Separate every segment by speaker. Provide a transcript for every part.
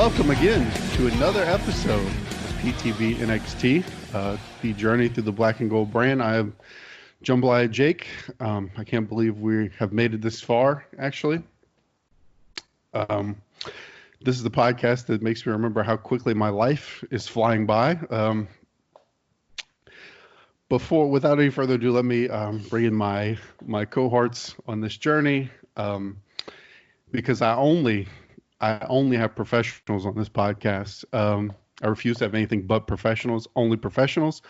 Speaker 1: welcome again to another episode of PTB NXT, the journey through the black and gold brand. I am Jambalaya Jake. I can't believe we have made it this far, actually. This is the podcast that makes me remember how quickly my life is flying by. Without any further ado, let me bring in my cohorts on this journey, because I only have professionals on this podcast. I refuse to have anything but professionals, only professionals.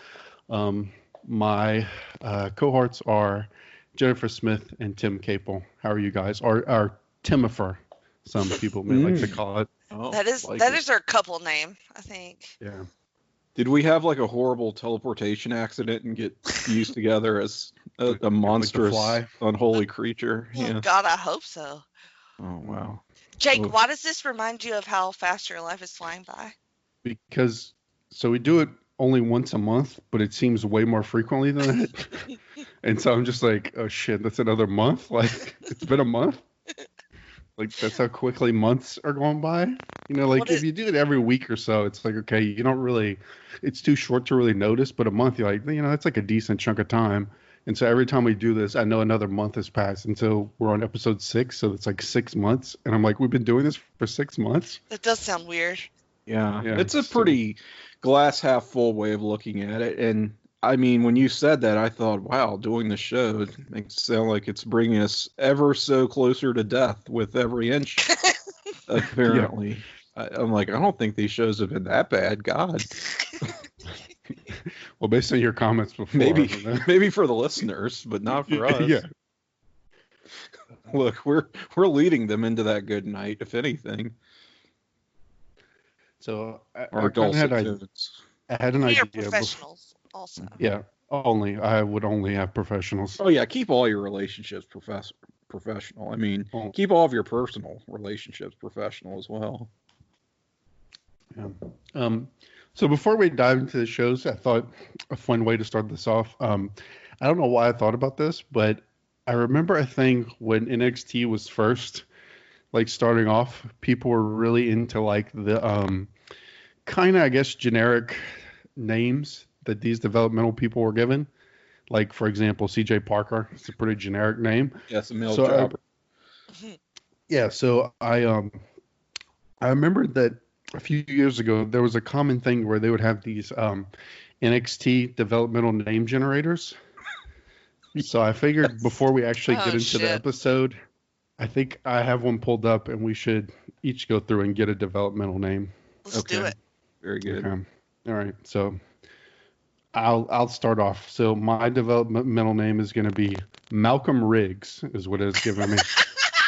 Speaker 1: My cohorts are Jennifer Smith and Tim Capel. How are you guys? Or Timifer, some people may like to call it.
Speaker 2: Oh, that is our couple name, I think.
Speaker 1: Yeah.
Speaker 3: Did we have like a horrible teleportation accident and get fused together as a monstrous, unholy creature?
Speaker 2: Oh, yeah. God, I hope so.
Speaker 3: Oh, wow.
Speaker 2: Jake, why does this remind you of how fast your life is flying by?
Speaker 1: Because, we do it only once a month, but it seems way more frequently than that. And so I'm just like, oh shit, that's another month? Like, it's been a month? Like, that's how quickly months are going by? You know, like, if you do it every week or so, it's like, okay, you don't really, it's too short to really notice, but a month, you're like, you know, that's like a decent chunk of time. And so every time we do this, I know another month has passed until we're on episode 6, so it's like 6 months. And I'm like, we've been doing this for 6 months?
Speaker 2: That does sound weird.
Speaker 3: Yeah, it's a pretty glass half full way of looking at it. And I mean, when you said that, I thought, wow, doing the show makes it sound like it's bringing us ever so closer to death with every inch, apparently. Yeah. I'm like, I don't think these shows have been that bad. God.
Speaker 1: Well, based on your comments before.
Speaker 3: Maybe for the listeners, but not for us.
Speaker 1: Yeah.
Speaker 3: Look, we're leading them into that good night, if anything.
Speaker 1: So
Speaker 3: I
Speaker 1: had an idea.
Speaker 2: Professionals also.
Speaker 1: Yeah, I would only have professionals.
Speaker 3: Oh yeah, keep all your relationships professional. I mean, keep all of your personal relationships professional as well.
Speaker 1: Yeah. So before we dive into the shows, I thought a fun way to start this off. I don't know why I thought about this, but I remember a thing when NXT was first, like, starting off, people were really into like the kind of, I guess, generic names that these developmental people were given. Like, for example, CJ Parker. It's a pretty generic name.
Speaker 3: Yeah, it's a male jobber.
Speaker 1: So I remember that a few years ago there was a common thing where they would have these NXT developmental name generators. So I figured before we actually get into the episode, I think I have one pulled up, and we should each go through and get a developmental name.
Speaker 2: Let's do it.
Speaker 3: Very good.
Speaker 1: Okay. All right. So I'll start off. So my developmental name is going to be Malcolm Riggs, is what it's given me.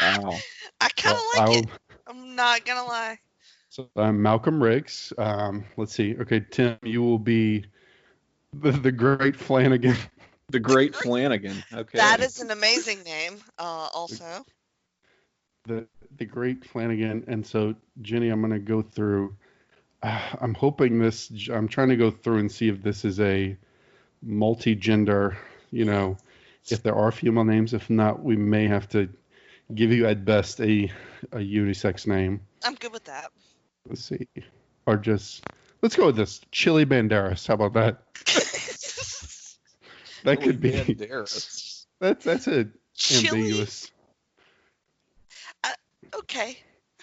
Speaker 3: Wow.
Speaker 2: I kind of like it. I'm not going to lie.
Speaker 1: So I'm Malcolm Riggs. Let's see. Okay, Tim, you will be the Great Flanagan.
Speaker 3: The Great Flanagan. Okay.
Speaker 2: That is an amazing name. Also.
Speaker 1: The Great Flanagan. And so, Jenny, I'm going to go through. I'm hoping this. I'm trying to go through and see if this is a multi-gender. You know, if there are female names. If not, we may have to give you at best a unisex name.
Speaker 2: I'm good with that.
Speaker 1: Let's see. Or let's go with this. Chili Banderas. How about that? That could be.
Speaker 3: Banderas.
Speaker 1: That's a
Speaker 2: Chili?
Speaker 1: ambiguous.
Speaker 2: Okay.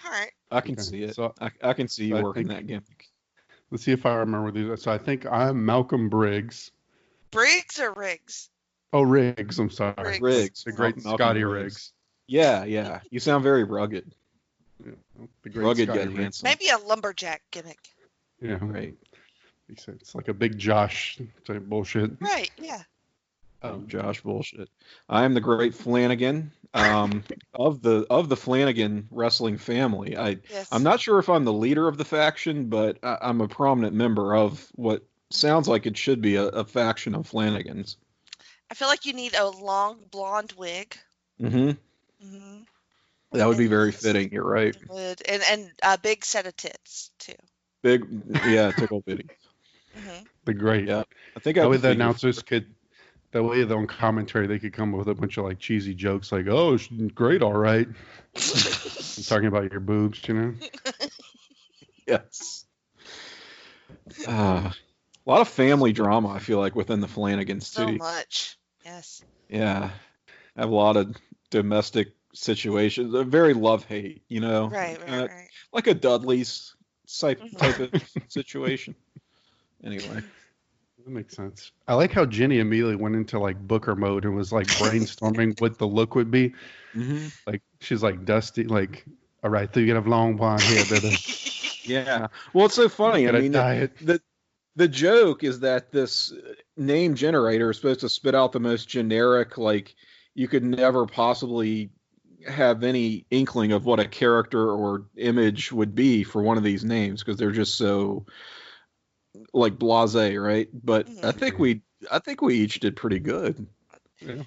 Speaker 2: All right.
Speaker 3: I can see it. So I can see you working that gimmick.
Speaker 1: Let's see if I remember these. So I think I'm Malcolm Briggs.
Speaker 2: Briggs or Riggs?
Speaker 1: Oh, Riggs. I'm sorry.
Speaker 3: Riggs.
Speaker 1: The great Scotty Riggs.
Speaker 3: Yeah. You sound very rugged.
Speaker 1: Yeah, the great
Speaker 3: rugged
Speaker 1: Scotty
Speaker 3: yet
Speaker 1: Riggs.
Speaker 3: handsome.
Speaker 2: Maybe a lumberjack gimmick.
Speaker 1: Yeah.
Speaker 3: Right.
Speaker 1: It's like a big Josh type bullshit.
Speaker 2: Right. Yeah.
Speaker 3: Josh bullshit. I am the Great Flanagan of the Flanagan wrestling family. I'm not sure if I'm the leader of the faction, but I'm a prominent member of what sounds like it should be a faction of Flanagans.
Speaker 2: I feel like you need a long blonde wig.
Speaker 3: Mm-hmm. That would be very fitting. You're right.
Speaker 2: And a big set of tits too.
Speaker 3: Big, yeah, tickle bitty.
Speaker 2: Mm-hmm.
Speaker 1: The great.
Speaker 3: Yeah, I think
Speaker 1: that way the announcers could. That way, on commentary, they could come up with a bunch of like cheesy jokes, like, "Oh, great, all right." I'm talking about your boobs, you know.
Speaker 3: Yes. A lot of family drama, I feel like, within the Flanagans,
Speaker 2: So
Speaker 3: too.
Speaker 2: much. Yes.
Speaker 3: Yeah. Have a lot of domestic situations. A very love-hate, you know?
Speaker 2: Right.
Speaker 3: Like a Dudley's type
Speaker 2: Mhm.
Speaker 3: of situation. Anyway.
Speaker 1: That makes sense. I like how Jenny immediately went into like Booker mode and was like brainstorming what the look would be.
Speaker 3: Mm-hmm.
Speaker 1: Like she's like Dusty, like, all right, so you can have long blonde hair, baby.
Speaker 3: Yeah. Well, it's so funny. I
Speaker 1: Gotta
Speaker 3: mean,
Speaker 1: diet.
Speaker 3: the joke is that this name generator is supposed to spit out the most generic, like, you could never possibly have any inkling of what a character or image would be for one of these names because they're just so like blasé, right? But I think we each did pretty good.
Speaker 1: Yeah.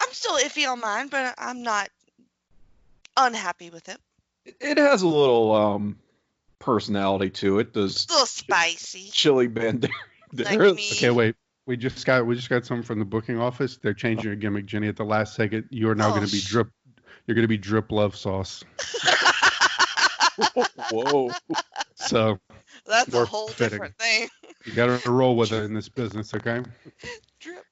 Speaker 2: I'm still iffy on mine, but I'm not unhappy with it.
Speaker 3: It has a little personality to it. Does
Speaker 2: A little spicy.
Speaker 3: chili banderas?
Speaker 2: Like me.
Speaker 1: Okay, wait. We just got something from the booking office. They're changing your gimmick, Jenny, at the last second. You are now going to be drip. You're going to be drip love sauce.
Speaker 3: Whoa.
Speaker 1: So
Speaker 2: that's a
Speaker 1: more
Speaker 2: whole
Speaker 1: fitting.
Speaker 2: different thing.
Speaker 1: You got to roll with it in this business, okay?
Speaker 2: Drip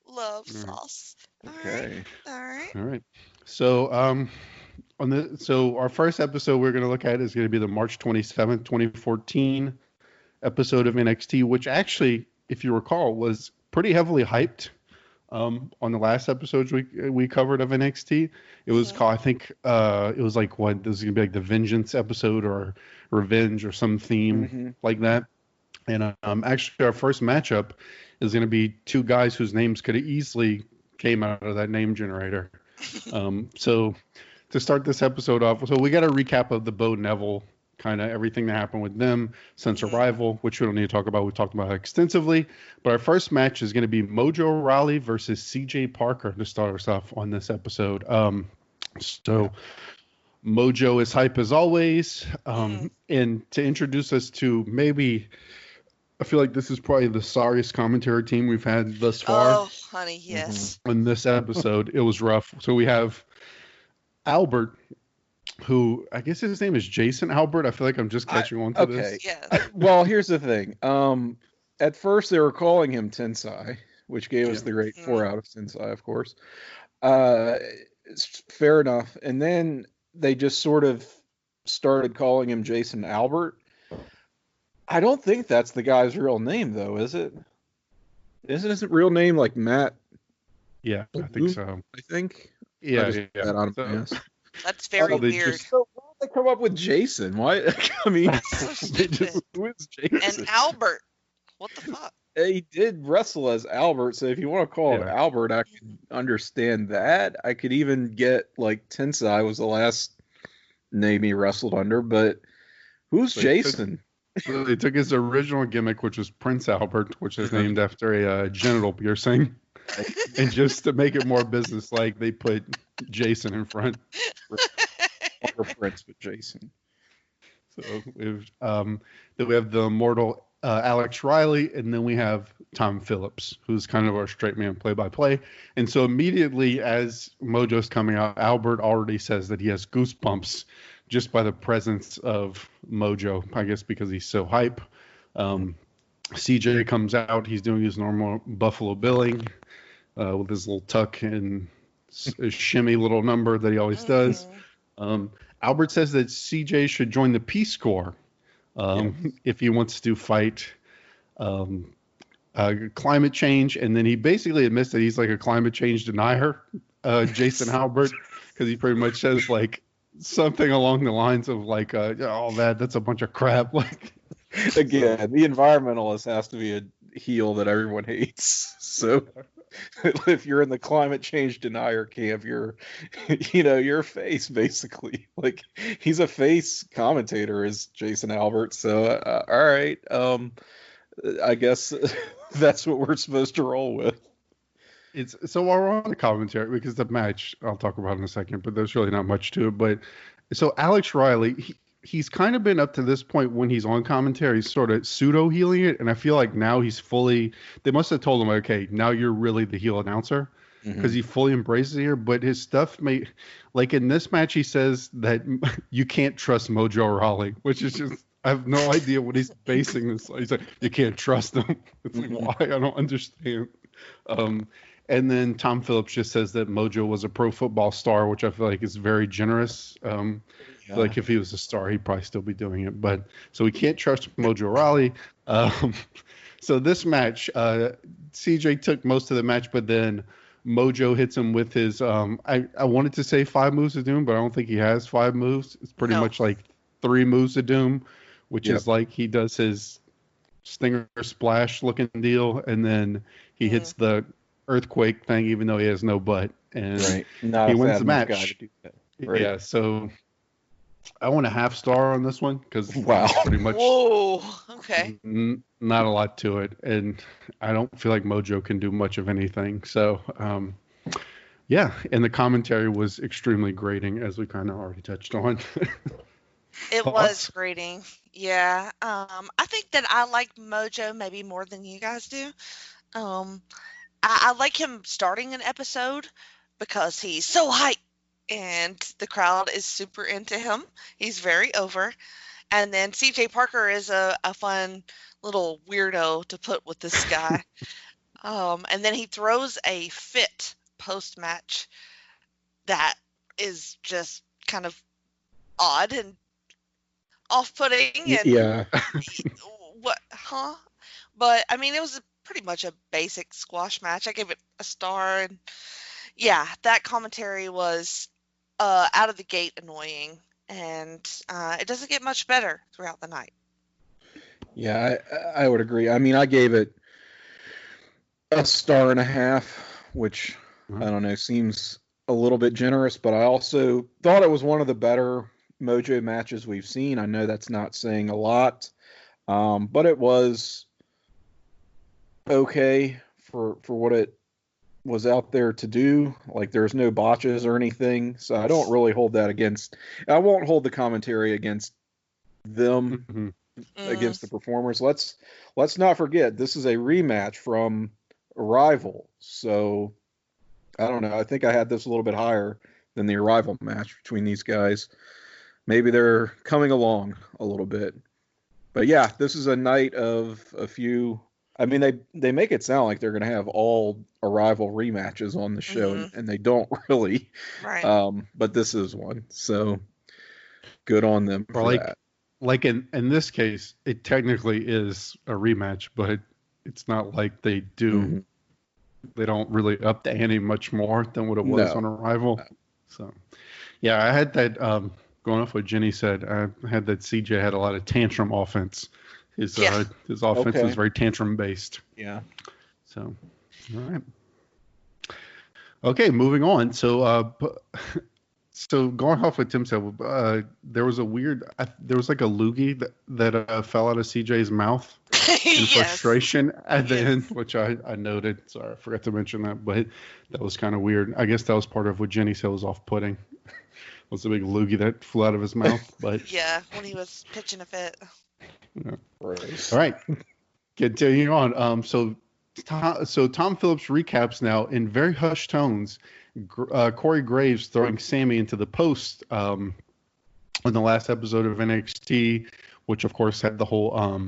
Speaker 2: love sauce.
Speaker 3: Okay.
Speaker 2: All right.
Speaker 1: All right. So so our first episode we're going to look at is going to be the March 27th, 2014 episode of NXT, which actually, if you recall, was pretty heavily hyped. On the last episodes we covered of NXT, it was called, I think, it was like, what, this is gonna be like the Vengeance episode or Revenge or some theme like that. And actually, our first matchup is gonna be two guys whose names could have easily came out of that name generator. So to start this episode off, so we got a recap of the Bo Neville, kind of everything that happened with them since Arrival, which we don't need to talk about. We talked about it extensively. But our first match is going to be Mojo Rawley versus CJ Parker to start us off on this episode. So Mojo is hype as always. And to introduce us to maybe, I feel like this is probably the sorriest commentary team we've had thus far.
Speaker 2: Oh, honey, yes.
Speaker 1: On this episode, it was rough. So we have Albert, who I guess his name is Jason Albert. I feel like I'm just catching on to this.
Speaker 2: Yeah.
Speaker 3: Well, here's the thing. At first they were calling him Tensai, which gave us the great 4 out of Tensai, of course. Fair enough. And then they just sort of started calling him Jason Albert. I don't think that's the guy's real name, though, is it? Isn't his real name like Matt?
Speaker 1: Yeah, I think so.
Speaker 3: I think.
Speaker 1: Yeah.
Speaker 3: That out of my ass.
Speaker 2: That's very weird.
Speaker 3: So why did they come up with Jason? Why? I mean, who is Jason?
Speaker 2: And Albert. What the fuck?
Speaker 3: He did wrestle as Albert, so if you want to call him Albert, I can understand that. I could even get like Tensai was the last name he wrestled under, but who's Jason?
Speaker 1: So they took his original gimmick, which was Prince Albert, which is named after a genital piercing. And just to make it more business-like, they put Jason in front.
Speaker 3: Or Prince with Jason.
Speaker 1: So then we have the immortal Alex Riley, and then we have Tom Phillips, who's kind of our straight man play-by-play. And so immediately as Mojo's coming out, Albert already says that he has goosebumps just by the presence of Mojo, I guess because he's so hype. CJ comes out. He's doing his normal Buffalo Billing with his little tuck and shimmy little number that he always does. Albert says that CJ should join the Peace Corps if he wants to fight climate change. And then he basically admits that he's like a climate change denier, Jason Albert, because he pretty much says like something along the lines of like, oh, that's a bunch of crap. Like,
Speaker 3: again, the environmentalist has to be a heel that everyone hates. So if you're in the climate change denier camp, you're a face, basically. Like, he's a face commentator, is Jason Albert. So all right, I guess that's what we're supposed to roll with.
Speaker 1: So while we're on the commentary, because the match I'll talk about in a second, but there's really not much to it. But so Alex Riley, he's kind of been up to this point when he's on commentary, he's sort of pseudo healing it, and I feel like now he's fully. They must have told him, okay, now you're really the heel announcer, because he fully embraces it here. But his stuff like in this match, he says that you can't trust Mojo Rawley, which is just I have no idea what he's basing this. He's like, you can't trust him. It's like, why? I don't understand. And then Tom Phillips just says that Mojo was a pro football star, which I feel like is very generous. Like if he was a star, he'd probably still be doing it. But so we can't trust Mojo Rawley. So this match, CJ took most of the match, but then Mojo hits him with his. I wanted to say 5 moves of doom, but I don't think he has 5 moves. It's pretty much like 3 moves of doom, which is like he does his Stinger Splash looking deal, and then he hits the earthquake thing, even though he has no butt, and he wins the match. Right. Yeah, so I want a half star on this one because pretty much.
Speaker 2: Whoa. Okay.
Speaker 1: Not a lot to it, and I don't feel like Mojo can do much of anything. So, yeah, and the commentary was extremely grating, as we kind of already touched on.
Speaker 2: It was grating. Yeah. I think that I like Mojo maybe more than you guys do. I like him starting an episode because he's so hype and the crowd is super into him. He's very over. And then CJ Parker is a fun little weirdo to put with this guy. And then he throws a fit post-match that is just kind of odd and off-putting. And But, I mean, it was pretty much a basic squash match. I gave it a star. And yeah, that commentary was out of the gate annoying. And it doesn't get much better throughout the night.
Speaker 3: Yeah, I would agree. I mean, I gave it a star and a half, which, I don't know, seems a little bit generous, but I also thought it was one of the better Mojo matches we've seen. I know that's not saying a lot, but it was okay for what it was out there to do. Like, there's no botches or anything, so I don't really hold that against. I won't hold the commentary against them, against the performers. Let's not forget, this is a rematch from Arrival, so I don't know. I think I had this a little bit higher than the Arrival match between these guys. Maybe they're coming along a little bit, but yeah, this is a night of a few. I mean, they make it sound like they're going to have all Arrival rematches on the show, and they don't really.
Speaker 2: Right.
Speaker 3: But this is one, so good on them for that.
Speaker 1: Like in this case, it technically is a rematch, but it's not like they do. They don't really up the ante much more than what it was on Arrival. No. So, yeah, I had that. Going off what Jenny said, I had that CJ had a lot of tantrum offense. His offense was very tantrum based.
Speaker 3: Yeah.
Speaker 1: So, all right. Okay, moving on. So, so going off what Tim said, there was a weird. There was like a loogie that fell out of CJ's mouth in frustration at the end, which I noted. Sorry, I forgot to mention that, but that was kind of weird. I guess that was part of what Jenny said was off-putting. Was the big loogie that flew out of his mouth, but
Speaker 2: yeah, when he was pitching a fit.
Speaker 1: Yeah. Right. All right. Continuing on. So Tom Phillips recaps now in very hushed tones. Corey Graves throwing Sami into the post in the last episode of NXT, which of course had the whole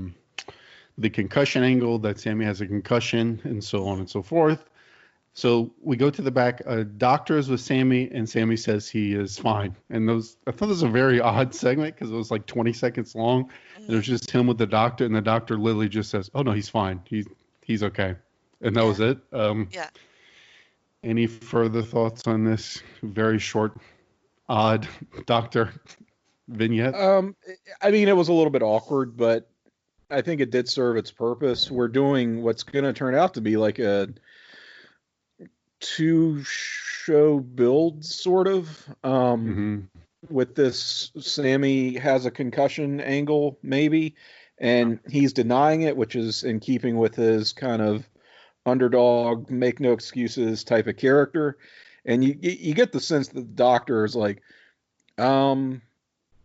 Speaker 1: the concussion angle, that Sami has a concussion and so on and so forth. So we go to the back. Doctor is with Sami, and Sami says he is fine. And I thought it was a very odd segment because it was like 20 seconds long. And it was just him with the doctor, and the doctor literally just says, "Oh no, he's fine. He's okay." And that was it. Any further thoughts on this very short, odd doctor vignette?
Speaker 3: I mean, it was a little bit awkward, but I think it did serve its purpose. We're doing what's going to turn out to be like a 2-show build, sort of, with this Sami has a concussion angle, maybe, and he's denying it, which is in keeping with his kind of underdog, make no excuses type of character. And you get the sense that the doctor is like,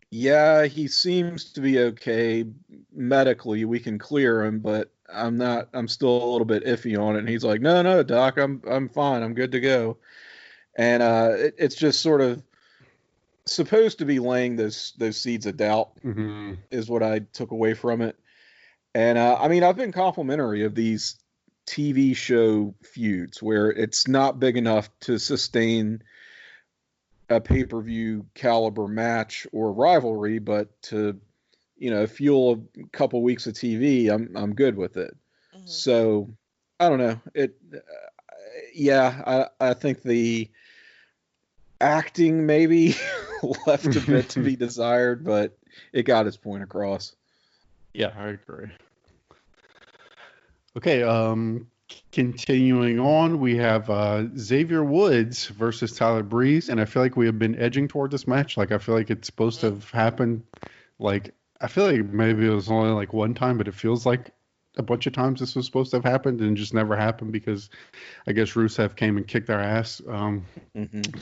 Speaker 3: yeah, he seems to be okay medically, we can clear him, but I'm still a little bit iffy on it. And he's like, no, doc, I'm fine. I'm good to go. And it's just sort of supposed to be laying those seeds of doubt, is what I took away from it. And I mean, I've been complimentary of these TV show feuds where it's not big enough to sustain a pay-per-view caliber match or rivalry, but to, fuel a couple weeks of TV, I'm good with it. So I don't know. I think the acting maybe left a bit to be desired, but it got its point across.
Speaker 1: Yeah, I agree. Okay, continuing on, we have Xavier Woods versus Tyler Breeze, and I feel like we have been edging toward this match. Like, I feel like it's supposed to have happened. Like, I feel like maybe it was only like one time, but it feels like a bunch of times this was supposed to have happened and just never happened because I guess Rusev came and kicked our ass.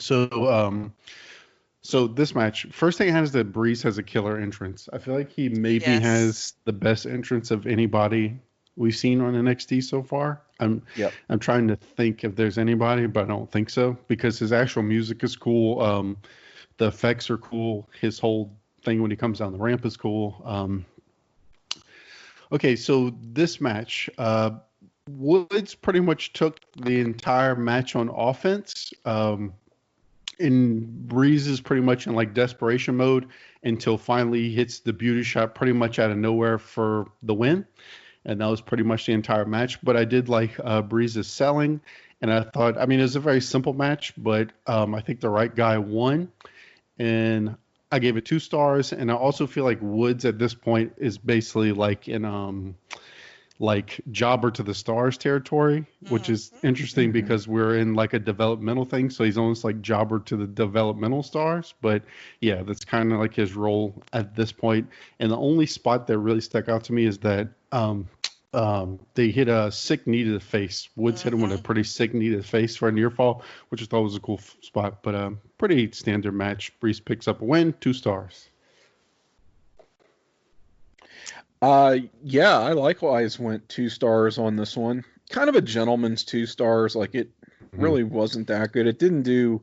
Speaker 1: So this match, first thing I had is that Breeze has a killer entrance. I feel like he maybe has the best entrance of anybody we've seen on NXT so far. I'm trying to think if there's anybody, but I don't think so because his actual music is cool. The effects are cool. His whole thing when he comes down the ramp is cool. Okay, so this match, Woods pretty much took the entire match on offense. And Breeze is pretty much in like desperation mode until finally he hits the beauty shot pretty much out of nowhere for the win. And that was pretty much the entire match. But I did like Breeze's selling. And I thought, I mean, it was a very simple match, but I think the right guy won. And I gave it 2 stars. And I also feel like Woods at this point is basically like in like jobber to the stars territory, which is interesting because we're in like a developmental thing. So he's almost like jobber to the developmental stars. But yeah, that's kind of like his role at this point. And the only spot that really stuck out to me is that they hit a sick knee to the face. Woods hit him with a pretty sick knee to the face for a near fall, which I thought was a cool spot. But pretty standard match. Breeze picks up a win, 2 stars.
Speaker 3: Yeah, I likewise went 2 stars on this one. Kind of a gentleman's 2 stars. Like, it really wasn't that good. It didn't do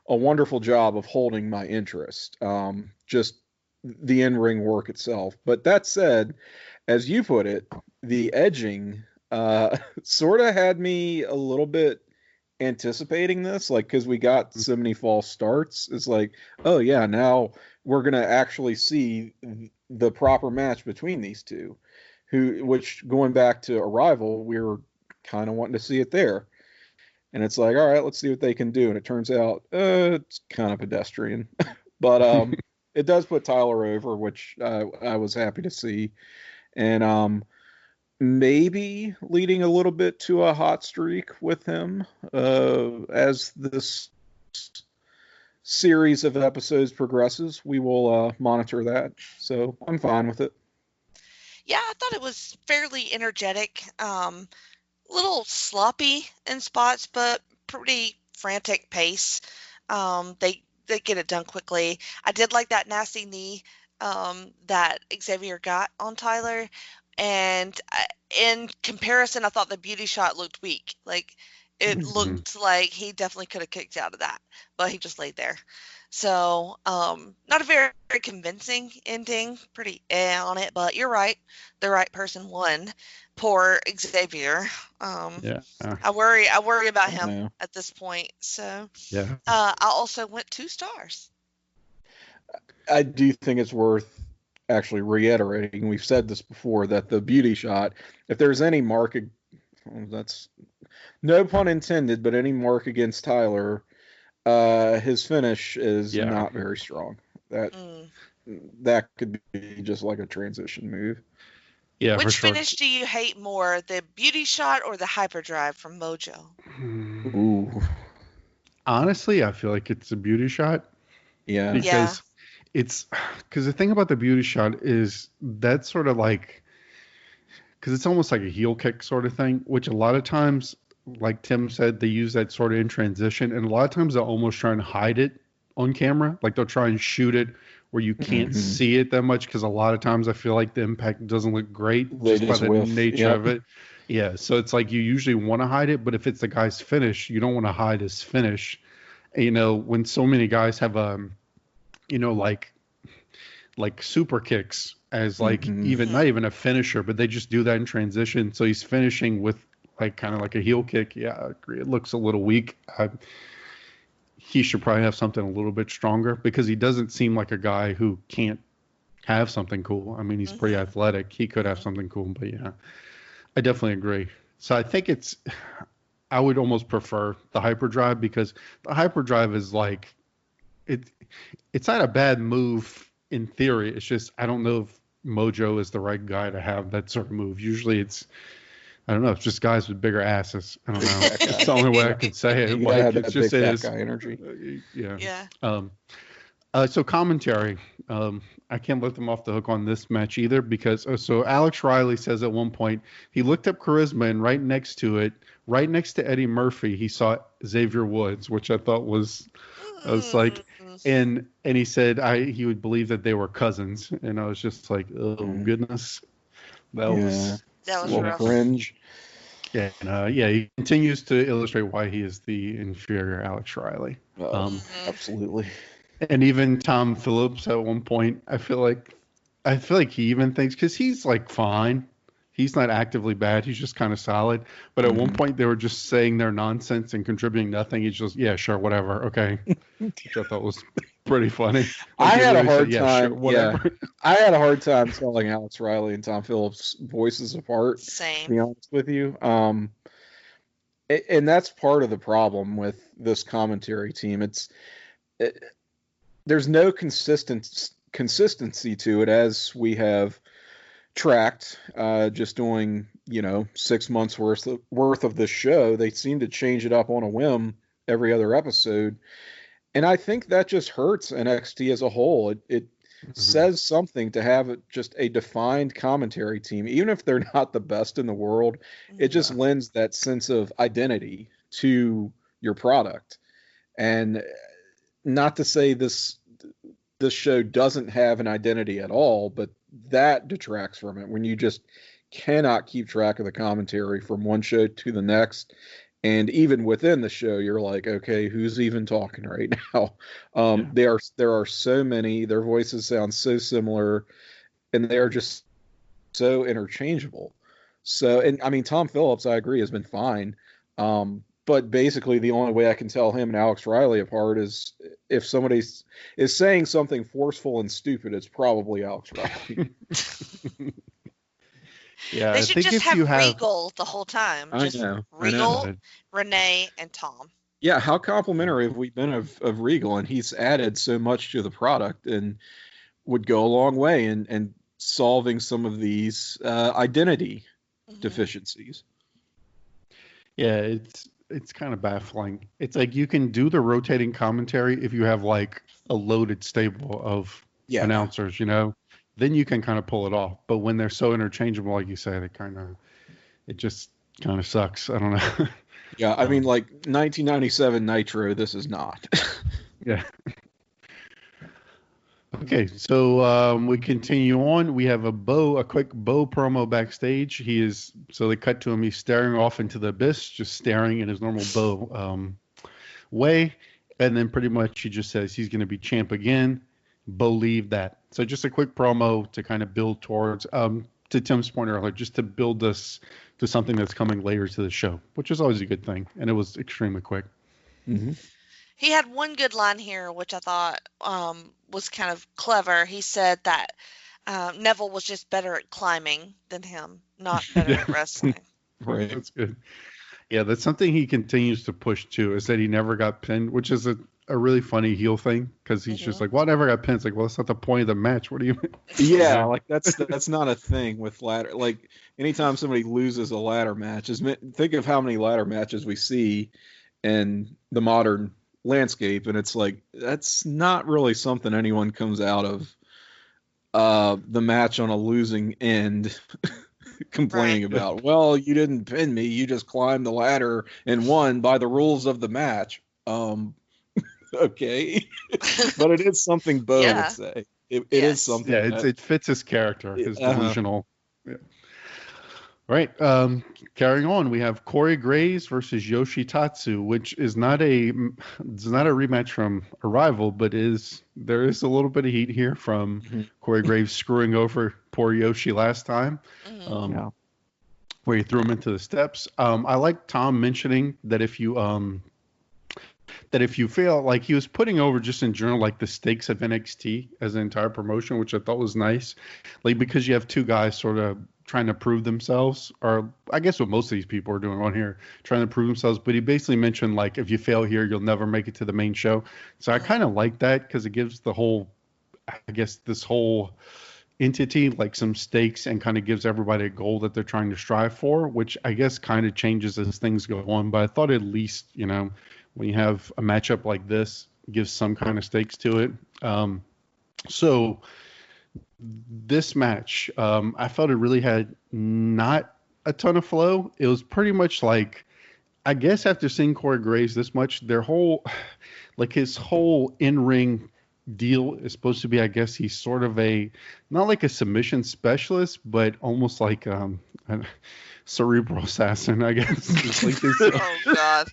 Speaker 3: a wonderful job of holding my interest. Just the in-ring work itself. But that said, as you put it, the edging sort of had me a little bit anticipating this, like, because we got so many false starts. It's like, oh yeah, now we're gonna actually see the proper match between these two, which going back to Arrival, we were kind of wanting to see it there. And it's like, all right, let's see what they can do. And it turns out it's kind of pedestrian, but it does put Tyler over, which I was happy to see. And maybe leading a little bit to a hot streak with him as this series of episodes progresses. We will monitor that. So I'm fine with it.
Speaker 2: Yeah, I thought it was fairly energetic, little sloppy in spots, but pretty frantic pace. They get it done quickly. I did like that nasty knee that Xavier got on Tyler. And in comparison, I thought the beauty shot looked weak. Like, it looked like he definitely could have kicked out of that, but he just laid there. So, not a very, very convincing ending. Pretty on it, but you're right. The right person won. Poor Xavier. I worry about him at this point. So, I also went 2 stars.
Speaker 3: I do think it's worth actually reiterating, we've said this before, that the beauty shot, if there's any mark, that's no pun intended, but any mark against Tyler, his finish is not very strong. That could be just like a transition move.
Speaker 1: Yeah.
Speaker 2: Which finish do you hate more, the beauty shot or the hyperdrive from Mojo?
Speaker 3: Ooh.
Speaker 1: Honestly, I feel like it's a beauty shot.
Speaker 3: Yeah.
Speaker 1: Because because the thing about the beauty shot is that's sort of like, because it's almost like a heel kick sort of thing, which a lot of times, like Tim said, they use that sort of in transition, and a lot of times they'll almost try and hide it on camera. Like they'll try and shoot it where you can't see it that much, because a lot of times I feel like the impact doesn't look great just by the nature of it. Yeah, so it's like you usually want to hide it, but if it's the guy's finish, you don't want to hide his finish. And, when so many guys have like super kicks as like even not even a finisher, but they just do that in transition. So he's finishing with like kind of like a heel kick. Yeah, I agree. It looks a little weak. He should probably have something a little bit stronger because he doesn't seem like a guy who can't have something cool. I mean, he's pretty athletic. He could have something cool, but yeah, I definitely agree. So I think I would almost prefer the hyperdrive because the hyperdrive is like, it's not a bad move in theory. It's just, I don't know if Mojo is the right guy to have that sort of move. Usually I don't know. It's just guys with bigger asses. I don't know. It's the only way I can say it. Like, it's just
Speaker 3: big fat guy energy.
Speaker 1: Yeah. So commentary. I can't let them off the hook on this match either because so Alex Riley says at one point he looked up charisma and right next to it, right next to Eddie Murphy, he saw Xavier Woods, which I thought was like, and he said he would believe that they were cousins, and I was just like, oh goodness, that was
Speaker 2: rough.
Speaker 3: Cringe.
Speaker 1: Yeah, and, he continues to illustrate why he is the inferior Alex Riley.
Speaker 3: Absolutely.
Speaker 1: And even Tom Phillips at one point, I feel like he even thinks, because he's like fine, he's not actively bad, he's just kind of solid. But at one point they were just saying their nonsense and contributing nothing. He's just sure, whatever, okay, which I thought was pretty funny.
Speaker 3: I had a hard time. I had a hard time telling Alex Riley and Tom Phillips' voices apart.
Speaker 2: Same.
Speaker 3: To be honest with you, and that's part of the problem with this commentary team. There's no consistency to it, as we have tracked. Just doing 6 months worth of this show, they seem to change it up on a whim every other episode. And I think that just hurts NXT as a whole. It says something to have just a defined commentary team, even if they're not the best in the world. It just lends that sense of identity to your product. And not to say this show doesn't have an identity at all, but that detracts from it when you just cannot keep track of the commentary from one show to the next. And even within the show, you're like, okay, who's even talking right now? There are so many. Their voices sound so similar, and they are just so interchangeable. So, and I mean, Tom Phillips, I agree, has been fine. But basically, the only way I can tell him and Alex Riley apart is if somebody is saying something forceful and stupid, it's probably Alex Riley.
Speaker 1: Yeah,
Speaker 2: they should just have Regal the whole time. Just Regal, Renee, and Tom.
Speaker 3: Yeah, how complimentary have we been of Regal, and he's added so much to the product and would go a long way in solving some of these identity deficiencies.
Speaker 1: Yeah, it's kind of baffling. It's like you can do the rotating commentary if you have like a loaded stable of announcers, then you can kind of pull it off. But when they're so interchangeable, like you said, it just kind of sucks. I don't know.
Speaker 3: Yeah, I mean, like 1997 Nitro, this is not.
Speaker 1: Yeah. Okay, so we continue on. We have a quick Bo promo backstage. So they cut to him. He's staring off into the abyss, just staring in his normal Bo way. And then pretty much he just says he's going to be champ again. Believe that. So just a quick promo to kind of build towards, to Tim's point earlier, just to build us to something that's coming later to the show, which is always a good thing. And it was extremely quick.
Speaker 3: Mm-hmm.
Speaker 2: He had one good line here, which I thought was kind of clever. He said that Neville was just better at climbing than him, not better at wrestling.
Speaker 1: Right. That's good. Yeah, that's something he continues to push too, is that he never got pinned, which is a really funny heel thing, because he's just like, well, I never got pinned. It's like, well, that's not the point of the match. What do you mean?
Speaker 3: Yeah, like that's not a thing with ladder. Like anytime somebody loses a ladder match, think of how many ladder matches we see in the modern landscape, and it's like that's not really something anyone comes out of the match on a losing end complaining about. Well, you didn't pin me, you just climbed the ladder and won by the rules of the match. Okay. But it is something Bo would say. It is something.
Speaker 1: Yeah, it fits his character, his delusional. Yeah. All right. Carrying on, we have Corey Graves versus Yoshitatsu, which is not it's not a rematch from Arrival, but there is a little bit of heat here from Corey Graves screwing over poor Yoshi last time,
Speaker 2: Mm-hmm.
Speaker 1: where he threw him into the steps. I like Tom mentioning that if you fail, like he was putting over just in general, like the stakes of NXT as an entire promotion, which I thought was nice, like because you have two guys sort of trying to prove themselves, or I guess what most of these people are doing on here, trying to prove themselves. But he basically mentioned like if you fail here, you'll never make it to the main show. So I kind of like that because it gives the whole, I guess this whole entity like some stakes and kind of gives everybody a goal that they're trying to strive for, which I guess kind of changes as things go on. But I thought at least, when you have a matchup like this, gives some kind of stakes to it. So this match, I felt it really had not a ton of flow. It was pretty much like, I guess after seeing Corey Graves this much, his whole in-ring deal is supposed to be, I guess he's sort of not like a submission specialist, but almost like a cerebral assassin, I guess. It's like this,
Speaker 2: Oh God.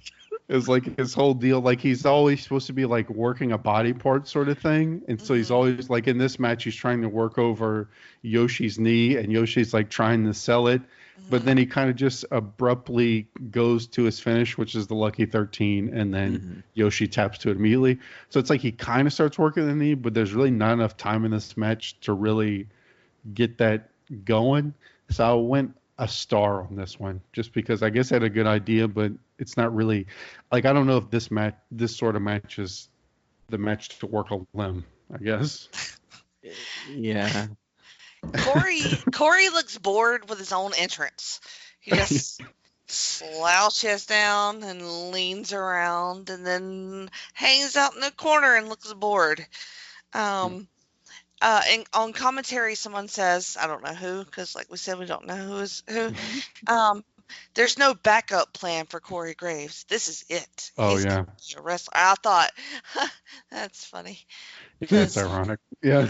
Speaker 1: It's like his whole deal. Like he's always supposed to be like working a body part sort of thing. And so he's always like in this match, he's trying to work over Yoshi's knee and Yoshi's like trying to sell it. But then he kind of just abruptly goes to his finish, which is the Lucky 13. And then Yoshi taps to it immediately. So it's like he kind of starts working the knee, but there's really not enough time in this match to really get that going. So I went a star on this one just because I guess I had a good idea, but it's not really like, I don't know if this sort of match is the match to work a limb, I guess.
Speaker 3: Yeah.
Speaker 2: Corey looks bored with his own entrance. He just slouches down and leans around and then hangs out in the corner and looks bored. And on commentary, someone says, I don't know who, because like we said, we don't know who is who. There's no backup plan for Corey Graves. This is it.
Speaker 1: Oh,
Speaker 2: He's
Speaker 1: yeah.
Speaker 2: a wrestler. I thought, that's funny.
Speaker 1: It's ironic. Yeah.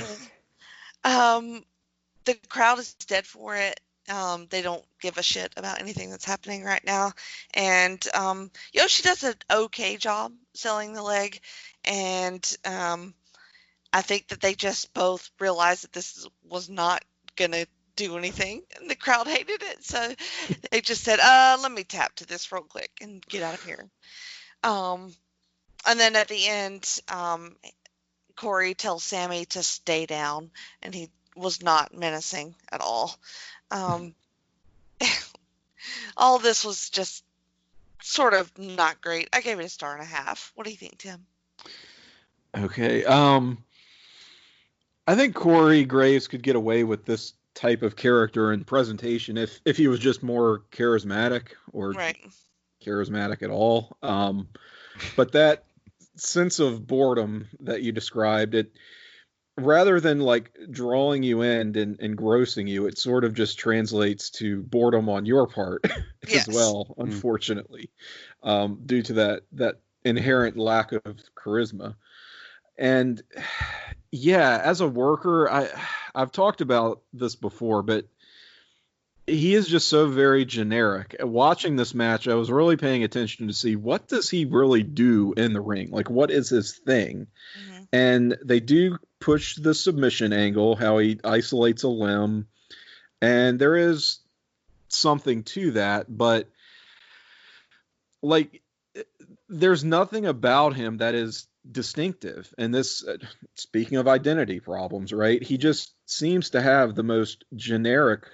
Speaker 2: The crowd is dead for it. They don't give a shit about anything that's happening right now. And Yoshi does an okay job selling the leg. And I think that they just both realized that this was not going to do anything. And the crowd hated it. So they just said, let me tap to this real quick and get out of here. And then at the end, Corey tells Sami to stay down. And he was not menacing at all. All this was just sort of not great. I gave it a 1.5. What do you think, Tim?
Speaker 3: Okay. I think Corey Graves could get away with this type of character and presentation if he was just more charismatic or charismatic at all. But that sense of boredom that you described, it rather than like drawing you in and engrossing you, it sort of just translates to boredom on your part as well, unfortunately, due to that inherent lack of charisma. And yeah, as a worker, I've talked about this before, but he is just so very generic. Watching this match, I was really paying attention to see what does he really do in the ring? Like, what is his thing? And they do push the submission angle, how he isolates a limb. And there is something to that, but like, there's nothing about him that is distinctive. And this, speaking of identity problems, right? He just seems to have the most generic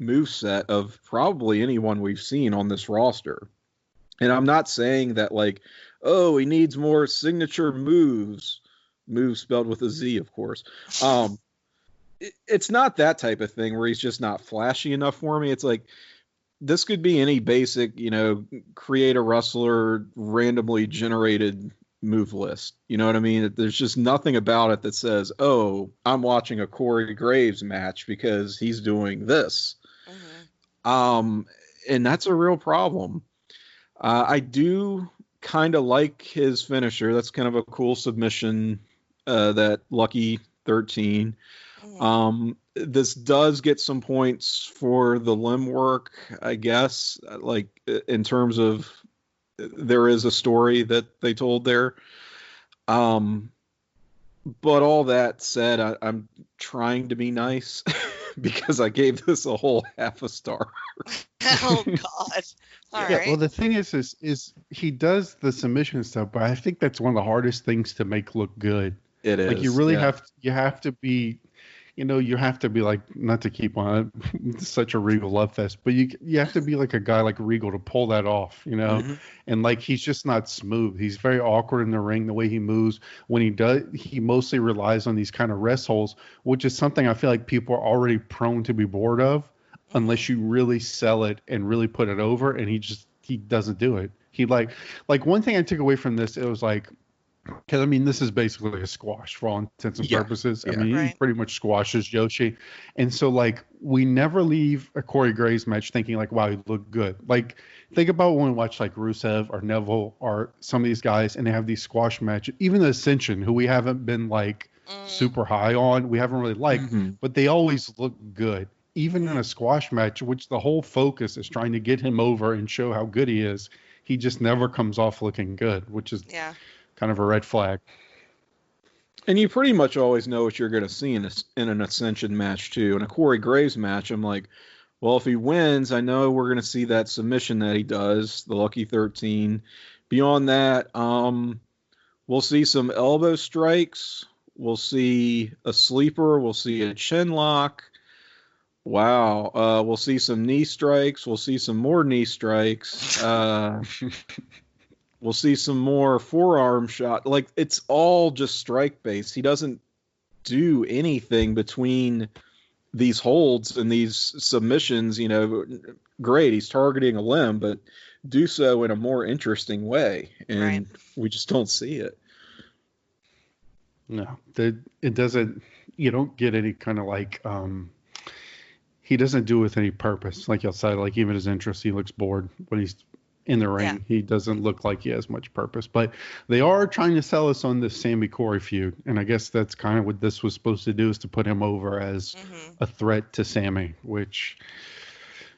Speaker 3: moveset of probably anyone we've seen on this roster. And I'm not saying that like, oh, he needs more signature moves spelled with a Z, of course. It's not that type of thing where he's just not flashy enough for me. It's like, this could be any basic, create a wrestler randomly generated move list. You know what I mean? There's just nothing about it that says, oh, I'm watching a Corey Graves match because he's doing this. And that's a real problem. I do kind of like his finisher. That's kind of a cool submission, that Lucky 13. this does get some points for the limb work, I guess, like in terms of there is a story that they told there. But all that said, I'm trying to be nice because I gave this a whole half a star.
Speaker 2: Oh God! All
Speaker 1: Yeah,
Speaker 2: right.
Speaker 1: well, the thing is he does the submission stuff, but I think that's one of the hardest things to make look good.
Speaker 3: It is.
Speaker 1: Like you really have to be, you have to be like, not to keep on it's such a Regal love fest, but you have to be like a guy like Regal to pull that off,
Speaker 3: Mm-hmm.
Speaker 1: and like he's just not smooth. He's very awkward in the ring, the way he moves. When he does, he mostly relies on these kind of rest holds, which is something I feel like people are already prone to be bored of, unless you really sell it and really put it over, and he doesn't do it. He like one thing I took away from this, it was like, because I mean, this is basically a squash for all intents and purposes. I mean, he pretty much squashes Yoshi, and so like we never leave a Corey Graves match thinking like, wow, he looked good. Like think about when we watch like Rusev or Neville or some of these guys, and they have these squash matches. Even the Ascension, who we haven't been like super high on, we haven't really liked, but they always look good. Even in a squash match, which the whole focus is trying to get him over and show how good he is, he just never comes off looking good, which is kind of a red flag.
Speaker 3: And you pretty much always know what you're going to see in an Ascension match too. In a Corey Graves match, I'm like, well, if he wins, I know we're going to see that submission that he does, the Lucky 13. Beyond that, we'll see some elbow strikes. We'll see a sleeper. We'll see a chin lock. Wow. We'll see some knee strikes. We'll see some more knee strikes. We'll see some more forearm shot. Like, it's all just strike based. He doesn't do anything between these holds and these submissions. Great, he's targeting a limb, but do so in a more interesting way. And we just don't see it.
Speaker 1: No, it doesn't. You don't get any kind of like, he doesn't do it with any purpose. Like you said, like even his interest, he looks bored when he's in the ring. Yeah. He doesn't look like he has much purpose, but they are trying to sell us on this Sami Corey feud. And I guess that's kind of what this was supposed to do, is to put him over as a threat to Sami, which,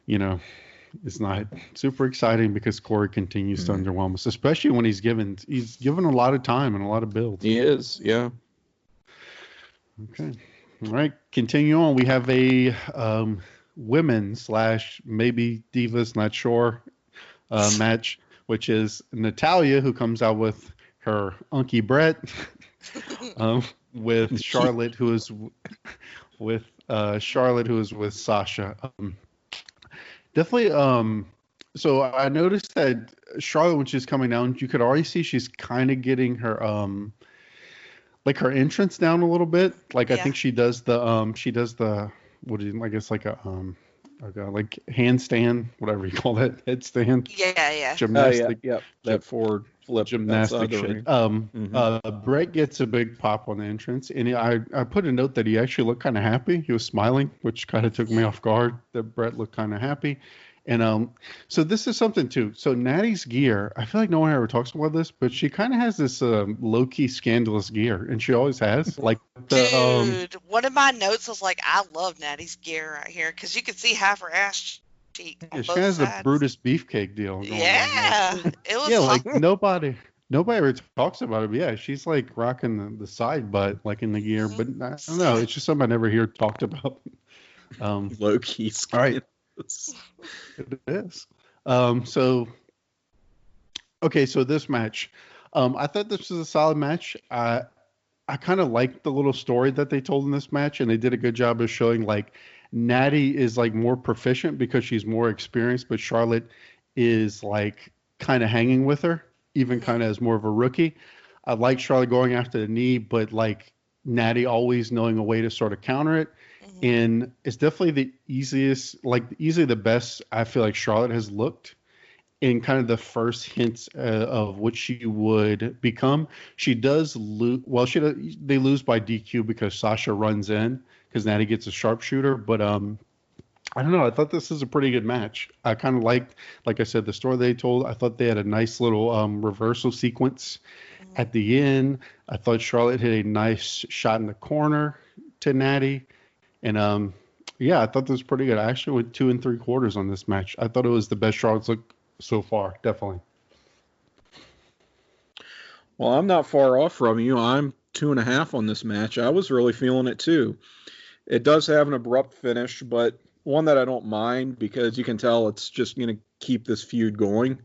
Speaker 1: is not super exciting because Corey continues to underwhelm us, especially when he's given a lot of time and a lot of build.
Speaker 3: He is. Yeah.
Speaker 1: Okay. All right. Continue on. We have a women / maybe divas, not sure, match, which is Natalya, who comes out with her Unky Brett, with Charlotte, who is with Sasha. Definitely. So I noticed that Charlotte, when she's coming down, you could already see she's kind of getting her like her entrance down a little bit. Like I think she does the I guess like a like handstand, whatever you call that, headstand.
Speaker 2: Yeah.
Speaker 1: Gymnastic.
Speaker 3: That forward flip.
Speaker 1: Gymnastic shit. Brett gets a big pop on the entrance, and I put a note that he actually looked kind of happy. He was smiling, which kind of took me off guard, that Brett looked kind of happy. And so this is something too. So Natty's gear, I feel like no one ever talks about this, but she kind of has this low-key scandalous gear, and she always has. Like
Speaker 2: Dude, one of my notes was like, I love Natty's gear right here, because you can see half her ass cheek.
Speaker 1: Yeah, she has the Brodus beefcake deal going
Speaker 2: on. It was
Speaker 1: like nobody ever talks about it. But yeah, she's like rocking the side butt like in the gear, but I don't know. It's just something I never hear talked about.
Speaker 3: Low-key.
Speaker 1: All right. It is. So this match, I thought this was a solid match. I kind of liked the little story that they told in this match, and they did a good job of showing like Natty is like more proficient because she's more experienced, but Charlotte is like kind of hanging with her, even kind of as more of a rookie. I like Charlotte going after the knee, but like Natty always knowing a way to sort of counter it. And it's definitely the easiest, like easily the best I feel like Charlotte has looked in kind of the first hints of what she would become. She does lose. Well, they lose by DQ because Sasha runs in because Natty gets a sharpshooter. But I don't know. I thought this was a pretty good match. I kind of liked, like I said, the story they told. I thought they had a nice little reversal sequence at the end. I thought Charlotte hit a nice shot in the corner to Natty. And yeah, I thought this was pretty good. I actually went 2 3/4 on this match. I thought it was the best Charlotte's look so far, definitely.
Speaker 3: Well, I'm not far off from you. I'm 2.5 on this match. I was really feeling it too. It does have an abrupt finish, but one that I don't mind because you can tell it's just going to keep this feud going.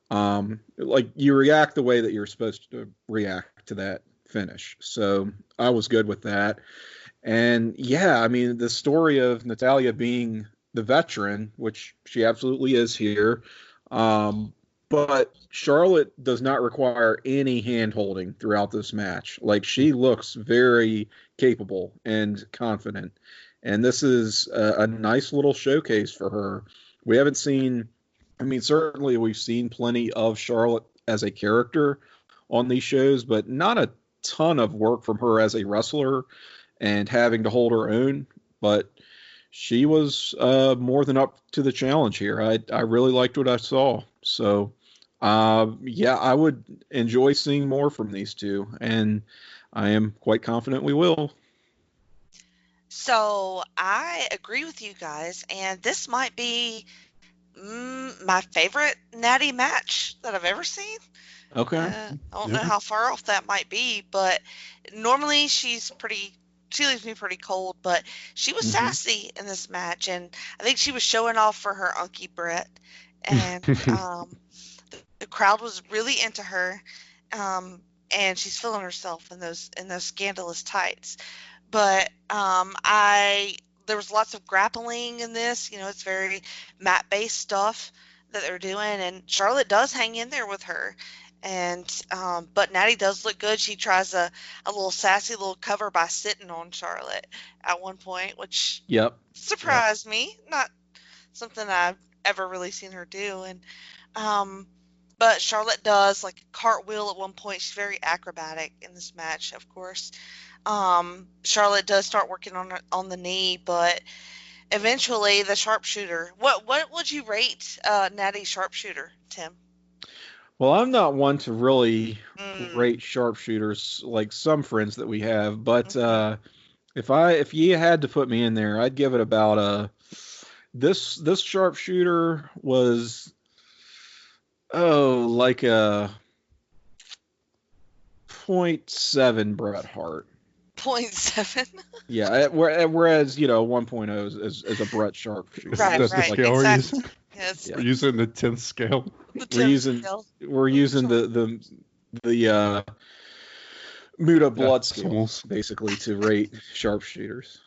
Speaker 3: Like you react the way that you're supposed to react to that finish. So I was good with that. And yeah, I mean, the story of Natalya being the veteran, which she absolutely is here, but Charlotte does not require any hand holding throughout this match. Like she looks very capable and confident. And this is a nice little showcase for her. We haven't seen, I mean, certainly we've seen plenty of Charlotte as a character on these shows, but not a ton of work from her as a wrestler and having to hold her own. But she was more than up to the challenge here. I really liked what I saw. So, yeah, I would enjoy seeing more from these two, and I am quite confident we will.
Speaker 2: So I agree with you guys, and this might be my favorite Natty match that I've ever seen.
Speaker 3: Okay.
Speaker 2: I don't know how far off that might be, but normally she leaves me pretty cold, but she was sassy in this match, and I think she was showing off for her Unky Brett, and the crowd was really into her, and she's feeling herself in those scandalous tights. But there was lots of grappling in this. You know, it's very mat-based stuff that they're doing, and Charlotte does hang in there with her. And but Natty does look good. She tries a little sassy little cover by sitting on Charlotte at one point, which surprised me. Not something I've ever really seen her do. And but Charlotte does like a cartwheel at one point. She's very acrobatic in this match, of course. Charlotte does start working on the knee, but eventually the sharpshooter. What would you rate Natty's sharpshooter, Tim?
Speaker 3: Well, I'm not one to really rate sharpshooters like some friends that we have, but if you had to put me in there, I'd give it about this sharpshooter was like a 0.7 Bret Hart.
Speaker 2: 0.7.
Speaker 3: Yeah, whereas 1.0 is a Bret sharpshooter.
Speaker 2: Right. Exactly. Yes.
Speaker 1: We're using the 10th scale.
Speaker 3: We're using the Muta blood scales basically to rate sharpshooters.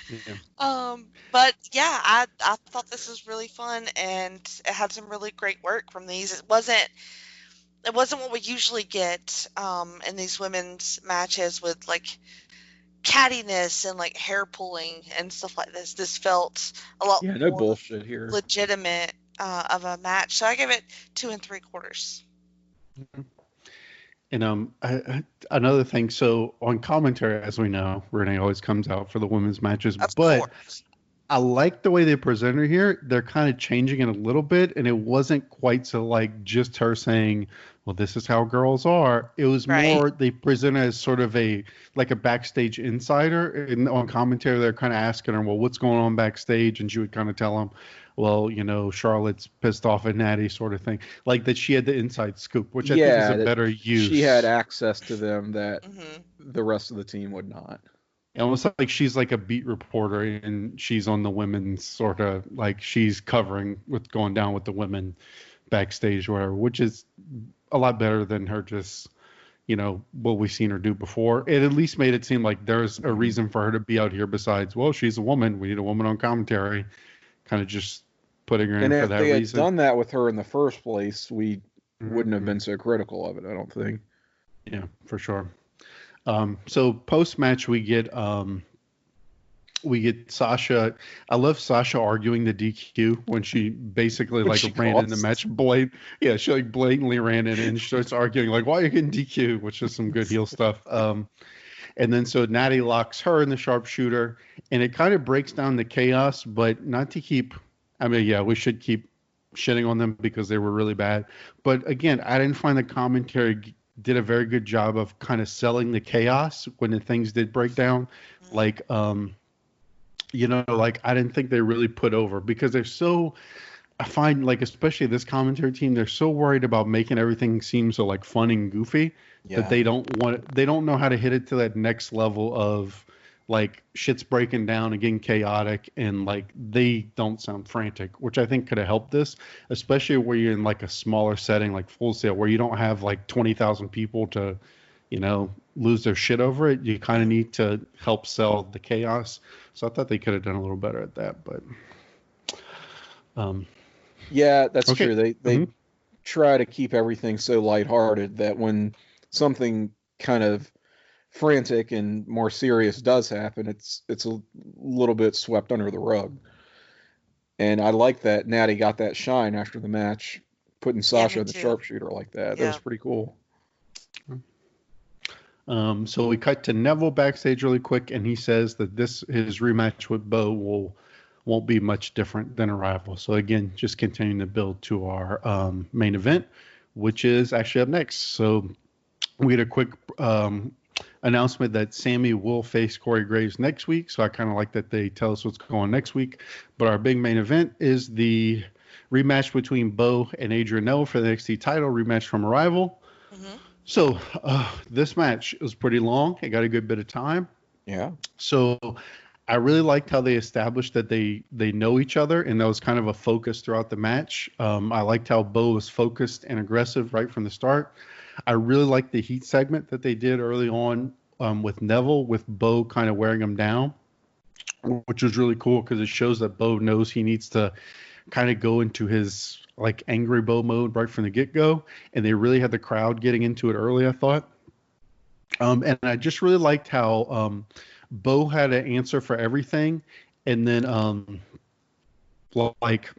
Speaker 2: Yeah. But yeah, I thought this was really fun, and it had some really great work from these. It wasn't what we usually get in these women's matches with like cattiness and like hair pulling and stuff like this. This felt a lot
Speaker 3: no bullshit here.
Speaker 2: Legitimate of a match. So I give it 2 3/4.
Speaker 1: And another thing, so on commentary, as we know, Renee always comes out for the women's matches, but I like the way they present her here. They're kind of changing it a little bit, and it wasn't quite so like just her saying, well, this is how girls are. It was more they present as sort of a backstage insider. And on commentary, they're kind of asking her, well, what's going on backstage? And she would kind of tell them, well, Charlotte's pissed off at Natty, sort of thing. Like that she had the inside scoop, which I think is a better use.
Speaker 3: She had access to them that the rest of the team would not.
Speaker 1: Almost like she's like a beat reporter, and she's on the women's sort of like she's covering what's going down with the women backstage or whatever, which is a lot better than her just, what we've seen her do before. It at least made it seem like there's a reason for her to be out here besides, well, she's a woman. We need a woman on commentary. Kind of just putting her in for that reason. And if they had
Speaker 3: done that with her in the first place, we wouldn't have been so critical of it, I don't think.
Speaker 1: Yeah, for sure. So post-match, we get Sasha. I love Sasha arguing the DQ when she basically ran in the match. She like blatantly ran in and she starts arguing like, why are you getting DQ? Which is some good heel stuff. And then so Natty locks her in the sharpshooter, and it kind of breaks down the chaos, but not to keep. I mean, yeah, we should keep shitting on them because they were really bad. But again, I didn't find the commentary did a very good job of kind of selling the chaos when the things did break down. Like like I didn't think they really put over because they're so. I find like especially this commentary team, they're so worried about making everything seem so like fun and goofy that
Speaker 3: Yeah.
Speaker 1: they don't know how to hit it to that next level of like shit's breaking down and getting chaotic and like they don't sound frantic, which I think could have helped this, especially where you're in like a smaller setting like Full Sail where you don't have like 20,000 people to, lose their shit over it. You kind of need to help sell the chaos. So I thought they could have done a little better at that, but
Speaker 3: Yeah, that's
Speaker 1: okay.
Speaker 3: true. They try to keep everything so lighthearted that when something kind of frantic and more serious does happen, it's a little bit swept under the rug. And I like that Natty got that shine after the match, putting
Speaker 2: Yeah,
Speaker 3: Sasha
Speaker 2: me
Speaker 3: in the
Speaker 2: too.
Speaker 3: sharpshooter like that. That
Speaker 2: Yeah.
Speaker 3: was pretty cool.
Speaker 1: So we cut to Neville backstage really quick, and he says that his rematch with Bo won't be much different than Arrival. So again, just continuing to build to our main event, which is actually up next. So we had a quick announcement that Sami will face Corey Graves next week. So I kind of like that they tell us what's going on next week. But our big main event is the rematch between Bo and Adrian Neville for the NXT title, rematch from Arrival.
Speaker 2: Hmm.
Speaker 1: So this match was pretty long. It got a good bit of time.
Speaker 3: Yeah.
Speaker 1: So I really liked how they established that they know each other, and that was kind of a focus throughout the match. I liked how Bo was focused and aggressive right from the start. I really liked the heat segment that they did early on with Neville, with Bo kind of wearing him down, which was really cool because it shows that Bo knows he needs to kind of go into his like angry Bo mode right from the get-go, and they really had the crowd getting into it early, I thought. And I just really liked how Bo had an answer for everything, and then like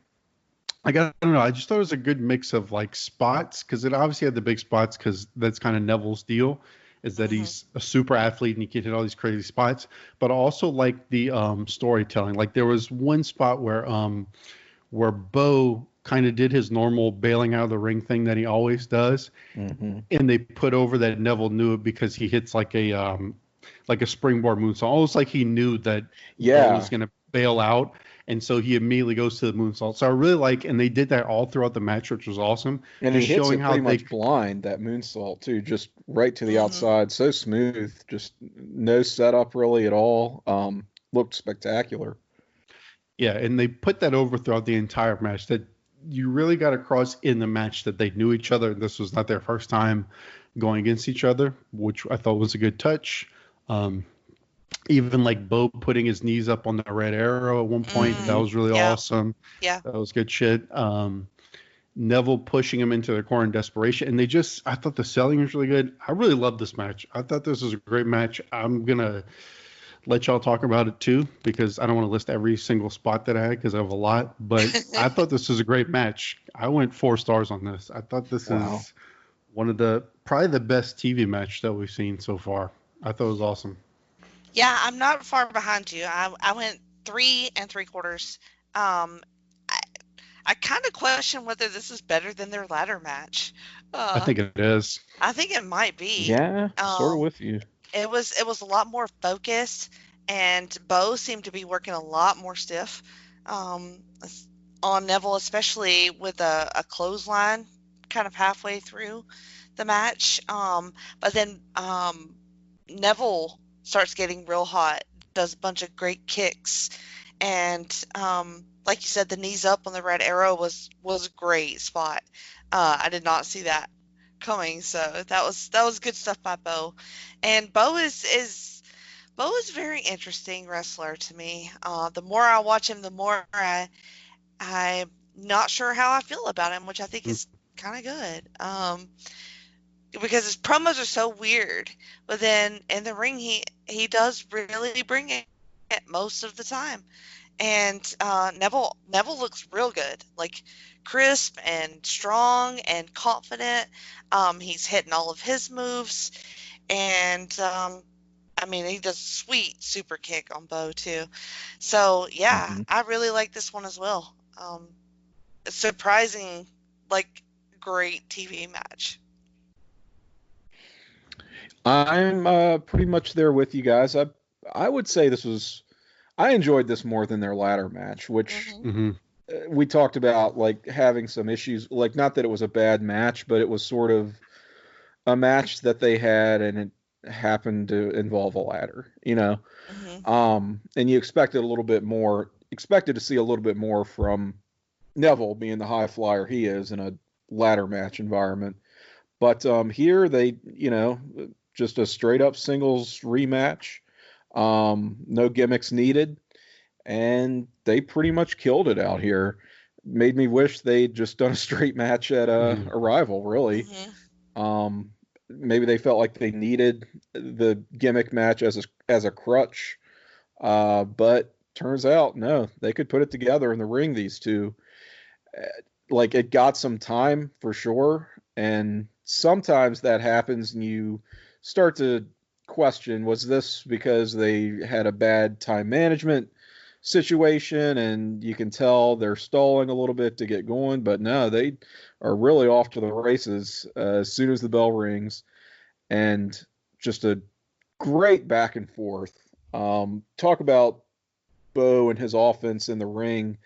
Speaker 1: I don't know, I just thought it was a good mix of like spots because it obviously had the big spots because that's kind of Neville's deal is that
Speaker 2: Hmm.
Speaker 1: he's a super athlete and he can hit all these crazy spots, but also like the storytelling. Like there was one spot where Bo kind of did his normal bailing out of the ring thing that he always does,
Speaker 3: Mm-hmm.
Speaker 1: and they put over that Neville knew it because he hits like a springboard moonsault, almost like he knew that Bo
Speaker 3: Yeah.
Speaker 1: was going to bail out, and so he immediately goes to the moonsault. So I really like, and they did that all throughout the match, which was awesome.
Speaker 3: And he
Speaker 1: Just
Speaker 3: hits
Speaker 1: showing
Speaker 3: it
Speaker 1: how
Speaker 3: pretty
Speaker 1: they,
Speaker 3: much blind, that moonsault, too, just right to the
Speaker 2: Hmm.
Speaker 3: outside. So smooth, just no setup really at all. Looked spectacular.
Speaker 1: yeah, and they put that over throughout the entire match. That you really got across in the match that they knew each other. This was not their first time going against each other, which I thought was a good touch. Um, Even like Bo putting his knees up on the red arrow at one point, that
Speaker 3: Mm-hmm.
Speaker 1: was really
Speaker 2: Yeah.
Speaker 1: awesome.
Speaker 2: Yeah.
Speaker 1: That was good shit. Neville pushing him into the corner in desperation, and I thought the selling was really good. I really loved this match. I thought this was a great match. I'm gonna let y'all talk about it too because I don't want to list every single spot that I had because I have a lot. But I thought this was a great match. I went 4 stars on this. I thought this
Speaker 3: Wow.
Speaker 1: is one of probably the best TV match that we've seen so far. I thought it was awesome.
Speaker 2: Yeah, I'm not far behind you. I went 3 3/4. Um, I, I kind of question whether this is better than their ladder match.
Speaker 1: I
Speaker 2: Uh,
Speaker 1: think it is.
Speaker 2: I think it might be.
Speaker 3: Yeah, sort of
Speaker 2: Um,
Speaker 3: with you.
Speaker 2: it was a lot more focused, and Bo seemed to be working a lot more stiff um, on Neville, especially with a clothesline kind of halfway through the match. But then Neville starts getting real hot, does a bunch of great kicks, and like you said, the knees up on the red arrow was a great spot. I did not see that coming, so that was good stuff by Bo. And Bo is a very interesting wrestler to me. The more I watch him, the more I'm not sure how I feel about him, which I think is kind of good. Because his promos are so weird, but then in the ring he does really bring it most of the time. And Neville looks real good, like crisp and strong and confident. He's hitting all of his moves, and I mean he does a sweet super kick on Bo too. So yeah,
Speaker 3: Mm-hmm.
Speaker 2: I really like this one as well. Surprising, like great TV match.
Speaker 3: I'm pretty much there with you guys. I would say this was I enjoyed this more than their ladder match, which
Speaker 2: Mm-hmm.
Speaker 3: we talked about, like having some issues. Like, not that it was a bad match, but it was sort of a match that they had, and it happened to involve a ladder, you know.
Speaker 2: Mm-hmm.
Speaker 3: And you expected to see a little bit more from Neville, being the high flyer he is in a ladder match environment. But here they, just a straight up singles rematch, no gimmicks needed, and they pretty much killed it out here. Made me wish they'd just done a straight match at Arrival, really.
Speaker 2: Mm-hmm.
Speaker 3: Maybe they felt like they needed the gimmick match as a crutch, but turns out no, they could put it together in the ring. These two, like, it got some time for sure, and sometimes that happens, and you start to question: was this because they had a bad time management situation, and you can tell they're stalling a little bit to get going? But no, they are really off to the races as soon as the bell rings, and just a great back and forth. Talk about Bo and his offense in the ring.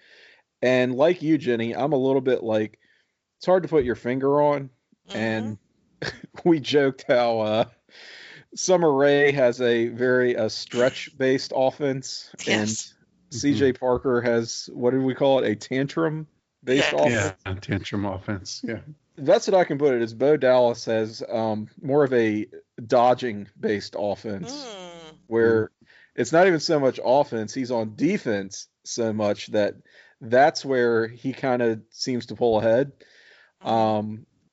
Speaker 3: And like you, Jenny, I'm a little bit like, it's hard to put your finger on.
Speaker 2: Mm-hmm.
Speaker 3: And we joked how Summer Rae has a very stretch-based offense,
Speaker 2: Yes.
Speaker 3: and CJ Parker has, what did we call it, a tantrum-based offense?
Speaker 1: Yeah, tantrum offense. Yeah.
Speaker 3: That's what I can put it, is Bo Dallas has more of a dodging-based offense, where it's not even so much offense, he's on defense so much that's where he kind of seems to pull ahead.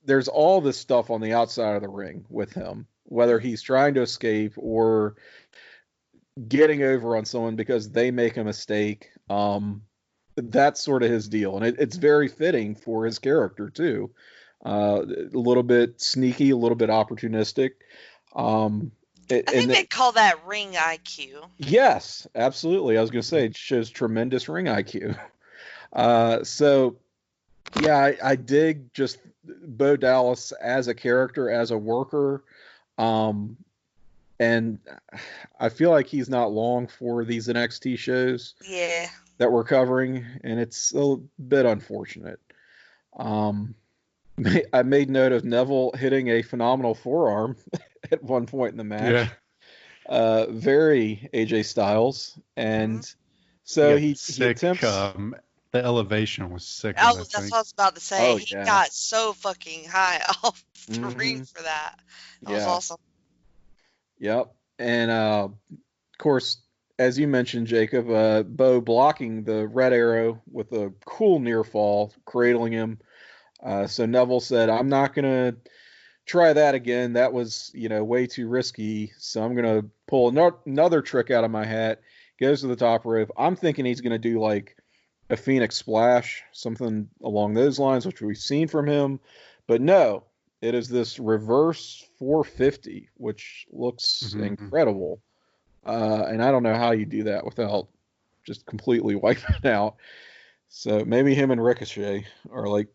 Speaker 3: There's all this stuff on the outside of the ring with him, whether he's trying to escape or getting over on someone because they make a mistake. That's sort of his deal, and it's very fitting for his character too. A little bit sneaky, a little bit opportunistic.
Speaker 2: I think they call that ring IQ.
Speaker 3: Yes, absolutely. I was going to say, it shows tremendous ring IQ. So, yeah, I dig just Bo Dallas as a character, as a worker. And I feel like he's not long for these NXT shows that we're covering, and it's a bit unfortunate. I made note of Neville hitting a phenomenal forearm at one point in the match.
Speaker 1: Yeah.
Speaker 3: Very AJ Styles. And so he attempts...
Speaker 1: the elevation was sick.
Speaker 2: Oh, that's what I was about to say.
Speaker 3: Oh,
Speaker 2: he got so fucking high off the ring for that. That was awesome.
Speaker 3: Yep. And of course, as you mentioned, Jacob, Bo blocking the red arrow with a cool near fall, cradling him. So Neville said, I'm not going to try that again. That was, way too risky. So I'm going to pull another trick out of my hat. Goes to the top rope. I'm thinking he's going to do like a Phoenix Splash, something along those lines, which we've seen from him. But no, it is this reverse 450, which looks incredible. And I don't know how you do that without just completely wiping out. So maybe him and Ricochet are like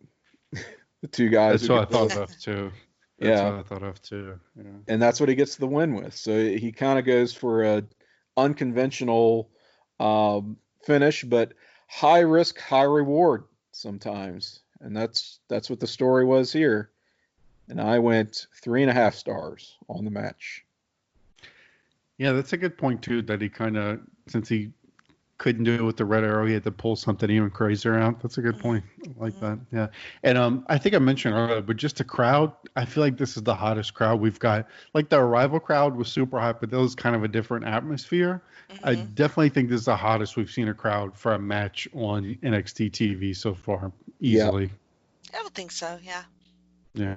Speaker 3: the two guys.
Speaker 1: That's what I thought of too. That's what I thought of too. Yeah.
Speaker 3: And that's what he gets the win with. So he kind of goes for a unconventional finish, but high risk, high reward sometimes. And that's what the story was here. And I went 3.5 stars on the match.
Speaker 1: Yeah, that's a good point too, that he kind of, since he couldn't do it with the red arrow, he had to pull something even crazier out. That's a good point. I like that. Yeah. And I think I mentioned earlier, but just the crowd, I feel like this is the hottest crowd we've got. Like the Arrival crowd was super hot, but that was kind of a different atmosphere. I definitely think this is the hottest we've seen a crowd for a match on NXT TV so far, easily.
Speaker 2: Yeah. I would think so, yeah.
Speaker 1: Yeah.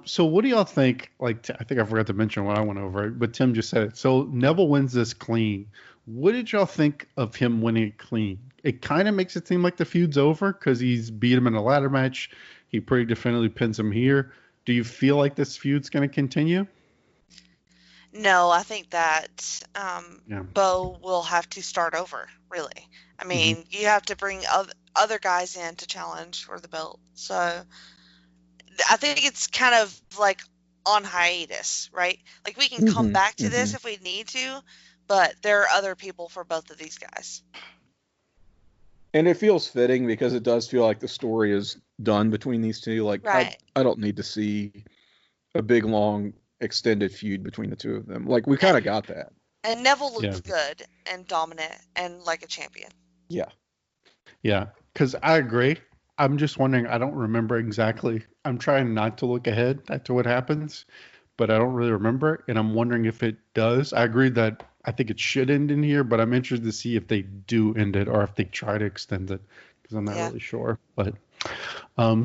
Speaker 1: So what do y'all think? Like, I think I forgot to mention what I went over, but Tim just said it. So Neville wins this clean. What did y'all think of him winning it clean? It kind of makes it seem like the feud's over because he's beat him in a ladder match. He pretty definitively pins him here. Do you feel like this feud's going to continue?
Speaker 2: No, I think that Bo will have to start over, really. I mean, you have to bring other guys in to challenge for the belt. So I think it's kind of like on hiatus, right? Like we can come back to this if we need to, but there are other people for both of these guys.
Speaker 3: And it feels fitting because it does feel like the story is done between these two. Like,
Speaker 2: Right.
Speaker 3: I don't need to see a big, long, extended feud between the two of them. Like, we kind of got that.
Speaker 2: And Neville looks good and dominant and like a champion.
Speaker 3: Yeah.
Speaker 1: Yeah, because I agree. I'm just wondering, I don't remember exactly. I'm trying not to look ahead to what happens, but I don't really remember. And I'm wondering if it does. I agree that I think it should end in here, but I'm interested to see if they do end it or if they try to extend it, because I'm not really sure. But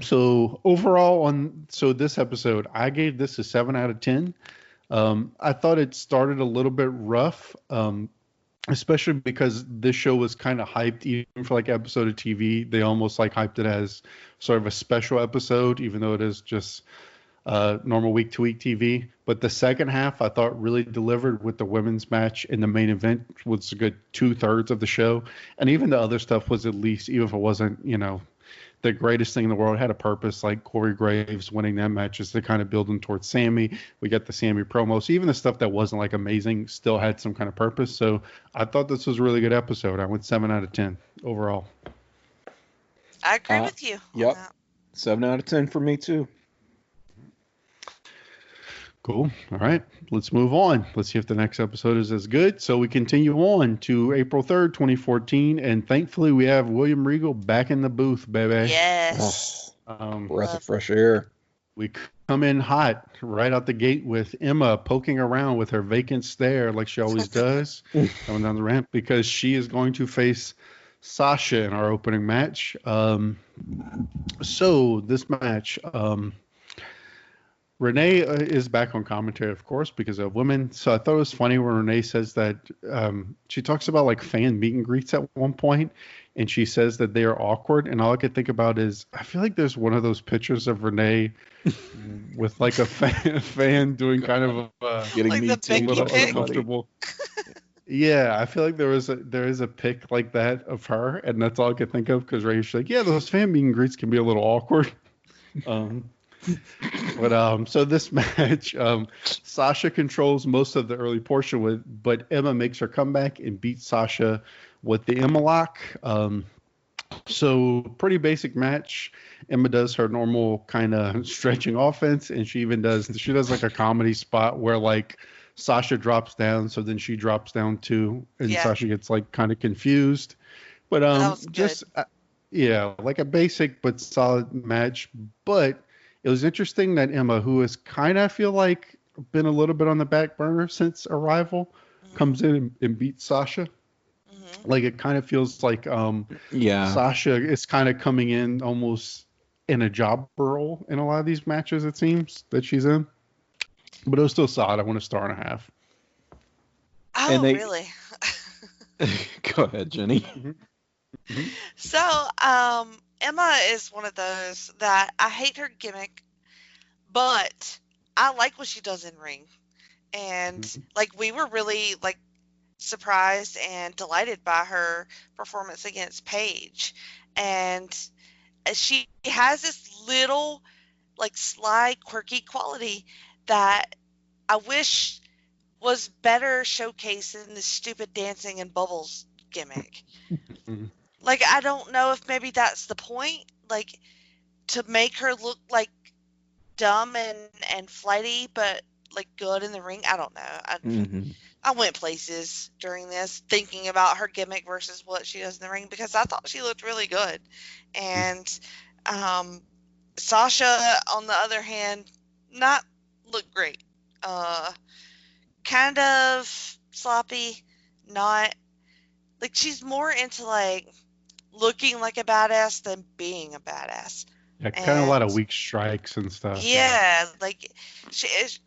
Speaker 1: so overall this episode, I gave this a 7 out of 10. I thought it started a little bit rough, especially because this show was kind of hyped even for like episode of TV. They almost like hyped it as sort of a special episode, even though it is just normal week-to-week TV. But the second half, I thought really delivered with the women's match in the main event, was a good 2/3 of the show. And even the other stuff was at least, even if it wasn't, the greatest thing in the world, had a purpose, like Corey Graves winning that match is to kind of building towards Sami. We got the Sami promo. So even the stuff that wasn't like amazing still had some kind of purpose. So I thought this was a really good episode. I went 7 out of 10 overall.
Speaker 2: I agree with you.
Speaker 3: Yep. 7 out of 10 for me too.
Speaker 1: Cool. All right. Let's move on. Let's see if the next episode is as good. So we continue on to April 3rd, 2014. And thankfully, we have William Regal back in the booth, baby.
Speaker 2: Yes.
Speaker 3: Breath of fresh air.
Speaker 1: We come in hot right out the gate with Emma poking around with her vacant stare like she always does coming down the ramp, because she is going to face Sasha in our opening match. So this match... Renee is back on commentary, of course, because of women. So I thought it was funny when Renee says that she talks about like fan meet and greets at one point, and she says that they are awkward. And all I could think about is, I feel like there's one of those pictures of Renee with like a fan doing kind of
Speaker 3: getting
Speaker 2: like
Speaker 3: me
Speaker 2: the
Speaker 1: a little
Speaker 2: pic.
Speaker 1: uncomfortable. Yeah, I feel like there is a pic like that of her, and that's all I could think of, because Ray's like, yeah, those fan meet and greets can be a little awkward. But so this match, Sasha controls most of the early portion but Emma makes her comeback and beats Sasha with the Emma lock. So pretty basic match. Emma does her normal kind of stretching offense, and she does like a comedy spot where like Sasha drops down, so then she drops down too, and Sasha gets like kind of confused. But like a basic but solid match. But it was interesting that Emma, who is kind of, I feel like, been a little bit on the back burner since Arrival, comes in and beats Sasha. Like, it kind of feels like Sasha is kind of coming in almost in a job role in a lot of these matches, it seems, that she's in. But it was still solid. I want a 1.5 stars.
Speaker 2: Oh, really?
Speaker 3: Go ahead, Jenny.
Speaker 2: So, Emma is one of those that I hate her gimmick, but I like what she does in ring. And like, we were really like surprised and delighted by her performance against Paige. And she has this little like sly, quirky quality that I wish was better showcased in the stupid dancing and bubbles gimmick. Like, I don't know if maybe that's the point, like, to make her look, like, dumb and flighty, but, like, good in the ring. I don't know. I went places during this thinking about her gimmick versus what she does in the ring, because I thought she looked really good. And Sasha, on the other hand, not look great. Kind of sloppy, not... Like, she's more into, like... looking like a badass than being a badass.
Speaker 1: Yeah, kind of a lot of weak strikes and stuff.
Speaker 2: Yeah, like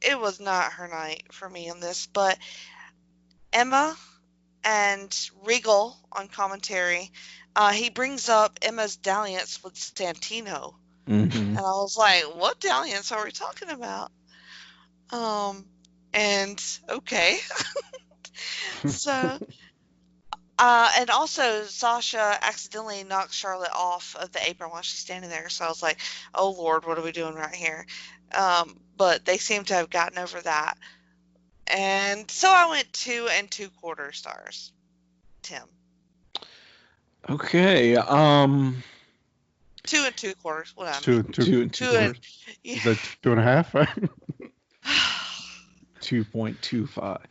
Speaker 2: it was not her night for me in this. But Emma and Regal on commentary, he brings up Emma's dalliance with Santino, and I was like, "What dalliance are we talking about?" And okay, so. And also, Sasha accidentally knocked Charlotte off of the apron while she's standing there. So I was like, oh, Lord, what are we doing right here? But they seem to have gotten over that. And so I went 2 2/4 stars. Tim.
Speaker 3: Okay.
Speaker 2: 2 2/4. What I mean.
Speaker 1: Two and
Speaker 3: Two
Speaker 2: and
Speaker 1: yeah. Is that 2.5? Right?
Speaker 3: 2.25.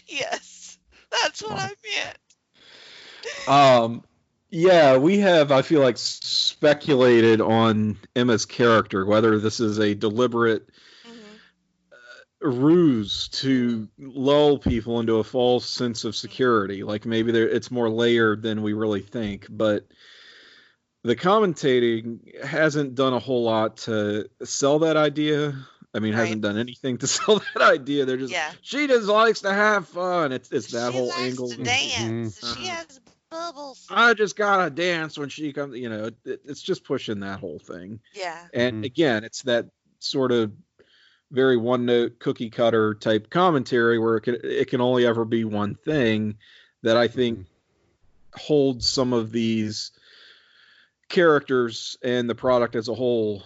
Speaker 2: Yes, that's what I meant.
Speaker 3: Yeah, we have, I feel like, speculated on Emma's character, whether this is a deliberate ruse to lull people into a false sense of security. Like maybe it's more layered than we really think, but the commentating hasn't done a whole lot to sell that idea. I mean, hasn't done anything to sell that idea. They're just, she just likes to have fun. It's that whole angle.
Speaker 2: She likes to dance. She has bubbles.
Speaker 3: I just gotta dance when she comes. You know, it's just pushing that whole thing.
Speaker 2: Yeah.
Speaker 3: And again, it's that sort of very one-note cookie cutter type commentary where it can only ever be one thing that I think holds some of these characters and the product as a whole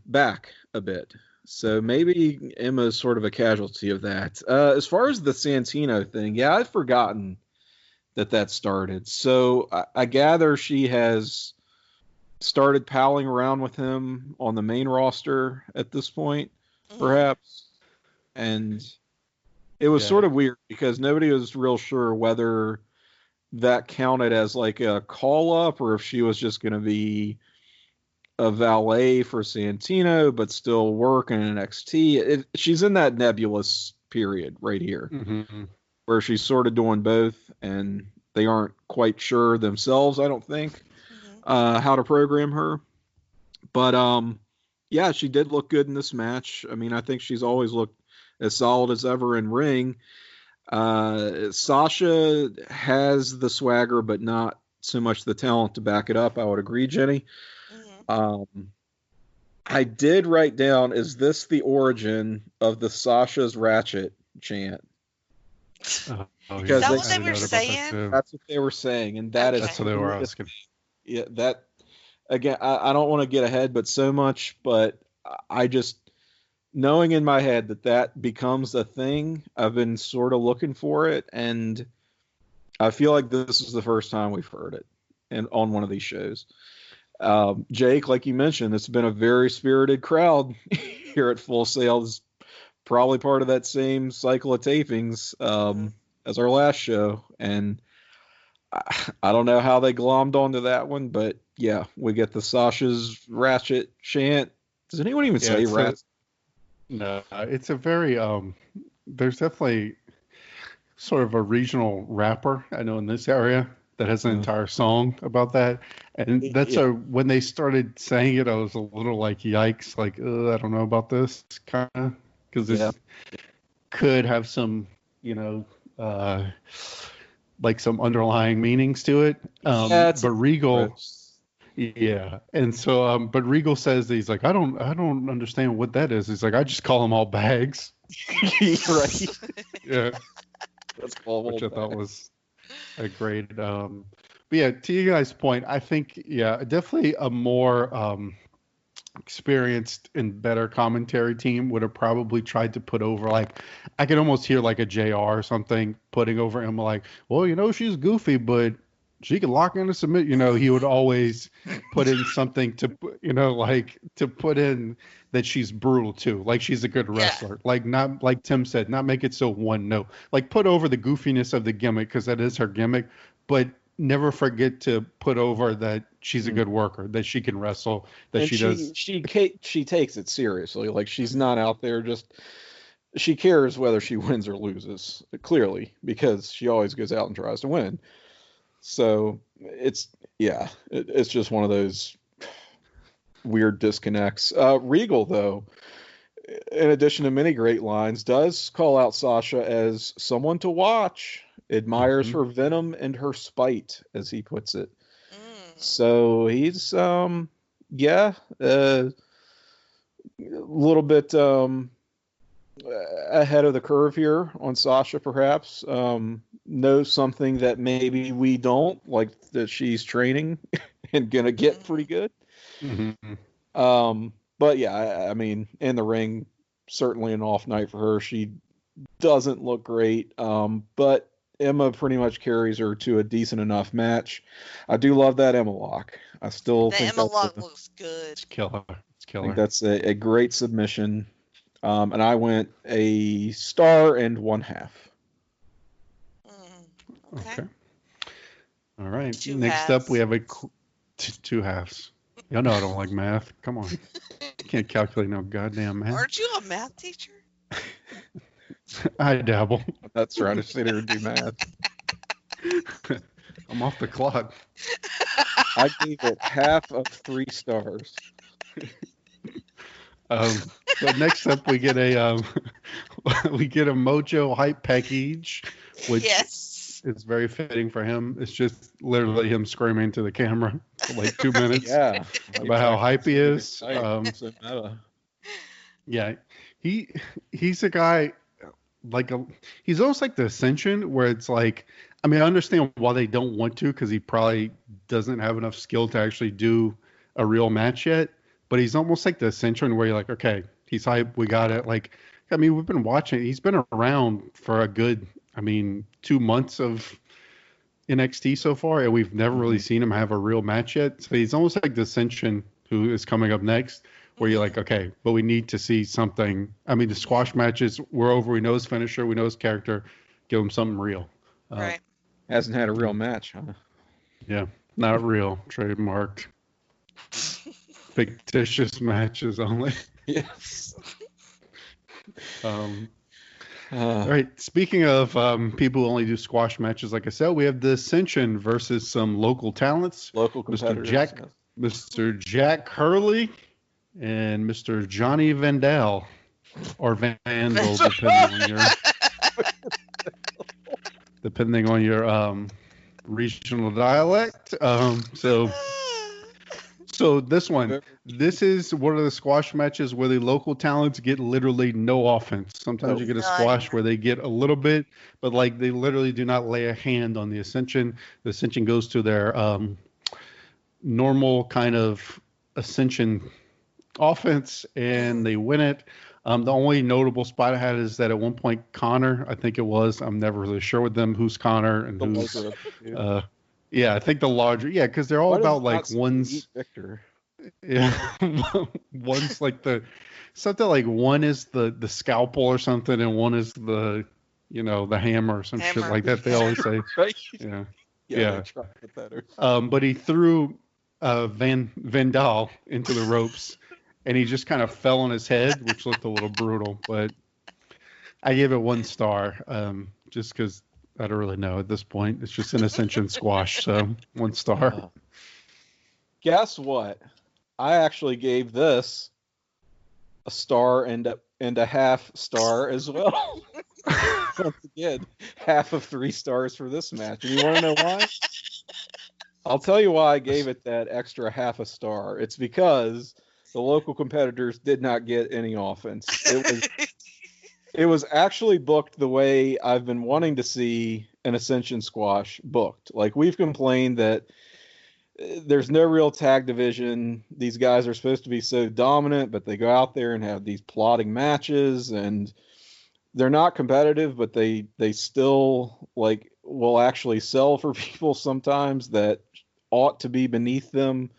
Speaker 3: back a bit. So maybe Emma's sort of a casualty of that. As far as the Santino thing, yeah, I've forgotten that started. So I gather she has started palling around with him on the main roster at this point, perhaps. And it was sort of weird because nobody was real sure whether that counted as like a call up or if she was just going to be a valet for Santino, but still work in NXT. She's in that nebulous period right here where she's sort of doing both and they aren't quite sure themselves, I don't think, how to program her. But yeah, she did look good in this match. I mean, I think she's always looked as solid as ever in ring. Sasha has the swagger, but not so much the talent to back it up. I would agree, Jenny. I did write down, is this the origin of the Sasha's Ratchet chant?
Speaker 2: Because is that what they were saying?
Speaker 3: That's what they were saying, and that is
Speaker 1: that's what they were asking.
Speaker 3: Yeah, that again, I don't want to get ahead, but so much, but I just knowing in my head that becomes a thing. I've been sort of looking for it, and I feel like this is the first time we've heard it, and on one of these shows. Jake, like you mentioned, it's been a very spirited crowd here at Full Sail. It's probably part of that same cycle of tapings as our last show, and I don't know how they glommed onto that one, but yeah, we get the Sasha's Ratchet chant. Does anyone even say Ratchet?
Speaker 1: No, it's a very there's definitely sort of a regional rapper I know in this area that has an entire song about that, and that's when they started saying it, I was a little like, yikes, like, I don't know about this, kind of, because this could have some, like some underlying meanings to it. But Regal, and so, but Regal says that he's like, I don't understand what that is. He's like, I just call them all bags.
Speaker 3: Right.
Speaker 1: Yeah.
Speaker 3: That's cool.
Speaker 1: Which I thought was a great. But yeah, to you guys' point, I think definitely a more experienced and better commentary team would have probably tried to put over, like, I could almost hear like a JR or something putting over him, like, well, she's goofy, but she can lock in a submit. He would always put in something to, like to put in that she's brutal too, like she's a good wrestler, like not like Tim said, not make it so one note, like put over the goofiness of the gimmick because that is her gimmick, but never forget to put over that she's a good worker, that she can wrestle, that
Speaker 3: and
Speaker 1: she does.
Speaker 3: She takes it seriously. Like she's not out there just. She cares whether she wins or loses, clearly, because she always goes out and tries to win. So it's just one of those weird disconnects. Regal, though, in addition to many great lines, does call out Sasha as someone to watch. Admires her venom and her spite, as he puts it. So he's a little bit ahead of the curve here on Sasha, perhaps. Knows something that maybe we don't, like that she's training and gonna get pretty good. But yeah, I mean, in the ring, certainly an off night for her. She doesn't look great, but Emma pretty much carries her to a decent enough match. I do love that Emma lock. I still
Speaker 2: The
Speaker 3: think
Speaker 2: Emma lock looks good.
Speaker 1: It's killer. It's
Speaker 3: I
Speaker 1: killer.
Speaker 3: think that's a great submission. And I went a star and 1/2.
Speaker 2: Okay.
Speaker 1: All right.
Speaker 2: Two
Speaker 1: Next
Speaker 2: halves.
Speaker 1: up, we have two halves. Y'all know I don't like math. Come on. Can't calculate no goddamn math.
Speaker 2: Aren't you a math teacher?
Speaker 1: I dabble.
Speaker 3: That's trying to sit here and do math.
Speaker 1: I'm off the clock.
Speaker 3: I gave it 1/2 of 3 stars.
Speaker 1: So next up, we get a Mojo hype package, which
Speaker 2: Yes.
Speaker 1: is very fitting for him. It's just literally him screaming to the camera for like 2 minutes
Speaker 3: Yeah.
Speaker 1: about how hype he is.
Speaker 3: So meta.
Speaker 1: Yeah, he's a guy he's almost like the Ascension, where it's like, I mean, I understand why they don't want to, because he probably doesn't have enough skill to actually do a real match yet. But he's almost like the Ascension, where you're like, okay, he's hype, we got it. Like, I mean, we've been watching. He's been around for a good, 2 months of NXT so far, and we've never really seen him have a real match yet. So he's almost like the Ascension, who is coming up next, where you're like, okay, but we need to see something. I mean, the squash matches, we're over. We know his finisher. We know his character. Give him something real.
Speaker 2: Right.
Speaker 3: Hasn't had a real match, huh?
Speaker 1: Yeah, not real. Trademarked. Fictitious matches only.
Speaker 3: Yes.
Speaker 1: All right. Speaking of people who only do squash matches, like I said, we have the Ascension versus some local talents.
Speaker 3: Local competitors.
Speaker 1: Mr. Jack Hurley and Mr. Johnny Vandal, or Vandal, depending on your regional dialect. So this is one of the squash matches where the local talents get literally no offense. Sometimes you get a squash where they get a little bit, but like they literally do not lay a hand on the Ascension. The Ascension goes to their normal kind of Ascension offense, and they win it. The only notable spot I had is that at one point Connor, I think it was, I'm never really sure with them who's Connor and who's yeah, I think the larger, yeah, because they're all about like one's
Speaker 3: Victor.
Speaker 1: Yeah, one's like something like one is the scalpel or something, and one is the the hammer or some shit like that. They always say,
Speaker 3: Right?
Speaker 1: Yeah.
Speaker 3: Better.
Speaker 1: But he threw Vandal into the ropes, and he just kind of fell on his head, which looked a little brutal. But I gave it 1 star, just because I don't really know at this point. It's just an Ascension squash, so 1 star.
Speaker 3: Guess what? I actually gave this a star and a 1/2 star as well. Once again, 1/2 of 3 stars for this match. And you want to know why? I'll tell you why I gave it that extra 1/2 a star. It's because the local competitors did not get any offense. It was actually booked the way I've been wanting to see an Ascension squash booked. Like, we've complained that there's no real tag division. These guys are supposed to be so dominant, but they go out there and have these plodding matches, and they're not competitive, but they still like will actually sell for people sometimes that ought to be beneath them,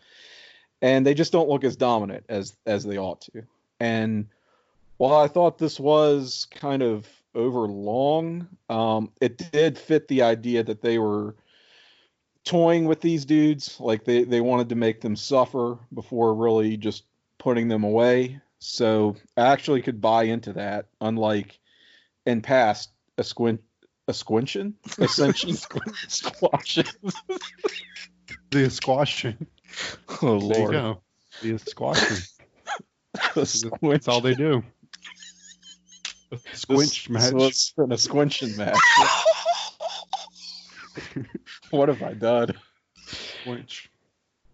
Speaker 3: and they just don't look as dominant as they ought to. And while I thought this was kind of overlong, it did fit the idea that they were toying with these dudes. Like they wanted to make them suffer before really just putting them away. So I actually could buy into that, unlike in past Ascension squashes.
Speaker 1: The squashing.
Speaker 3: Oh,
Speaker 1: There you
Speaker 3: Lord.
Speaker 1: go. The squashing. That's
Speaker 3: Squinch.
Speaker 1: all they do. A squinch match.
Speaker 3: This was a squinching match. What have I done?
Speaker 1: Squinch.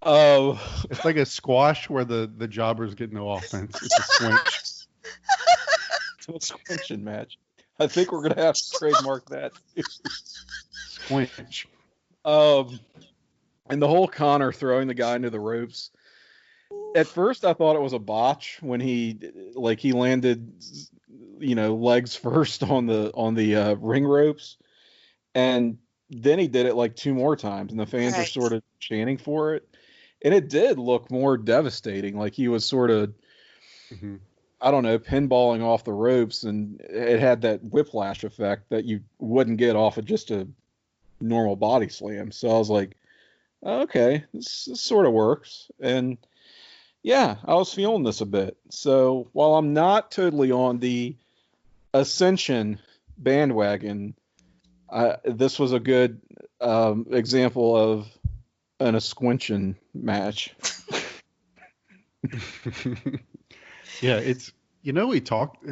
Speaker 3: Oh,
Speaker 1: It's like a squash where the jobbers get no offense. It's a squinch.
Speaker 3: it's a squinching match. I think we're gonna have to trademark that.
Speaker 1: Squinch.
Speaker 3: And the whole Connor throwing the guy into the ropes. At first, I thought it was a botch when he like he landed, legs first on the ring ropes, and then he did it like 2 more times, and the fans were sort of chanting for it, and it did look more devastating. Like he was sort of, I don't know, pinballing off the ropes, and it had that whiplash effect that you wouldn't get off of just a normal body slam. So I was like, okay, this sort of works. And yeah, I was feeling this a bit. So while I'm not totally on the Ascension bandwagon, this was a good example of an Ascension match.
Speaker 1: Yeah, it's, we talked,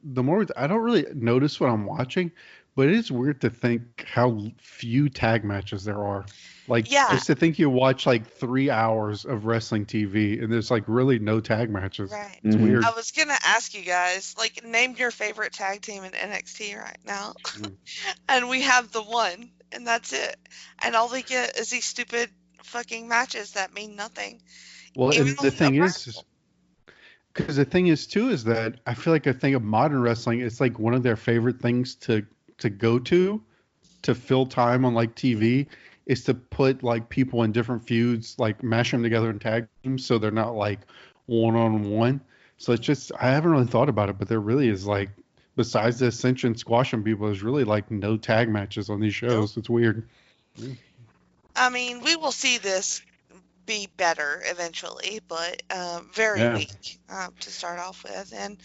Speaker 1: the more, I don't really notice what I'm watching, but it is weird to think how few tag matches there are. Like, just to think you watch like 3 hours of wrestling TV and there's like really no tag matches.
Speaker 2: Right.
Speaker 1: It's weird.
Speaker 2: I was going to ask you guys, like, name your favorite tag team in NXT right now. And we have the one, and that's it. And all we get is these stupid fucking matches that mean nothing.
Speaker 1: Well, and the thing is, because the thing is too, is that I feel like a thing of modern wrestling, it's like one of their favorite things to go to fill time on like TV is to put like people in different feuds, like mash them together in tag teams so they're not like one-on-one. So it's just, I haven't really thought about it, but there really is like, besides the Ascension squashing people, there's really like no tag matches on these shows. It's weird.
Speaker 2: I mean, we will see this be better eventually, but very weak to start off with. And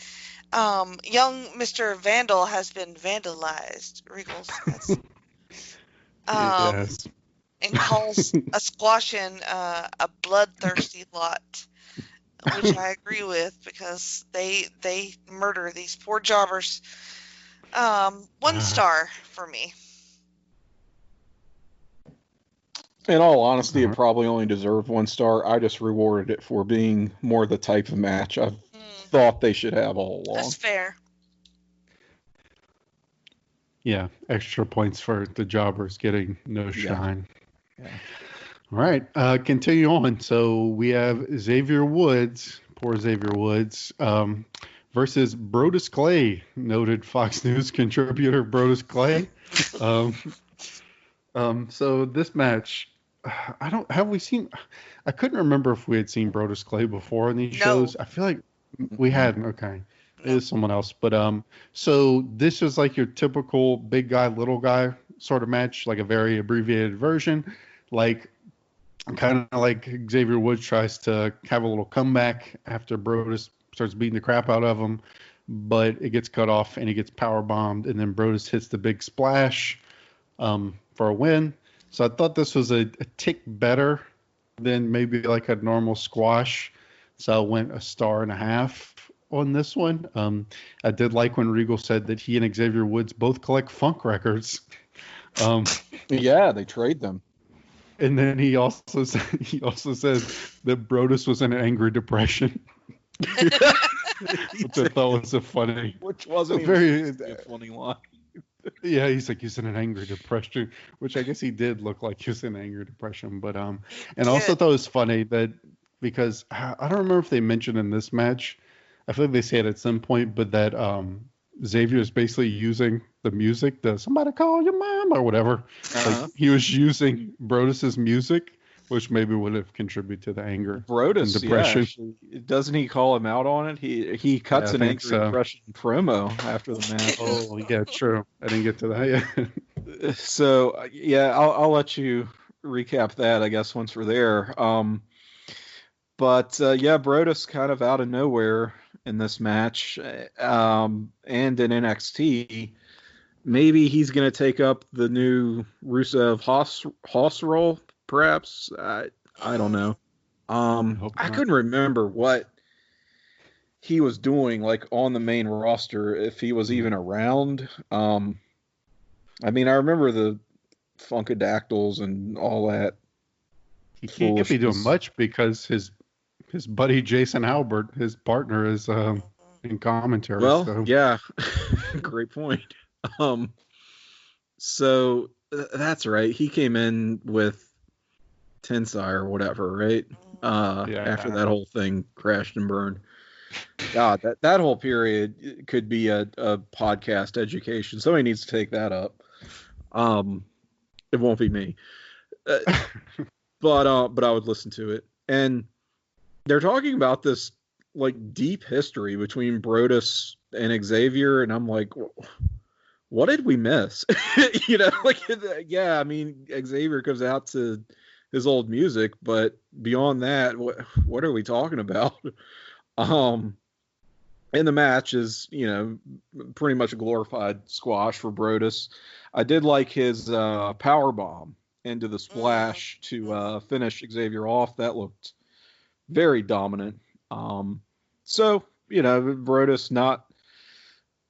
Speaker 2: young Mr. Vandal has been vandalized, Regal says.
Speaker 1: Yes.
Speaker 2: And calls a squashing a bloodthirsty lot, which I agree with because they murder these poor jobbers. 1 star for me.
Speaker 3: In all honesty, it probably only deserved 1 star. I just rewarded it for being more the type of match I've thought they should have all along.
Speaker 2: That's fair.
Speaker 1: Yeah, extra points for the jobbers getting no shine. Yeah. All right, continue on. So we have Xavier Woods, poor Xavier Woods, versus Brodus Clay, noted Fox News contributor Brodus Clay. So this match, I couldn't remember if we had seen Brodus Clay before in these shows. I feel like we hadn't. Okay. It is someone else. But so this is like your typical big guy, little guy sort of match, like a very abbreviated version. Like kind of like Xavier Woods tries to have a little comeback after Brodus starts beating the crap out of him, but it gets cut off and he gets power bombed, and then Brodus hits the big splash for a win. So I thought this was a tick better than maybe like a normal squash. So I went 1.5 stars on this one. I did like when Regal said that he and Xavier Woods both collect funk records.
Speaker 3: Yeah, they trade them.
Speaker 1: And then he also says that Brodus was in an angry depression, which I thought was a funny,
Speaker 3: which wasn't
Speaker 1: very
Speaker 3: a funny line.
Speaker 1: Yeah, he's like, he's in an angry depression, which I guess he did look like he was in an angry depression. But and also thought it was funny that, because I don't remember if they mentioned in this match, I feel like they say it at some point, but that Xavier is basically using the music, the "somebody call your mom" or whatever. Like, he was using Brodus's music, which maybe would have contributed to the anger.
Speaker 3: Brodus,
Speaker 1: and depression.
Speaker 3: Yeah, doesn't he call him out on it? He cuts an angry depression promo after the match.
Speaker 1: Oh yeah, true. I didn't get to that yet.
Speaker 3: So yeah, I'll let you recap that, I guess, once we're there. But yeah, Brodus kind of out of nowhere in this match, and in NXT. Maybe he's going to take up the new Rusev Haas role, perhaps. I don't know. I couldn't remember what he was doing, like, on the main roster, if he was even around. I mean, I remember the Funkadactyls and all that.
Speaker 1: He can't be doing much because his buddy Jason Albert, his partner, is in commentary.
Speaker 3: Well,
Speaker 1: so.
Speaker 3: Yeah, great point. So that's right. He came in with Tensai or whatever, right? After that whole thing crashed and burned. God, that whole period could be a podcast education. Somebody needs to take that up. It won't be me, but I would listen to it. And they're talking about this like deep history between Brodus and Xavier, and I'm like, what did we miss? Like, yeah, I mean, Xavier comes out to his old music, but beyond that, what are we talking about? And the match is, pretty much a glorified squash for Brodus. I did like his power bomb into the splash to finish Xavier off. That looked very dominant. So, Brodus, not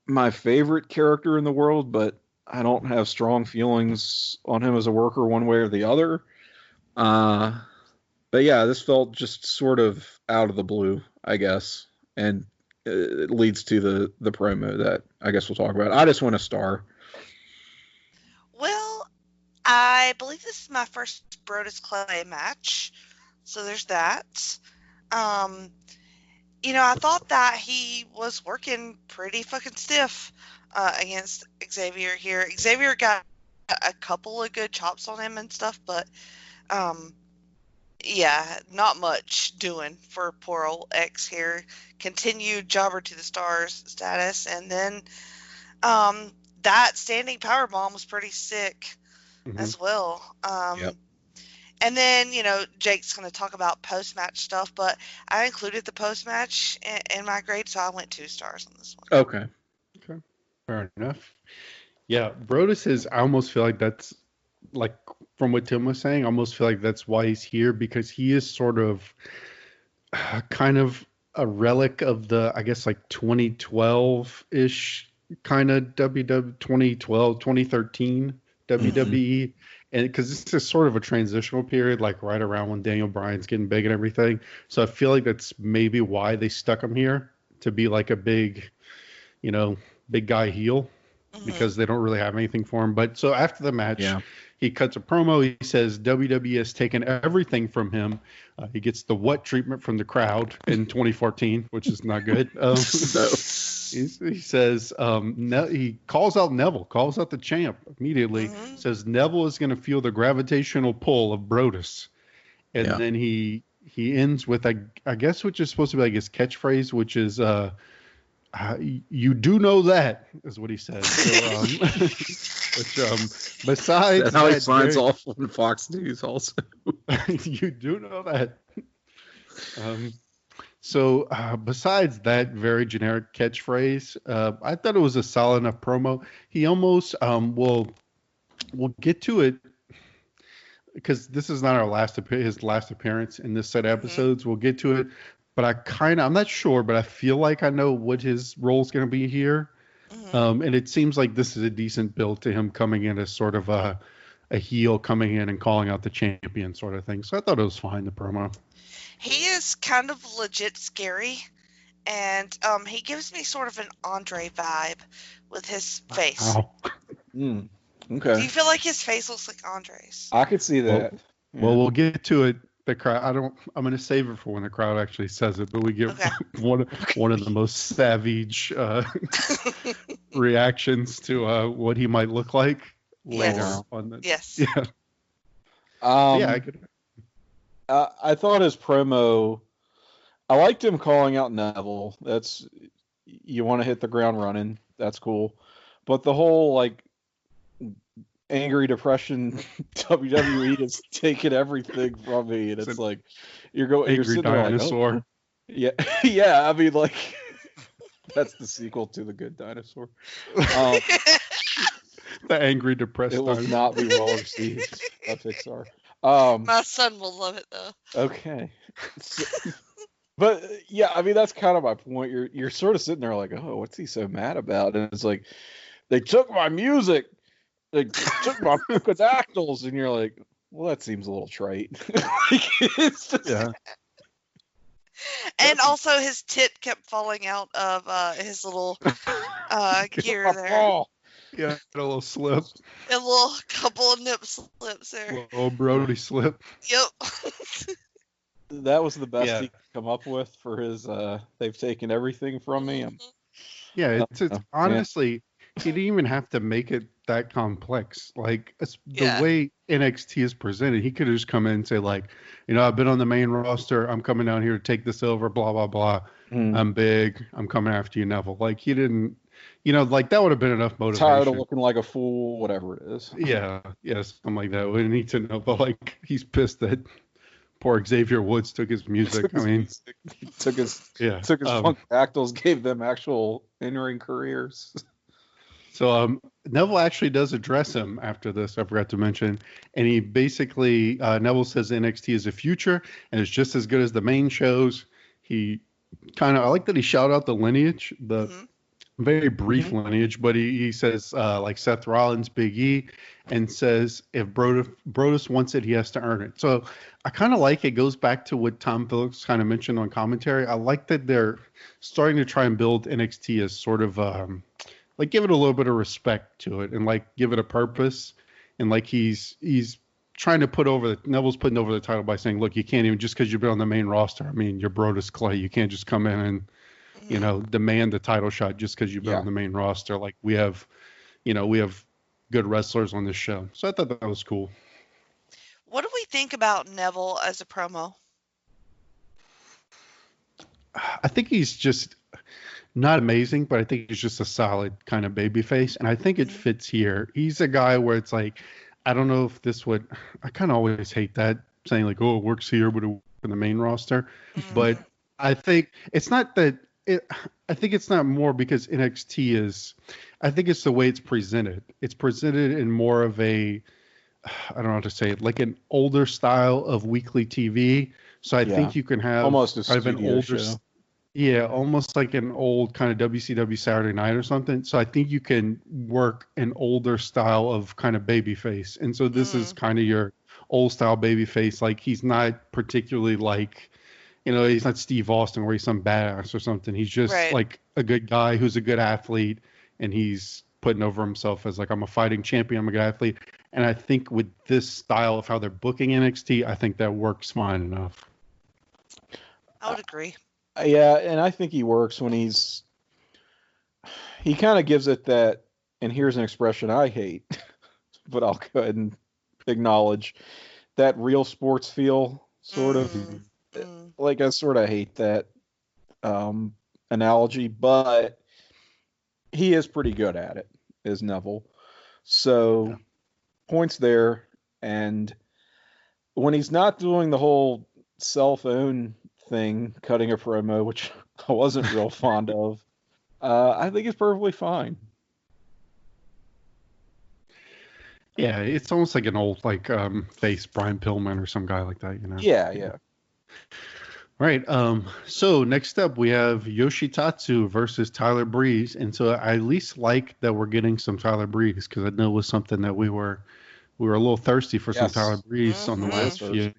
Speaker 3: my favorite character in the world, but I don't have strong feelings on him as a worker one way or the other. But yeah, this felt just sort of out of the blue, I guess. And it leads to the promo that I guess we'll talk about. I just want a star.
Speaker 2: Well, I believe this is my first Brodus Clay match, so there's that. I thought that he was working pretty fucking stiff against Xavier here. Xavier got a couple of good chops on him and stuff, but yeah, not much doing for poor old X here. Continued jobber to the stars status, and then that standing power bomb was pretty sick as well.
Speaker 3: Yep.
Speaker 2: And then, Jake's going to talk about post-match stuff, but I included the post-match in my grade, so I went 2 stars on this one.
Speaker 3: Okay.
Speaker 1: Fair enough. Yeah, Brodus I almost feel like that's, like, from what Tim was saying, I almost feel like that's why he's here, because he is sort of kind of a relic of the, I guess, like 2012-ish kind of 2012, 2013 WWE. And because this is sort of a transitional period, like right around when Daniel Bryan's getting big and everything. So I feel like that's maybe why they stuck him here, to be like a big, big guy heel, because they don't really have anything for him. But so after the match, he cuts a promo. He says WWE has taken everything from him. He gets the what treatment from the crowd in 2014, which is not good. He says, he calls out Neville, calls out the champ immediately, says Neville is going to feel the gravitational pull of Brodus. And then he ends with, I guess, which is supposed to be like his catchphrase, which is, you do know that, is what he says. So, besides
Speaker 3: that's how he signs off on Fox News also.
Speaker 1: You do know that. So besides that very generic catchphrase, I thought it was a solid enough promo. He almost we'll get to it, because this is not his last appearance in this set of episodes. We'll get to it, but I'm not sure, but I feel like I know what his role is going to be here. And it seems like this is a decent build to him coming in as sort of a heel, coming in and calling out the champion sort of thing. So I thought it was fine, the promo.
Speaker 2: He is kind of legit scary, and he gives me sort of an Andre vibe with his face.
Speaker 1: Wow.
Speaker 3: Okay.
Speaker 2: Do you feel like his face looks like Andre's?
Speaker 3: I could see that.
Speaker 1: Well, we'll get to it. The crowd. I'm going to save it for when the crowd actually says it, but we get one of the most savage reactions to what he might look like later on.
Speaker 2: Yes.
Speaker 1: Yeah. I could.
Speaker 3: I thought his promo, I liked him calling out Neville. That's, you want to hit the ground running. That's cool. But the whole, like, angry depression WWE has taken everything from me. And it's like, you're sitting there
Speaker 1: dinosaur.
Speaker 3: Like, oh. Yeah. Yeah. I mean, like, that's the sequel to The Good Dinosaur.
Speaker 1: The angry depressed.
Speaker 3: It will not be well received by Pixar.
Speaker 2: My son will love it though.
Speaker 3: Okay. But yeah, I mean, that's kind of my point. You're sort of sitting there like, oh, what's he so mad about? And it's like, they took my music, they took my dactyls, and you're like, well, that seems a little trite. Like, it's just,
Speaker 2: And also his tit kept falling out of his little gear there.
Speaker 3: Ball.
Speaker 1: Yeah, a little slip.
Speaker 2: A little couple of nip slips there.
Speaker 1: Oh, Brody slip.
Speaker 2: Yep.
Speaker 3: That was the best
Speaker 1: Yeah.
Speaker 3: he could come up with for his. They've taken everything from me.
Speaker 1: Yeah, it's
Speaker 3: Yeah.
Speaker 1: honestly, he didn't even have to make it that complex. Like the
Speaker 2: Yeah.
Speaker 1: way NXT is presented, he could have just come in and say like, I've been on the main roster. I'm coming down here to take this over. Blah blah blah. I'm big. I'm coming after you, Neville. Like he didn't, like that would have been enough motivation.
Speaker 3: Tired of looking like a fool, whatever it is.
Speaker 1: Yeah, something like that. We need to know, but like he's pissed that poor Xavier Woods took his music.
Speaker 3: He took his funk actors, gave them actual in-ring careers.
Speaker 1: So Neville actually does address him after this. I forgot to mention, and he basically Neville says NXT is the future and it's just as good as the main shows. He I like that he shouted out the lineage, the very brief lineage, but he says like Seth Rollins, Big E, and says if Brodus wants it, he has to earn it. So I kind of like it. Goes back to what Tom Phillips kind of mentioned on commentary. I like that they're starting to try and build NXT as sort of like give it a little bit of respect to it and like give it a purpose. And like he's trying to Neville's putting over the title by saying, look, you can't even just because you've been on the main roster. I mean, you're Brodus Clay. You can't just come in and demand the title shot just because you've been on the main roster. Like we have good wrestlers on this show. So I thought that was cool.
Speaker 2: What do we think about Neville as a promo?
Speaker 1: I think he's just not amazing, but I think he's just a solid kind of babyface. And I think it fits here. He's a guy where it's like, I don't know if this would, I kind of always hate that saying like, oh, it works here, but it works in the main roster. But I think it's not that, I think it's not more because NXT is, I think it's the way it's presented. It's presented in more of a, I don't know how to say it, like an older style of weekly TV. So I think you can have
Speaker 3: almost a
Speaker 1: kind of an older
Speaker 3: show.
Speaker 1: Yeah, almost like an old kind of WCW Saturday Night or something. So I think you can work an older style of kind of babyface. And so this is kind of your old style babyface. Like he's not particularly like, he's not Steve Austin where he's some badass or something. He's just like a good guy who's a good athlete, and he's putting over himself as like, I'm a fighting champion, I'm a good athlete. And I think with this style of how they're booking NXT, I think that works fine enough.
Speaker 2: I would agree.
Speaker 3: Yeah, and I think he works when he kind of gives it that, and here's an expression I hate, but I'll go ahead and acknowledge that real sports feel, sort of. Like I sort of hate that analogy, but he is pretty good at it, is Neville. So points there, and when he's not doing the whole cell phone thing, cutting a promo, which I wasn't real fond of, I think it's perfectly fine.
Speaker 1: Yeah, it's almost like an old face Brian Pillman or some guy like that,
Speaker 3: Yeah.
Speaker 1: All right. So next up we have Yoshitatsu versus Tyler Breeze, and so I at least like that we're getting some Tyler Breeze because I know it was something that we were a little thirsty for some Tyler Breeze on the last few.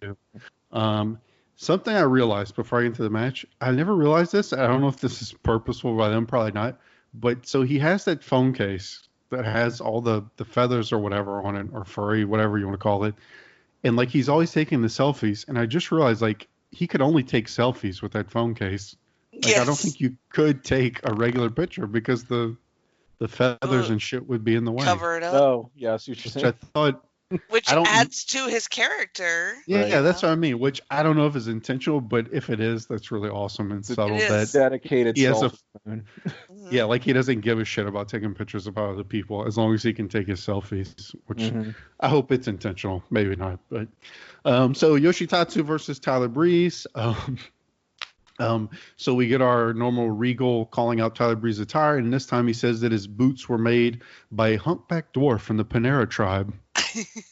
Speaker 1: Something I realized before I get into the match, I never realized this. I don't know if this is purposeful by them, probably not. But so he has that phone case that has all the feathers or whatever on it, or furry, whatever you want to call it. And like he's always taking the selfies. And I just realized like he could only take selfies with that phone case. Like I don't think you could take a regular picture because the feathers and shit would be in the way.
Speaker 2: Cover it up.
Speaker 3: Oh, yeah, I see what you're saying.
Speaker 1: Which I thought,
Speaker 2: which adds to his character.
Speaker 1: Yeah, that's what I mean. Which I don't know if is intentional, but if it is, that's really awesome and subtle. That
Speaker 3: dedicated
Speaker 1: he has
Speaker 3: phone.
Speaker 1: Yeah, like he doesn't give a shit about taking pictures of other people as long as he can take his selfies. Which I hope it's intentional. Maybe not, but so Yoshitatsu versus Tyler Breeze. So we get our normal Regal calling out Tyler Breeze's attire, and this time he says that his boots were made by a humpback dwarf from the Panera tribe.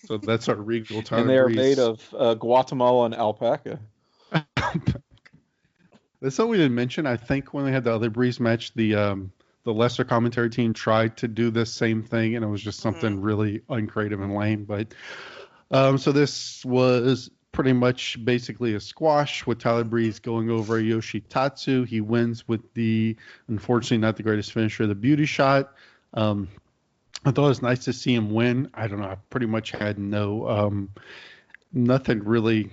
Speaker 1: So that's our Regal Tyler
Speaker 3: and they are
Speaker 1: Breeze.
Speaker 3: made of Guatemalan alpaca.
Speaker 1: That's something we didn't mention. I think when we had the other Breeze match, the lesser commentary team tried to do this same thing, and it was just something really uncreative and lame. But so this was pretty much basically a squash with Tyler Breeze going over Yoshitatsu. He wins with the, unfortunately, not the greatest finisher, the beauty shot. I thought it was nice to see him win. I don't know. I pretty much had nothing really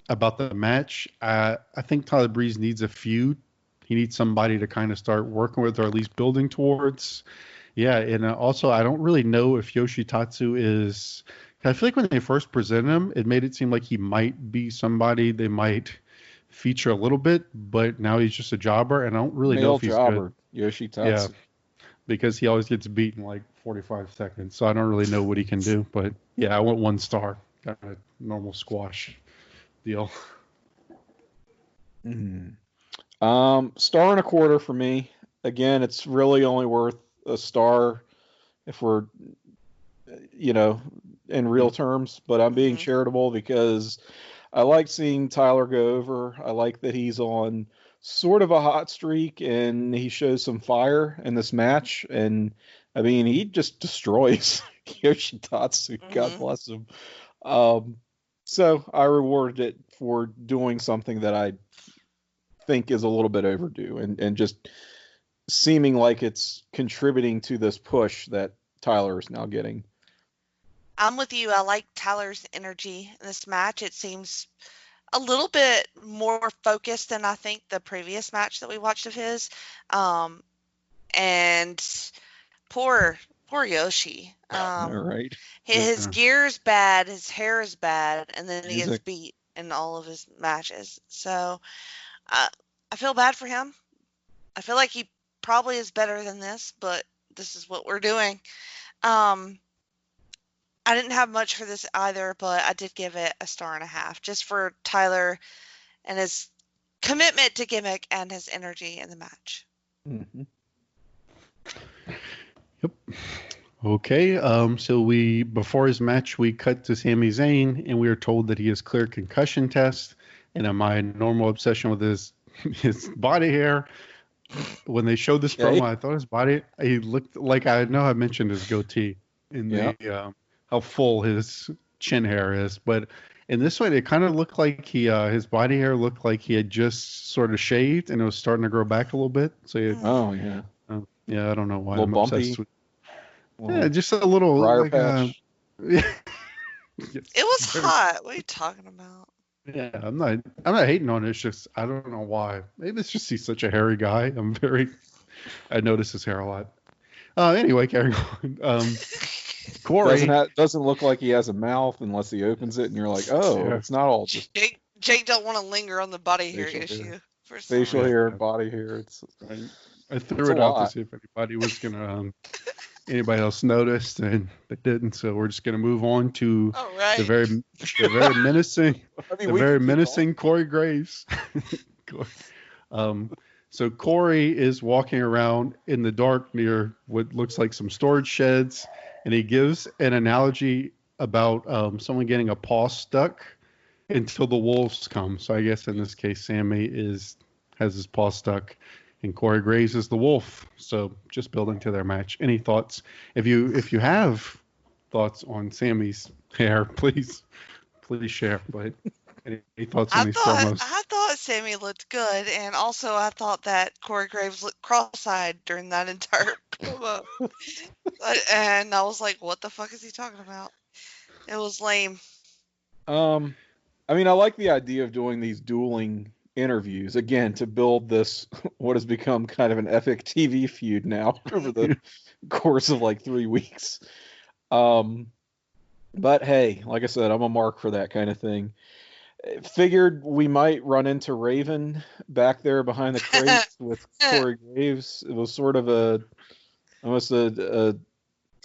Speaker 1: about the match. I think Tyler Breeze needs a feud. He needs somebody to kind of start working with, or at least building towards. Yeah, and also I don't really know if Yoshitatsu is. I feel like when they first presented him, it made it seem like he might be somebody they might feature a little bit, but now he's just a jobber, and I don't really know if he's
Speaker 3: jobber,
Speaker 1: good.
Speaker 3: Yoshitatsu.
Speaker 1: Yeah, because he always gets beat in like 45 seconds, so I don't really know what he can do. But yeah, I went 1 star, kind of normal squash deal.
Speaker 3: Star and a quarter for me. Again, it's really only worth a star if we're, in real terms. But I'm being charitable because I like seeing Tyler go over. I like that he's on sort of a hot streak and he shows some fire in this match. And I mean, he just destroys Yoshitatsu. God bless him. So I rewarded it for doing something that I think is a little bit overdue and just seeming like it's contributing to this push that Tyler is now getting.
Speaker 2: I'm with you. I like Tyler's energy in this match. It seems a little bit more focused than I think the previous match that we watched of his. And poor Yoshi.
Speaker 3: All right.
Speaker 2: His gear's bad, his hair is bad, and then he gets beat in all of his matches. So I feel bad for him. I feel like he probably is better than this, but this is what we're doing. I didn't have much for this either, but I did give it a 1.5 stars just for Tyler and his commitment to gimmick and his energy in the match.
Speaker 3: Mm-hmm.
Speaker 1: Yep. Okay. So before his match, we cut to Sami Zayn, and we are told that he has clear concussion test. And in my normal obsession with his body hair, when they showed this promo, I thought he looked like, I know I mentioned his goatee in the how full his chin hair is, but in this one, it kind of looked like his body hair looked like he had just sort of shaved and it was starting to grow back a little bit. So yeah, I don't know why I'm obsessed with. Yeah, just a little
Speaker 3: briar patch.
Speaker 2: It was hot. What are you talking about?
Speaker 1: Yeah, I'm not hating on it. It's just I don't know why. Maybe it's just he's such a hairy guy. I notice his hair a lot. Anyway, carrying on. Corey
Speaker 3: doesn't look like he has a mouth unless he opens it, and you're like, it's not all just.
Speaker 2: Jake don't want to linger on the body hair issue.
Speaker 3: Facial hair and body hair. It's.
Speaker 1: I threw it out to see if anybody was gonna. Anybody else noticed, and they didn't. So we're just gonna move on to the very menacing Corey Graves. So Corey is walking around in the dark near what looks like some storage sheds, and he gives an analogy about someone getting a paw stuck until the wolves come. So I guess in this case, Sami has his paw stuck, and Corey Graves is the wolf. So just building to their match. Any thoughts? If you have thoughts on Sami's hair, please share. But any thoughts on these promos?
Speaker 2: I thought Sami looked good, and also I thought that Corey Graves looked cross-eyed during that entire promo. And I was like, what the fuck is he talking about? It was lame.
Speaker 3: I mean, I like the idea of doing these dueling interviews again to build this what has become kind of an epic TV feud now over the course of like 3 weeks. But hey, like I said, I'm a mark for that kind of thing. Figured we might run into Raven back there behind the crates with Corey Graves. It was sort of almost a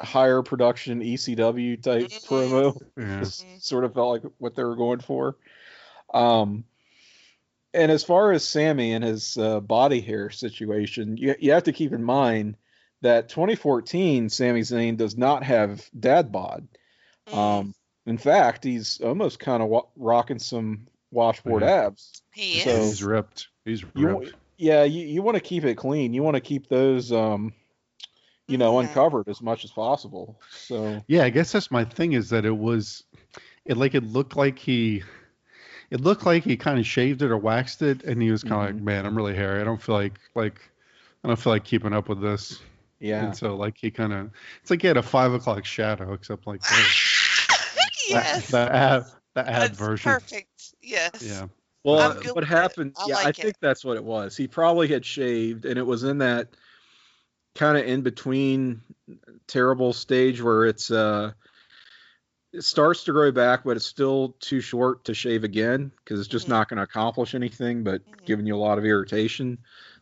Speaker 3: higher production ECW type promo.
Speaker 1: Yeah.
Speaker 3: Sort of felt like what they were going for. And as far as Sami and his body hair situation, you have to keep in mind that 2014 Sami Zayn does not have dad bod. In fact, he's almost kind of rocking some washboard abs.
Speaker 2: He is.
Speaker 3: So
Speaker 1: he's ripped.
Speaker 3: You want to keep it clean. You want to keep those, uncovered as much as possible. So
Speaker 1: yeah, I guess that's my thing is that it looked like he kind of shaved it or waxed it, and he was kind of like, man, I'm really hairy. I don't feel like keeping up with this.
Speaker 3: Yeah.
Speaker 1: And so it's like he had a 5 o'clock shadow, except like
Speaker 2: yes.
Speaker 1: the ab version.
Speaker 2: Perfect. Yes.
Speaker 1: Yeah.
Speaker 3: Well,
Speaker 2: I'm good
Speaker 3: what
Speaker 2: with it.
Speaker 3: happened?
Speaker 2: I
Speaker 3: Yeah, I
Speaker 2: like
Speaker 3: think
Speaker 2: it.
Speaker 3: that's what it was. He probably had shaved, and it was in that kind of in between terrible stage where it starts to grow back, but it's still too short to shave again because it's just
Speaker 2: Mhm.
Speaker 3: not going to accomplish anything but
Speaker 2: Mhm.
Speaker 3: giving you a lot of irritation.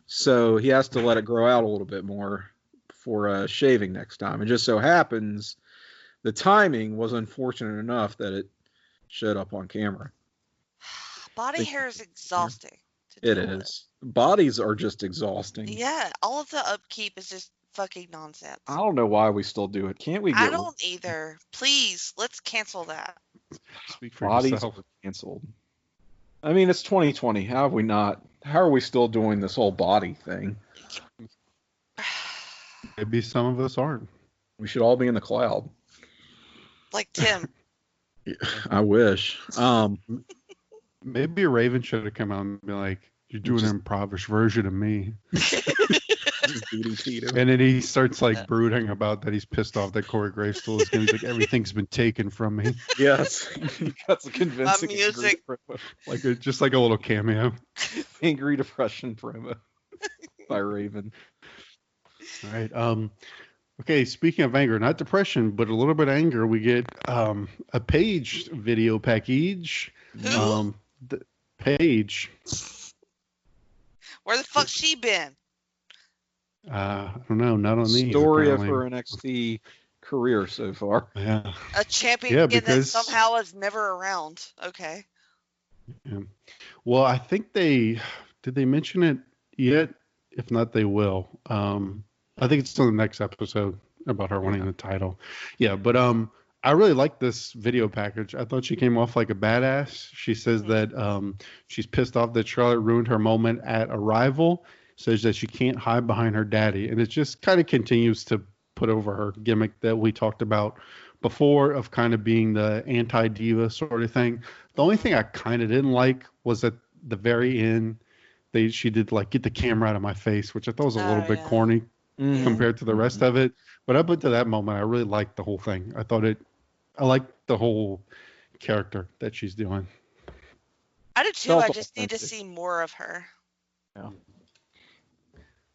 Speaker 3: So he has to let it grow out a little bit more for shaving next time. It just so happens the timing was unfortunate enough that it showed up on camera.
Speaker 2: Body
Speaker 3: Think-
Speaker 2: hair is exhausting to
Speaker 3: It
Speaker 2: deal with.
Speaker 3: is. Bodies are just exhausting.
Speaker 2: Yeah, all of the upkeep is just fucking nonsense.
Speaker 3: I don't know why we still do it. Can't we
Speaker 2: I
Speaker 3: get
Speaker 2: don't either. Please, let's cancel that.
Speaker 1: Speak for
Speaker 3: bodies
Speaker 1: yourself.
Speaker 3: are canceled? I mean, it's 2020. How have we not? How are we still doing this whole body thing?
Speaker 1: Maybe some of us aren't.
Speaker 3: We should all be in the cloud.
Speaker 2: Like Tim.
Speaker 3: I wish.
Speaker 1: Maybe Raven should have come out and be like, "You're doing an impoverished version of me."
Speaker 3: DDT'd him.
Speaker 1: And then he starts like brooding about that he's pissed off that Corey Graves stole his game. He's like, everything's been taken from me.
Speaker 3: Yes, that's a convincing
Speaker 2: music.
Speaker 3: angry promo.
Speaker 1: Like just like a little cameo.
Speaker 3: Angry depression promo by Raven.
Speaker 1: All right. Okay, speaking of anger, not depression, but a little bit of anger, we get a Paige video package.
Speaker 2: Who?
Speaker 1: The Paige.
Speaker 2: Where the fuck's she been?
Speaker 1: I don't know, not on these.
Speaker 3: Story
Speaker 1: apparently.
Speaker 3: of her NXT career so far.
Speaker 1: Yeah.
Speaker 2: A champion
Speaker 1: Yeah,
Speaker 2: that
Speaker 1: because-
Speaker 2: somehow is never around. Okay.
Speaker 1: Yeah. Well, I think did they mention it yet? If not, they will. I think it's on the next episode about her winning the title. Yeah, but I really like this video package. I thought she came off like a badass. She says that she's pissed off that Charlotte ruined her moment at Arrival. Says that she can't hide behind her daddy, and it just kind of continues to put over her gimmick that we talked about before of kind of being the anti-diva sort of thing. The only thing I kind of didn't like was at the very end, she did like get the camera out of my face, which I thought was a little bit corny compared to the rest of it. But up until that moment, I really liked the whole thing. I liked the whole character that she's doing.
Speaker 2: I do too. I just need to see more of her.
Speaker 3: Yeah.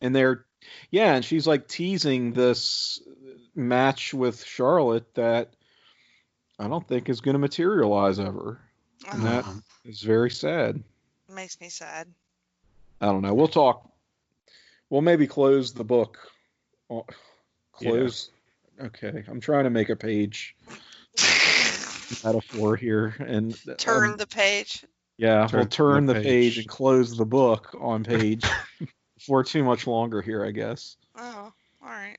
Speaker 3: And and she's like teasing this match with Charlotte that I don't think is going to materialize ever. And that is very sad.
Speaker 2: Makes me sad.
Speaker 3: I don't know. We'll talk. We'll maybe close the book. Close. Yeah. Okay. I'm trying to make a page metaphor here. And
Speaker 2: turn the page.
Speaker 3: Yeah, we'll turn the page and close the book on page for too much longer here, I guess.
Speaker 2: Oh, all right.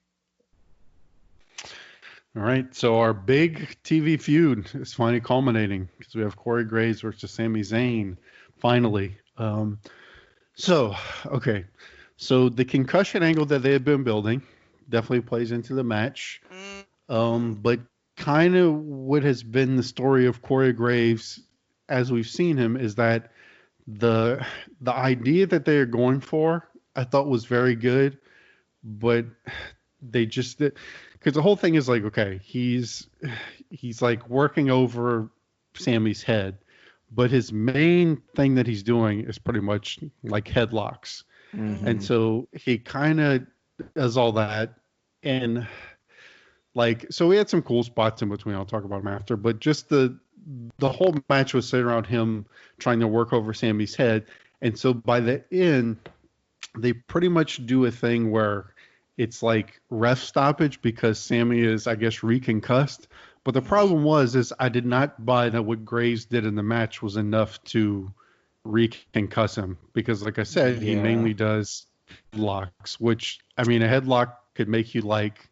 Speaker 1: All right, so our big TV feud is finally culminating because we have Corey Graves versus Sami Zayn, finally. So the concussion angle that they had been building definitely plays into the match. But kind of what has been the story of Corey Graves as we've seen him is that the idea that they are going for, I thought was very good, but they just did, because the whole thing is like, okay, he's like working over Sammy's head, but his main thing that he's doing is pretty much like headlocks. And so he kind of does all that, and like, so we had some cool spots in between. I'll talk about them after, but just the whole match was centered around him trying to work over Sammy's head. And so by the end, they pretty much do a thing where it's like ref stoppage because Sami is, I guess, reconcussed. But the problem is I did not buy that what Graves did in the match was enough to reconcuss him, because like I said, he mainly does headlocks, which, I mean, a headlock could make you like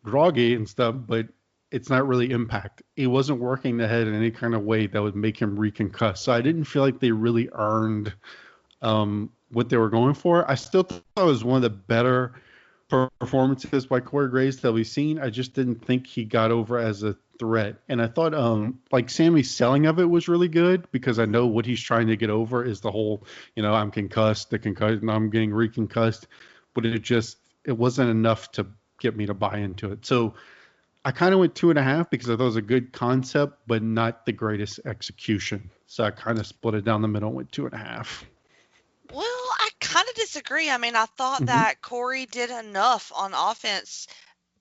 Speaker 1: groggy and stuff, but it's not really impact. He wasn't working the head in any kind of way that would make him reconcuss. So I didn't feel like they really earned what they were going for. I still thought it was one of the better performances by Corey Graves that we've seen. I just didn't think he got over as a threat. And I thought like Sammy's selling of it was really good, because I know what he's trying to get over is the whole, I'm concussed, the concussion, I'm getting reconcussed, but it wasn't enough to get me to buy into it. So I kind of went 2.5 because I thought it was a good concept, but not the greatest execution. So I kind of split it down the middle and went 2.5.
Speaker 2: Well, I kind of disagree. I mean, I thought that Corey did enough on offense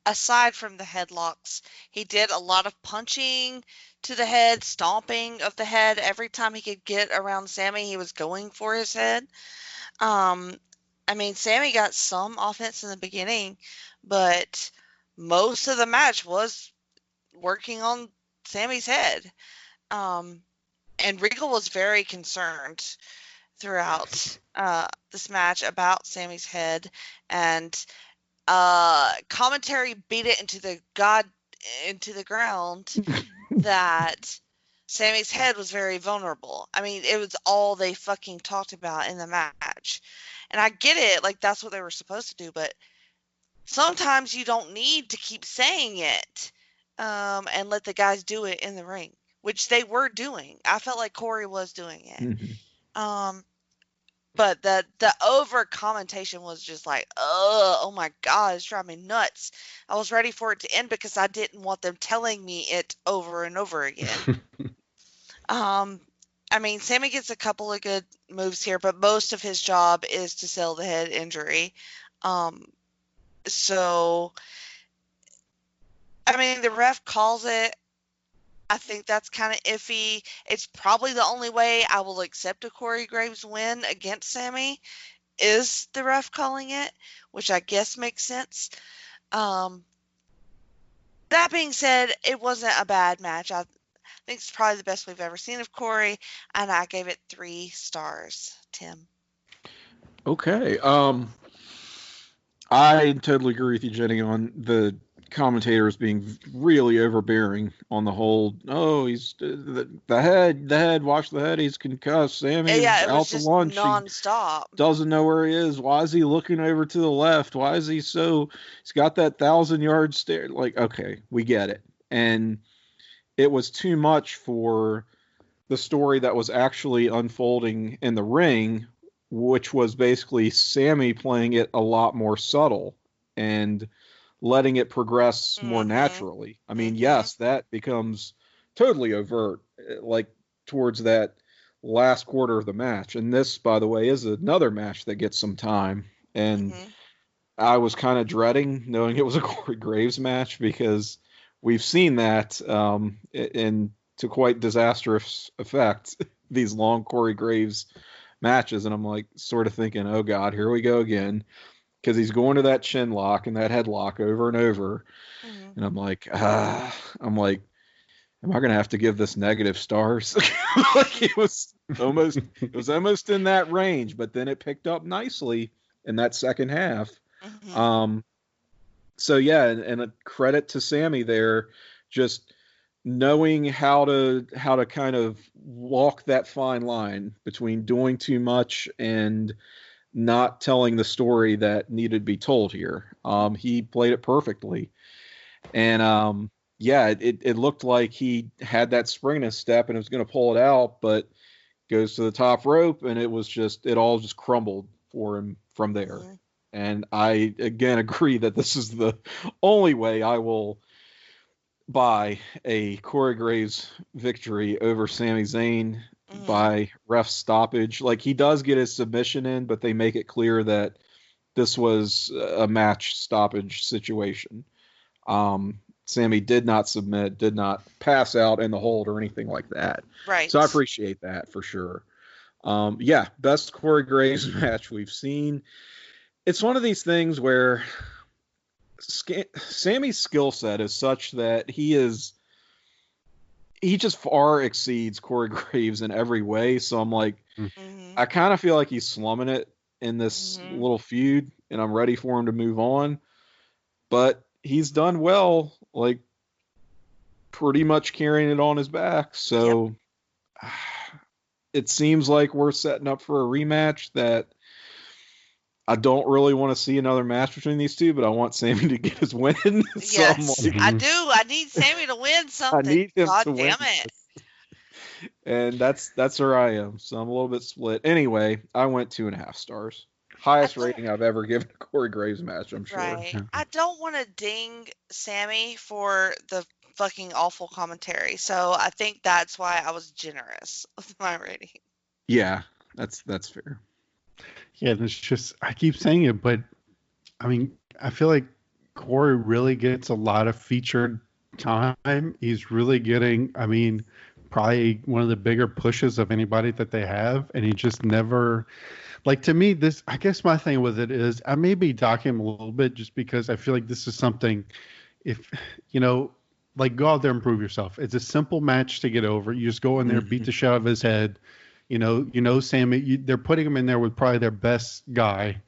Speaker 2: aside from the headlocks. He did a lot of punching to the head, stomping of the head. Every time he could get around Sami, he was going for his head. I mean, Sami got some offense in the beginning, but most of the match was working on Sami's head. And Regal was very concerned throughout this match about Sami's head, and commentary beat it into the ground that Sami's head was very vulnerable. I mean, it was all they fucking talked about in the match. And I get it, like that's what they were supposed to do, but sometimes you don't need to keep saying it and let the guys do it in the ring, which they were doing. I felt like Corey was doing it. But the over commentation was just like, oh my God, it's driving me nuts. I was ready for it to end because I didn't want them telling me it over and over again. I mean, Sami gets a couple of good moves here, but most of his job is to sell the head injury. So, I mean, the ref calls it. I think that's kind of iffy. It's probably the only way I will accept a Corey Graves win against Sami is the ref calling it, which I guess makes sense. That being said, it wasn't a bad match. I think it's probably the best we've ever seen of Corey, and I gave it 3 stars. Tim.
Speaker 3: Okay. I totally agree with you, Jenny, on the commentators being really overbearing on the whole. Oh, he's the head, watch the head, he's concussed. Sami's out to lunch.
Speaker 2: Non-stop.
Speaker 3: He doesn't know where he is. Why is he looking over to the left? Why is he he's got that 1,000-yard stare? Like, okay, we get it. And it was too much for the story that was actually unfolding in the ring, which was basically Sami playing it a lot more subtle and letting it progress more naturally. I mean, yes, that becomes totally overt, like towards that last quarter of the match. And this, by the way, is another match that gets some time. And I was kind of dreading knowing it was a Corey Graves match because we've seen that in to quite disastrous effect, these long Corey Graves matches. And I'm like sort of thinking, oh God, here we go again. Because he's going to that chin lock and that headlock over and over. And I'm like, am I going to have to give this negative stars? Like it was almost in that range, but then it picked up nicely in that second half. So yeah, and a credit to Sami there, just knowing how to kind of walk that fine line between doing too much and not telling the story that needed to be told here. He played it perfectly. And yeah, it looked like he had that spring in his step and was going to pull it out, but goes to the top rope and it all just crumbled for him from there. And I, again, agree that this is the only way I will buy a Corey Graves victory over Sami Zayn by ref stoppage. Like, he does get his submission in, but they make it clear that this was a match stoppage situation. Sami did not submit, did not pass out in the hold or anything like that.
Speaker 2: Right.
Speaker 3: So I appreciate that for sure. Yeah, best Corey Graves match we've seen. It's one of these things where Sami's skill set is such that he just far exceeds Corey Graves in every way. So I'm like, I kind of feel like he's slumming it in this little feud, and I'm ready for him to move on. But he's done well, like pretty much carrying it on his back. So it seems like we're setting up for a rematch that I don't really want to see another match between these two, but I want Sami to get his win. So
Speaker 2: yes, I do. I need Sami to win something.
Speaker 3: I need him
Speaker 2: God
Speaker 3: to
Speaker 2: damn
Speaker 3: win.
Speaker 2: it.
Speaker 3: And that's where I am. So I'm a little bit split. Anyway, I went 2.5 stars. highest rating I've ever given a Corey Graves match, I'm sure.
Speaker 2: Right.
Speaker 1: Yeah.
Speaker 2: I don't want to ding Sami for the fucking awful commentary, so I think that's why I was generous with my rating.
Speaker 3: Yeah, that's fair.
Speaker 1: Yeah, and it's just, I keep saying it, but I mean, I feel like Corey really gets a lot of featured time. He's really getting, I mean, probably one of the bigger pushes of anybody that they have, and he just never, like, to me, this, I guess my thing with it is I may be docking him a little bit just because I feel like this is something, if, you know, like, go out there and prove yourself. It's a simple match to get over. You just go in there, beat the shit out of his head. You know, Sami, they're putting him in there with probably their best guy.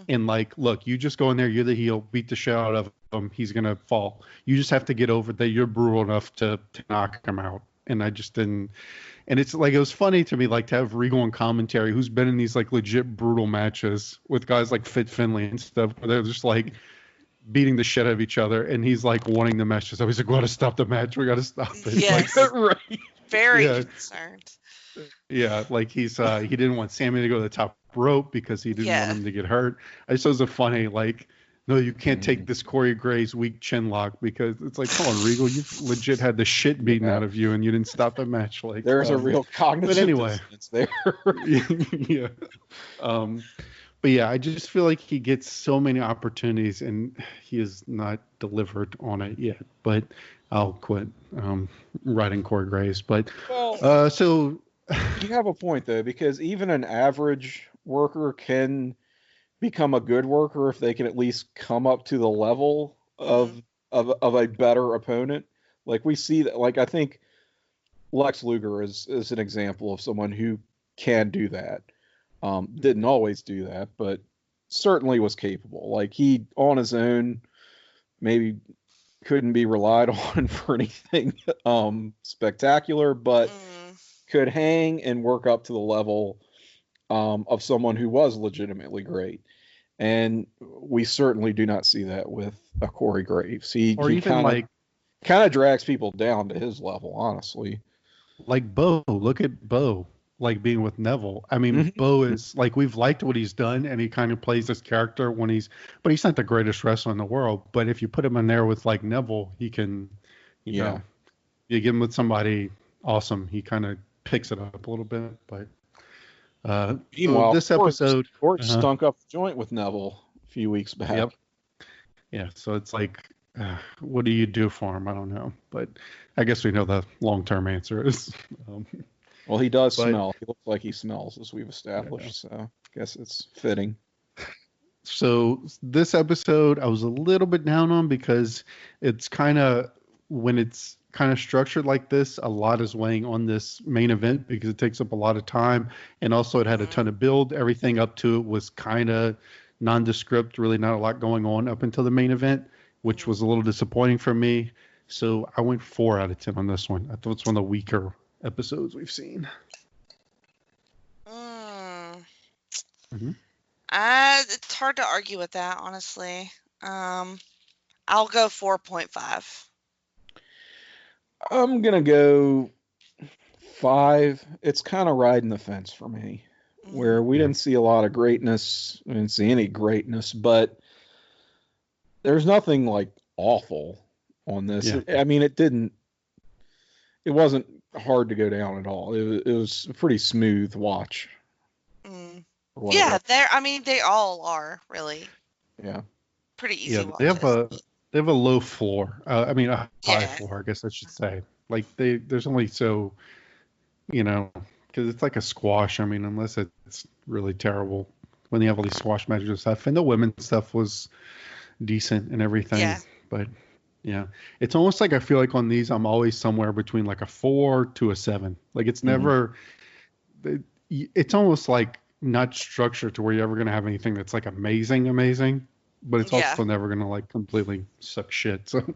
Speaker 1: And like, look, you just go in there, you're the heel, beat the shit out of him. He's going to fall. You just have to get over that you're brutal enough to knock him out. And I just didn't. And it's like, it was funny to me, like, to have Regal in commentary, who's been in these like legit brutal matches with guys like Fit Finlay and stuff, where they're just like beating the shit out of each other. And he's like wanting the match. So he's like, we got to stop the match. We got to stop it.
Speaker 2: Yes.
Speaker 1: Like, right.
Speaker 2: Very concerned.
Speaker 1: Yeah, like he didn't want Sami to go to the top rope because he didn't want him to get hurt. I just thought it was a funny, like, no, you can't take this Corey Graves weak chin lock, because it's like, come on, Regal, you've legit had the shit beaten out of you and you didn't stop the match. Like,
Speaker 3: there's a real cognitive dissonance there.
Speaker 1: Yeah. But yeah, I just feel like he gets so many opportunities and he has not delivered on it yet. But I'll quit writing Corey Graves. But so
Speaker 3: you have a point though, because even an average worker can become a good worker if they can at least come up to the level of a better opponent. Like we see that, like I think Lex Luger is an example of someone who can do that. Didn't always do that, but certainly was capable. Like he on his own maybe couldn't be relied on for anything spectacular, but could hang and work up to the level of someone who was legitimately great. And we certainly do not see that with a Corey Graves. He kind of drags people down to his level, honestly.
Speaker 1: Like Bo, look at Bo, like being with Neville. I mean, Bo is like, we've liked what he's done, and he kind of plays this character but he's not the greatest wrestler in the world. But if you put him in there with like Neville, he can, you know, you give him with somebody awesome, he kind of picks it up a little bit. But
Speaker 3: meanwhile,
Speaker 1: this episode,
Speaker 3: Court stunk up the joint with Neville a few weeks back.
Speaker 1: Yep. Yeah, so it's like, what do you do for him? I don't know, but I guess we know the long-term answer is.
Speaker 3: Well, he does smell. He looks like he smells, as we've established. So I guess it's fitting.
Speaker 1: So this episode, I was a little bit down on because it's kind of, when it's kind of structured like this, a lot is weighing on this main event because it takes up a lot of time. And also it had a ton of build. Everything up to it was kind of nondescript, really not a lot going on up until the main event, which was a little disappointing for me. So I went 4 out of 10 on this one. I thought it's one of the weaker episodes we've seen.
Speaker 2: It's hard to argue with that, honestly. I'll go 4.5.
Speaker 3: I'm gonna go 5. It's kind of riding the fence for me, where we didn't see a lot of greatness. We didn't see any greatness, but there's nothing like awful on this.
Speaker 1: Yeah.
Speaker 3: I mean, it wasn't hard to go down at all. It was a pretty smooth watch.
Speaker 2: Yeah, they all are really.
Speaker 3: Yeah.
Speaker 2: Pretty easy.
Speaker 1: Yeah, they have a low floor. A high floor, I guess I should say. Like there's only so, because it's like a squash. I mean, unless it's really terrible when they have all these squash matches and stuff. And the women's stuff was decent and everything. Yeah. But yeah, it's almost like I feel like on these I'm always somewhere between like a 4 to a 7. Like it's never. It's almost like not structured to where you're ever going to have anything that's like amazing, but it's also never going to like completely suck shit. So,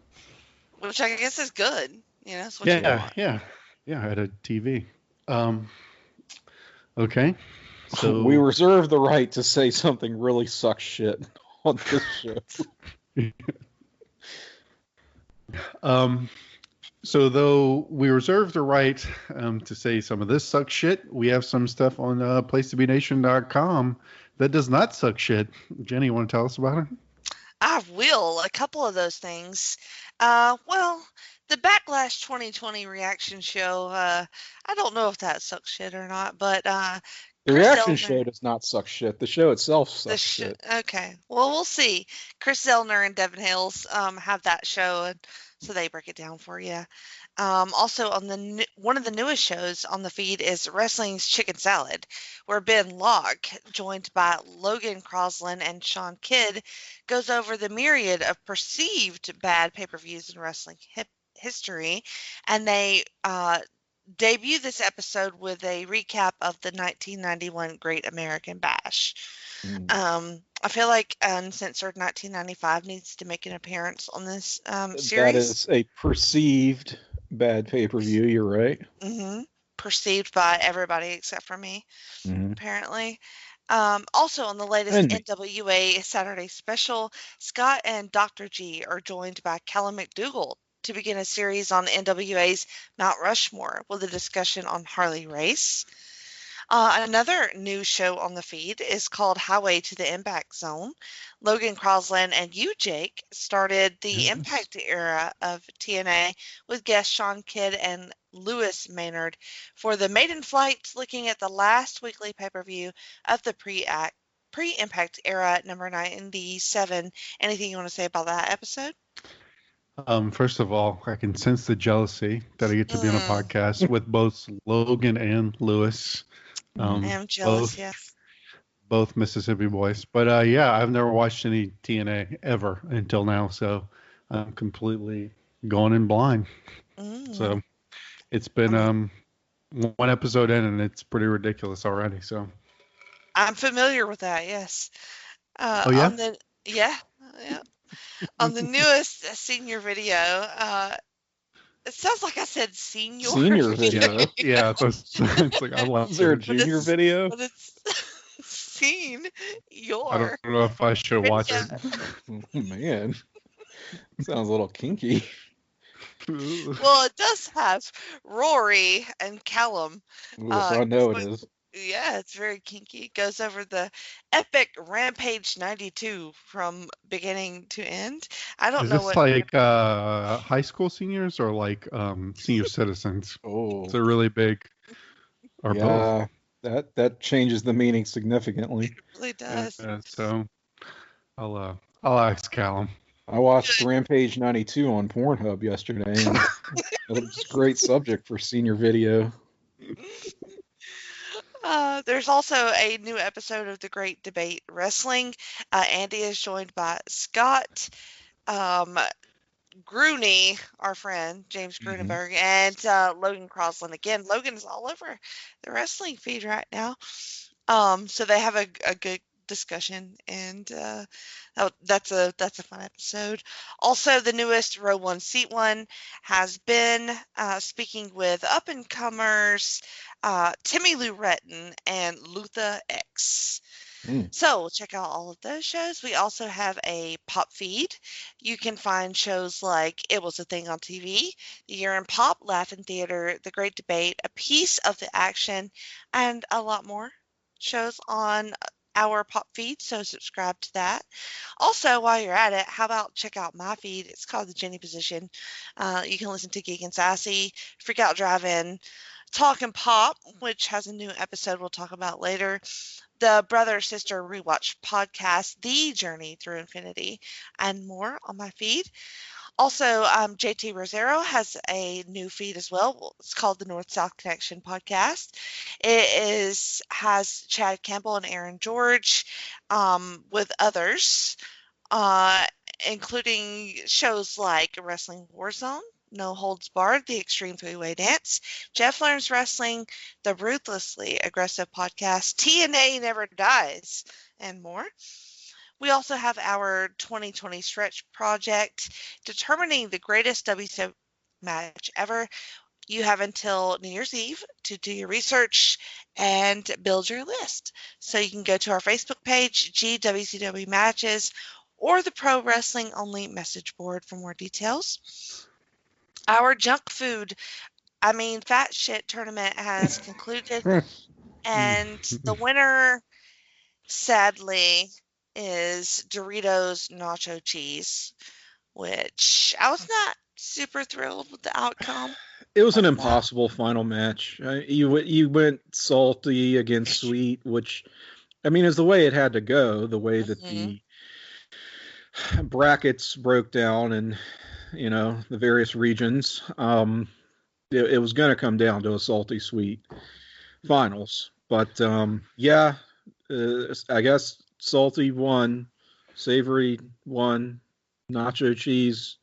Speaker 2: which I guess is good. That's what you want.
Speaker 1: Yeah, at a TV. Okay. So
Speaker 3: we reserve the right to say something really sucks shit on this show.
Speaker 1: So though we reserve the right to say some of this sucks shit, we have some stuff on PlaceToBeNation.com that does not suck shit. Jenny, you want to tell us about it?
Speaker 2: I will. A couple of those things. Well, the Backlash 2020 reaction show, I don't know if that sucks shit or not, but
Speaker 3: The
Speaker 2: Chris
Speaker 3: reaction
Speaker 2: Zellner,
Speaker 3: show does not suck shit. The show itself sucks shit.
Speaker 2: okay. Well, we'll see. Chris Zellner and Devin Hales have that show, and so they break it down for you. Also, on one of the newest shows on the feed is Wrestling's Chicken Salad, where Ben Locke, joined by Logan Crosland and Sean Kidd, goes over the myriad of perceived bad pay-per-views in wrestling history, and they debut this episode with a recap of the 1991 Great American Bash. I feel like Uncensored 1995 needs to make an appearance on this series.
Speaker 3: That is a perceived bad pay-per-view, you're right.
Speaker 2: Perceived by everybody except for me, apparently. Also on the latest NWA Saturday special, Scott and Dr. G are joined by Callum McDougall to begin a series on NWA's Mount Rushmore with a discussion on Harley Race. Another new show on the feed is called Highway to the Impact Zone. Logan Crosland and you, Jake, started the Impact era of TNA with guests Sean Kidd and Lewis Maynard for the maiden flight, looking at the last weekly pay-per-view of the pre-Impact era, number 97. Anything you want to say about that episode?
Speaker 1: First of all, I can sense the jealousy that I get to be on a podcast with both Logan and Lewis.
Speaker 2: I am jealous, yes.
Speaker 1: Both Mississippi boys. But yeah, I've never watched any TNA ever until now, so I'm completely going in blind. So it's been one episode in, and it's pretty ridiculous already. So
Speaker 2: I'm familiar with that, yes.
Speaker 1: Oh, yeah?
Speaker 2: Yeah. On the newest senior video, it sounds like I said senior.
Speaker 3: Senior video.
Speaker 1: Yeah, it's like I love.
Speaker 3: Is there a junior video?
Speaker 2: But it's senior.
Speaker 1: I don't know if I should watch it.
Speaker 3: Oh, man, sounds a little kinky.
Speaker 2: Well, it does have Rory and Callum.
Speaker 3: Ooh, so I know it is.
Speaker 2: Yeah, it's very kinky. It goes over the epic Rampage 92 from beginning to end. I don't know
Speaker 1: what. Is this like high school seniors or like senior citizens?
Speaker 3: Oh,
Speaker 1: it's a really big. Or both.
Speaker 3: That changes the meaning significantly.
Speaker 2: It really does.
Speaker 1: So I'll ask Callum.
Speaker 3: I watched Rampage 92 on Pornhub yesterday. And it was a great subject for senior video.
Speaker 2: There's also a new episode of The Great Debate Wrestling. Andy is joined by Scott, Grooney, our friend, James Grunenberg, and Logan Crosland. Again, Logan is all over the wrestling feed right now. So they have a good discussion, and that's a fun episode. Also, the newest Row 1 Seat 1 has been speaking with up-and-comers Timmy Lou Retton and Luther X. So check out all of those shows. We also have a pop feed. You can find shows like It Was a Thing on TV, The Year in Pop, Laugh-In Theater, The Great Debate, A Piece of the Action, and a lot more shows on our pop feed, so subscribe to that. Also, while you're at it, how about check out my feed? It's called The Jenny Position. You can listen to Geek and Sassy, Freak Out Drive-In, Talk and Pop, which has a new episode we'll talk about later, the Brother Sister Rewatch podcast, The Journey Through Infinity, and more on my feed. Also, JT Rosero has a new feed as well. It's called the North-South Connection podcast. It has Chad Campbell and Aaron George with others, including shows like Wrestling Warzone, No Holds Barred, The Extreme Three-Way Dance, Jeff Learns Wrestling, The Ruthlessly Aggressive Podcast, TNA Never Dies, and more. We also have our 2020 stretch project, determining the greatest WCW match ever. You have until New Year's Eve to do your research and build your list. So you can go to our Facebook page, GWCW Matches, or the Pro Wrestling Only message board for more details. Our junk food, fat shit tournament has concluded, and the winner sadly, is Doritos Nacho Cheese, which I was not super thrilled with the outcome.
Speaker 3: It was an
Speaker 2: of that.
Speaker 3: impossible final match. You went salty against sweet, which, I mean, is the way it had to go. The way that the brackets broke down and, the various regions. It was going to come down to a salty sweet finals. But, I guess salty won, savory won, nacho cheese,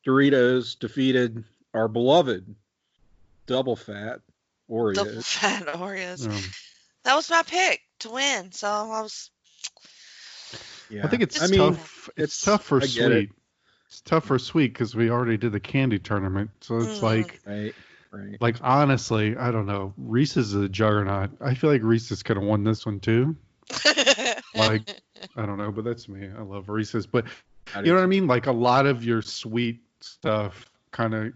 Speaker 3: Doritos defeated our beloved double fat Oreos.
Speaker 2: Double fat Oreos. That was my pick to win. So I was.
Speaker 1: Yeah. I think it's tough. It's tough for sweet. It's tough for sweet because we already did the candy tournament. So it's like,
Speaker 3: right.
Speaker 1: Like, honestly, I don't know. Reese's is a juggernaut. I feel like Reese's could have won this one too. Like, I don't know, but that's me. I love Reese's. But you know what I mean? Like, a lot of your sweet stuff kind of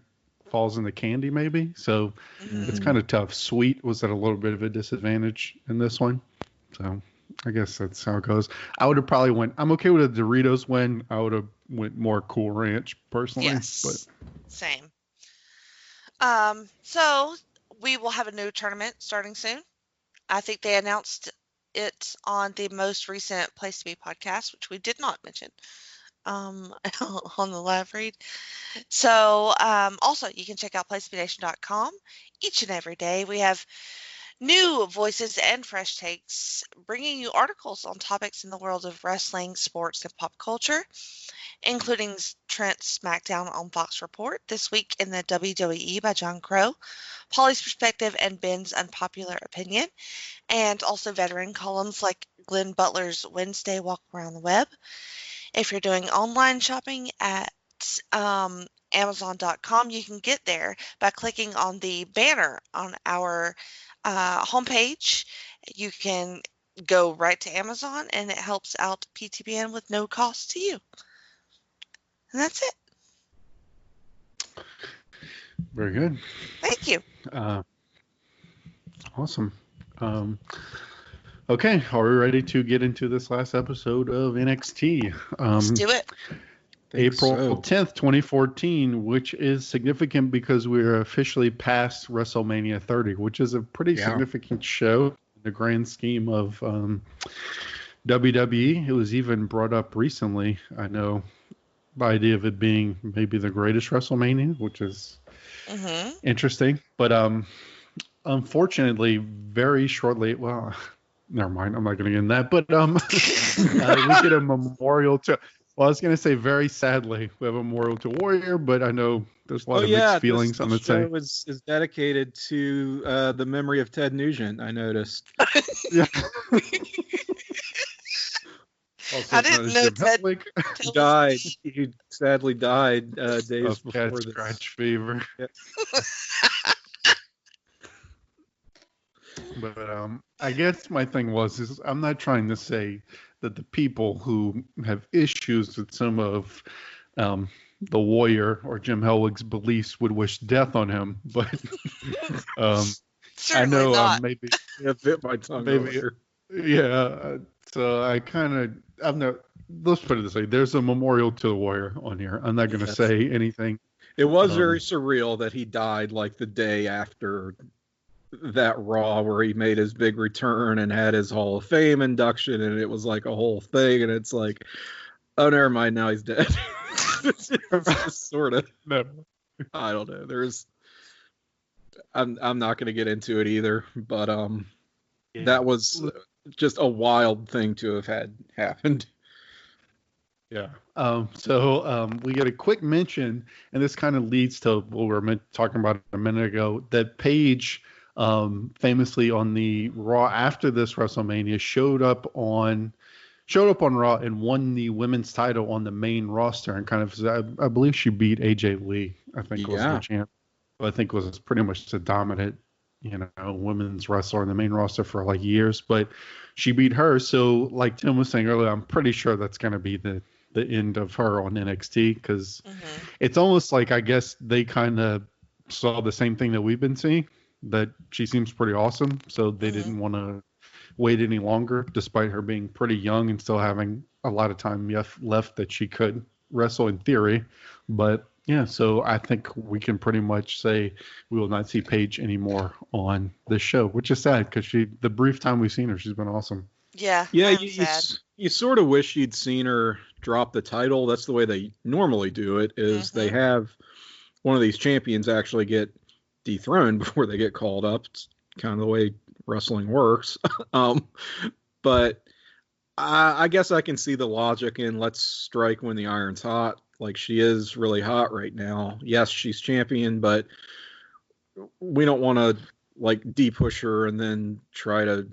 Speaker 1: falls in the candy maybe. So it's kind of tough. Sweet was at a little bit of a disadvantage in this one. So I guess that's how it goes. I would have probably went. I'm okay with a Doritos win. I would have went more Cool Ranch personally.
Speaker 2: Yes.
Speaker 1: But
Speaker 2: same. So we will have a new tournament starting soon. I think they announced it on the most recent Place to Be podcast, which we did not mention on the live read. So also you can check out placetobnation.com each and every day. We have new voices and fresh takes, bringing you articles on topics in the world of wrestling, sports, and pop culture, including Trent's SmackDown on Fox Report, This Week in the WWE by John Crow, Polly's Perspective, and Ben's Unpopular Opinion, and also veteran columns like Glenn Butler's Wednesday Walk Around the Web. If you're doing online shopping at Amazon.com, you can get there by clicking on the banner on our homepage. You can go right to Amazon, and it helps out PTBN with no cost to you. And that's it.
Speaker 1: Very good.
Speaker 2: Thank you.
Speaker 1: Awesome. Okay, are we ready to get into this last episode of NXT?
Speaker 2: Let's do it.
Speaker 1: April 10th, 2014, which is significant because we're officially past WrestleMania 30, which is a pretty significant show in the grand scheme of WWE. It was even brought up recently, I know, the idea of it being maybe the greatest WrestleMania, which is interesting. But unfortunately, very shortly, well, never mind, I'm not going to get in that, but we get a memorial to... Well, I was going to say, very sadly, we have a memorial to Warrior, but I know there's a lot of mixed feelings on the show.
Speaker 3: Is dedicated to the memory of Ted Nugent, I noticed.
Speaker 1: Yeah.
Speaker 2: I didn't know Ted
Speaker 3: died. He sadly died days before this.
Speaker 1: Scratch fever.
Speaker 3: Yep.
Speaker 1: But I guess my thing is I'm not trying to say that the people who have issues with some of the Warrior or Jim Hellwig's beliefs would wish death on him, but I know
Speaker 2: not.
Speaker 1: maybe
Speaker 3: it bit my tongue.
Speaker 1: Maybe, so I kind of let's put it this way: there's a memorial to the Warrior on here. I'm not going to say anything.
Speaker 3: It was very surreal that he died like the day after that Raw where he made his big return and had his Hall of Fame induction, and it was like a whole thing, and it's like, oh, never mind, now he's dead. Sort of. I don't know. I'm not going to get into it either, but that was just a wild thing to have had happened.
Speaker 1: Yeah. So we get a quick mention, and this kind of leads to what we were talking about a minute ago, that Paige, famously on the Raw after this WrestleMania, showed up on Raw and won the women's title on the main roster, and kind of, I believe she beat AJ Lee, I think was the champ. I think was pretty much the dominant, women's wrestler on the main roster for like years, but she beat her. So like Tim was saying earlier, I'm pretty sure that's going to be the end of her on NXT, because it's almost like, I guess they kind of saw the same thing that we've been seeing, that she seems pretty awesome, so they didn't want to wait any longer, despite her being pretty young and still having a lot of time left that she could wrestle in theory. But yeah, so I think we can pretty much say we will not see Paige anymore on this show, which is sad because the brief time we've seen her, she's been awesome.
Speaker 2: Yeah,
Speaker 3: Yeah,
Speaker 2: sad.
Speaker 3: you sort of wish you'd seen her drop the title. That's the way they normally do it, is they have one of these champions actually get dethroned before they get called up. It's kind of the way wrestling works. But I guess I can see the logic in let's strike when the iron's hot. Like, she is really hot right now. Yes, she's champion, but we don't want to like de-push her and then try to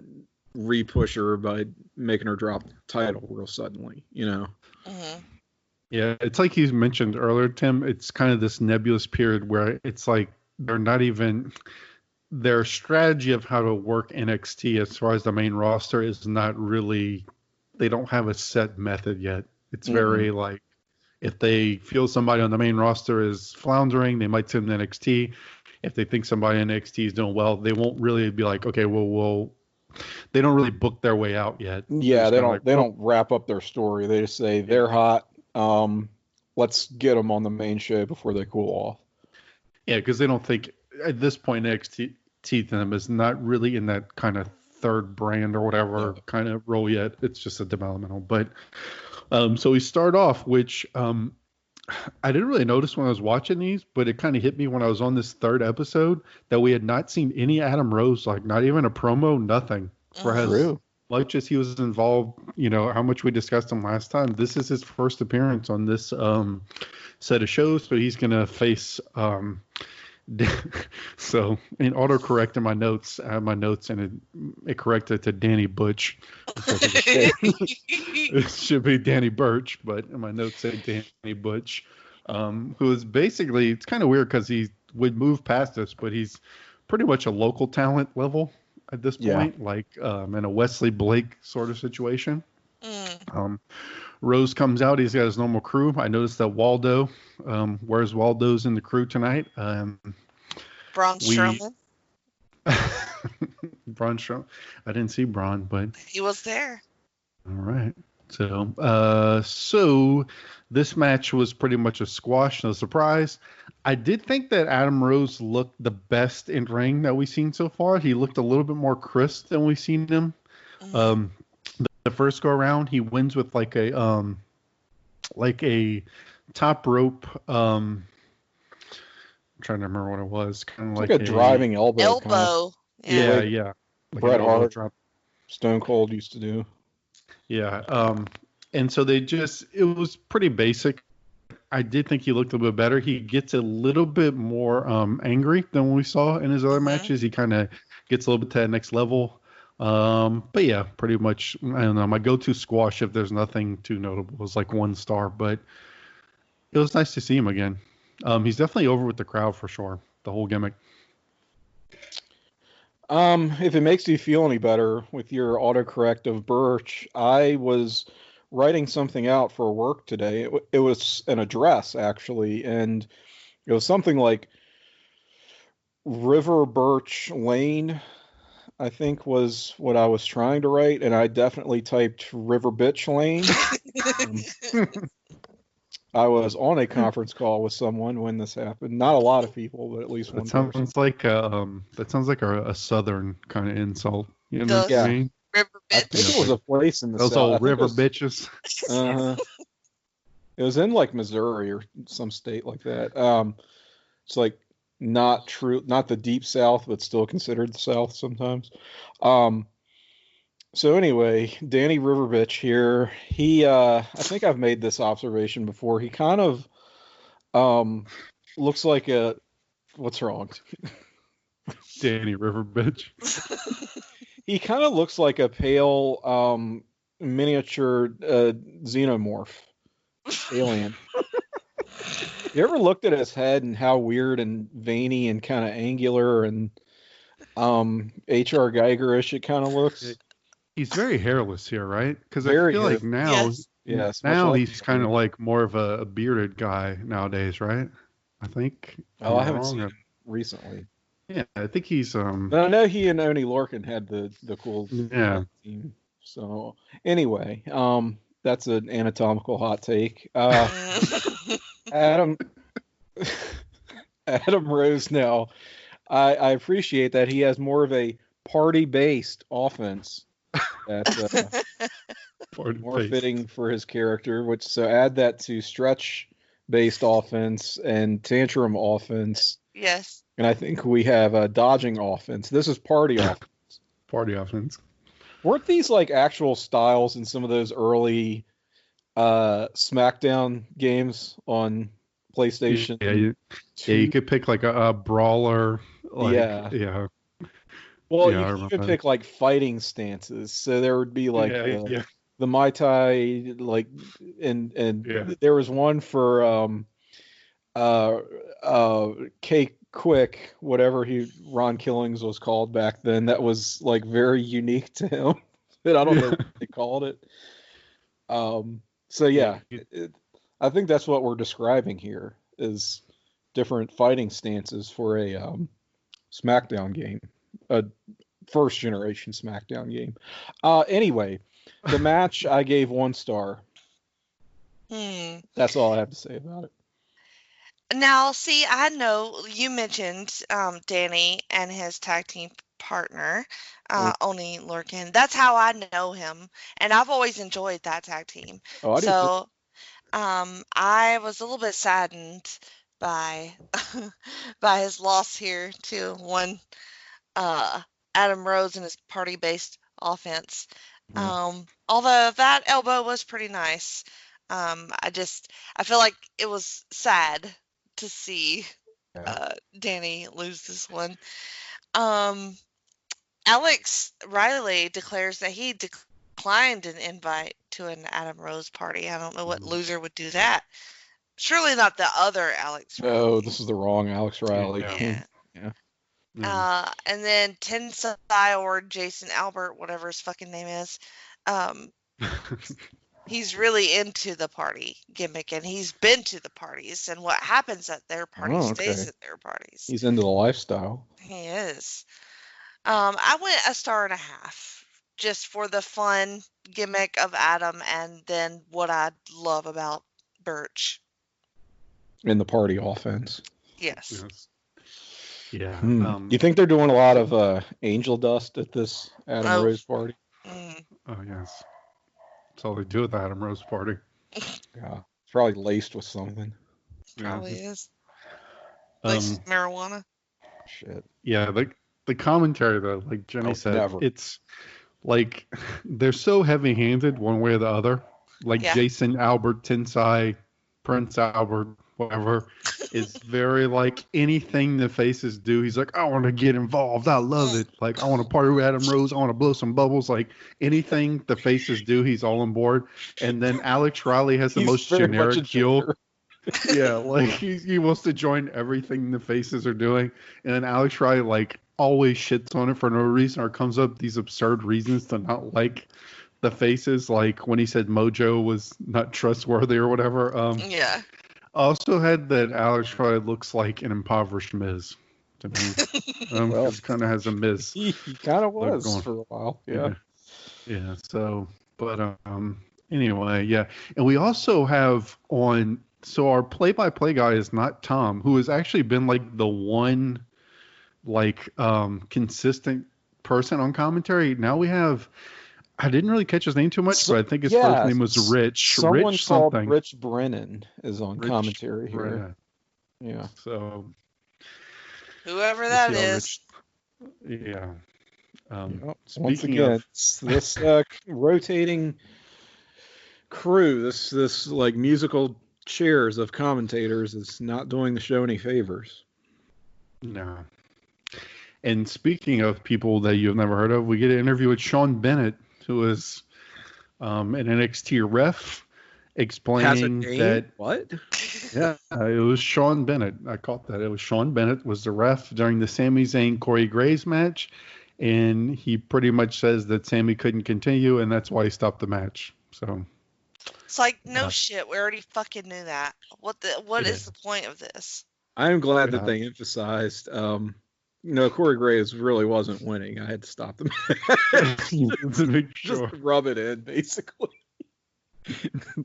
Speaker 3: re-push her by making her drop the title real suddenly, you know?
Speaker 1: Yeah, it's like you mentioned earlier, Tim. It's kind of this nebulous period where it's like they're not even their strategy of how to work NXT as far as the main roster is not really. They don't have a set method yet. It's very like if they feel somebody on the main roster is floundering, they might send them to NXT. If they think somebody in NXT is doing well, they won't really be like, okay, well, they don't really book their way out yet.
Speaker 3: Yeah, they don't wrap up their story. They just say they're hot. Let's get them on the main show before they cool off.
Speaker 1: Yeah, because they don't think at this point NXT to them is not really in that kind of third brand or whatever kind of role yet. It's just a developmental. But so we start off, which I didn't really notice when I was watching these, but it kind of hit me when I was on this third episode that we had not seen any Adam Rose, like not even a promo, nothing. For as much as he was involved, you know, how much we discussed him last time. This is his first appearance on this set of shows, so he's going to face so in autocorrecting my notes, I have my notes and it corrected to Danny Butch. It should be Danny Burch, but in my notes say Danny Butch, who is basically, it's kind of weird because he would move past us, but he's pretty much a local talent level at this point, like in a Wesley Blake sort of situation. Rose comes out. He's got his normal crew. I noticed that Waldo, where's Waldo's in the crew tonight? Braun
Speaker 2: Strowman.
Speaker 1: Braun Strowman. I didn't see Braun, but
Speaker 2: he was there.
Speaker 1: All right. So this match was pretty much a squash, no surprise. I did think that Adam Rose looked the best in ring that we've seen so far. He looked a little bit more crisp than we've seen him. The first go around, he wins with like a top rope. I'm trying to remember what it was. Kind of like
Speaker 3: a driving elbow.
Speaker 2: Elbow.
Speaker 3: Kind of.
Speaker 1: Yeah. Like
Speaker 3: Bret Hart, Stone Cold used to do.
Speaker 1: Yeah. And so it was pretty basic. I did think he looked a little bit better. He gets a little bit more angry than we saw in his other matches. He kind of gets a little bit to that next level. But yeah, pretty much, I don't know, my go-to squash, if there's nothing too notable, was like 1 star, but it was nice to see him again. He's definitely over with the crowd for sure, the whole gimmick.
Speaker 3: If it makes you feel any better with your autocorrect of Birch, I was writing something out for work today. It was an address, actually, and it was something like River Birch Lane, I think was what I was trying to write, and I definitely typed River Bitch Lane. I was on a conference call with someone when this happened. Not a lot of people, but at least one person.
Speaker 1: That sounds like a southern kind of insult. You know what I mean?
Speaker 2: River Bitch.
Speaker 3: I think it was a place in the
Speaker 1: Those
Speaker 3: South.
Speaker 1: old river bitches.
Speaker 3: It was in like Missouri or some state like that. It's like not the deep South, but still considered the South sometimes. So anyway, Danny Riverbitch here, he, I think I've made this observation before. He kind of looks like what's wrong?
Speaker 1: Danny Riverbitch.
Speaker 3: He kind of looks like a pale miniature xenomorph alien. You ever looked at his head and how weird and veiny and kind of angular and H.R. Geiger-ish it kind of looks?
Speaker 1: He's very hairless here, right? Because I feel like now, now he's kind of like more of a bearded guy nowadays, right? I think.
Speaker 3: Oh, I haven't seen him recently.
Speaker 1: Yeah, I think he's
Speaker 3: But I know he and Oni Lorcan had the cool
Speaker 1: yeah.
Speaker 3: team. So anyway, that's an anatomical hot take. Adam Adam Rose now. I appreciate that he has more of a party-based offense that's more fitting for his character. Which so add that to stretch-based offense and tantrum offense.
Speaker 2: Yes.
Speaker 3: And I think we have a dodging offense. This is party offense.
Speaker 1: Party offense.
Speaker 3: Weren't these like actual styles in some of those early SmackDown games on PlayStation?
Speaker 1: Yeah, you could pick like a brawler. Like, yeah.
Speaker 3: Well, you could even pick like fighting stances. So there would be like the Mai Tai, like, and there was one for Cake Quick, whatever Ron Killings was called back then. That was like very unique to him. That I don't know what they called it. So yeah, I think that's what we're describing here is different fighting stances for a SmackDown game, a first generation SmackDown game. Anyway, the match I gave 1 star. That's all I have to say about it.
Speaker 2: Now, see, I know you mentioned Danny and his tag team partner, Oni Lorcan. That's how I know him, and I've always enjoyed that tag team.
Speaker 3: Oh, I do
Speaker 2: so, I was a little bit saddened by by his loss here to one Adam Rose and his party-based offense. Although that elbow was pretty nice, I feel like it was sad to see Danny lose this one. Alex Riley declares that he declined an invite to an Adam Rose party. I don't know what loser would do that. Surely not the other Alex Riley.
Speaker 3: Oh, this is the wrong Alex Riley.
Speaker 2: Yeah. And then Tensai or Jason Albert, whatever his fucking name is, he's really into the party gimmick, and he's been to the parties, and what happens at their parties stays at their parties.
Speaker 3: He's into the lifestyle.
Speaker 2: He is. I went 1.5 stars just for the fun gimmick of Adam, and then what I love about Birch.
Speaker 3: In the party offense.
Speaker 2: Yes.
Speaker 1: Yeah.
Speaker 3: You think they're doing a lot of angel dust at this Adam Rose party?
Speaker 1: Oh, yes. That's all they do at the Adam Rose party.
Speaker 3: Yeah. It's probably laced with something.
Speaker 2: Probably is. Laced marijuana.
Speaker 3: Shit.
Speaker 1: Yeah, the commentary, though, like Jenny said, it's like they're so heavy-handed one way or the other. Like Jason Albert, Tensai, Prince Albert, whatever, is very like anything the faces do. He's like, I want to get involved. I love it. Like, I want to party with Adam Rose. I want to blow some bubbles. Like, anything the faces do, he's all on board. And then Alex Riley has the most generic heel. Yeah, like he wants to join everything the faces are doing. And then Alex Riley, like, always shits on it for no reason or comes up with these absurd reasons to not like the faces. Like when he said Mojo was not trustworthy or whatever.
Speaker 2: Yeah.
Speaker 1: Also had that Alex Riley looks like an impoverished Miz to me. Well, kind of has a Miz.
Speaker 3: He kind of was for a while. Yeah.
Speaker 1: Yeah. So, but anyway, yeah. And we also have on. So our play-by-play guy is not Tom, who has actually been like the one, like consistent person on commentary. Now we have. I didn't really catch his name too much, but I think his first name was Rich.
Speaker 3: Someone
Speaker 1: Rich
Speaker 3: called
Speaker 1: something.
Speaker 3: Rich Brennan is on commentary here.
Speaker 1: Brennan.
Speaker 3: Yeah.
Speaker 1: So
Speaker 2: whoever that is.
Speaker 3: Yeah. Once again, this rotating crew, this like musical chairs of commentators is not doing the show any favors.
Speaker 1: No. And speaking of people that you've never heard of, we get an interview with Sean Bennett, who is an NXT ref, explaining that
Speaker 3: what?
Speaker 1: Yeah, it was Sean Bennett. I caught that. It was Sean Bennett was the ref during the Sami Zayn Corey Graves match, and he pretty much says that Sami couldn't continue, and that's why he stopped the match. So
Speaker 2: it's like no shit. We already fucking knew that. What is the point of this?
Speaker 3: I am glad that they emphasized No, Corey Graves really wasn't winning. I had to stop the match.
Speaker 1: To make sure.
Speaker 3: Just rub it in, basically.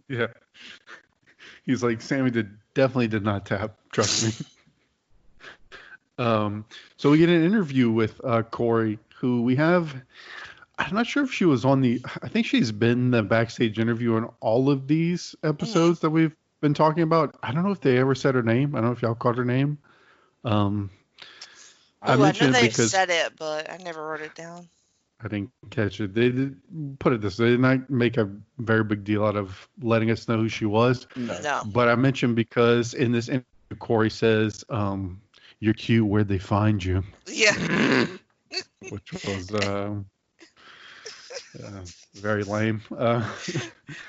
Speaker 1: Yeah. He's like, Sami definitely did not tap. Trust me. So we get an interview with Corey, who we have. I'm not sure if she was on I think she's been the backstage interview on all of these episodes that we've been talking about. I don't know if they ever said her name. I don't know if y'all caught her name.
Speaker 2: I know they said it, but I never wrote it down.
Speaker 1: I didn't catch it. They did put it this. They did not make a very big deal out of letting us know who she was.
Speaker 2: No.
Speaker 1: But I mentioned because in this interview, Corey says, "You're cute. Where'd they find you?"
Speaker 2: Yeah.
Speaker 1: Which was very lame.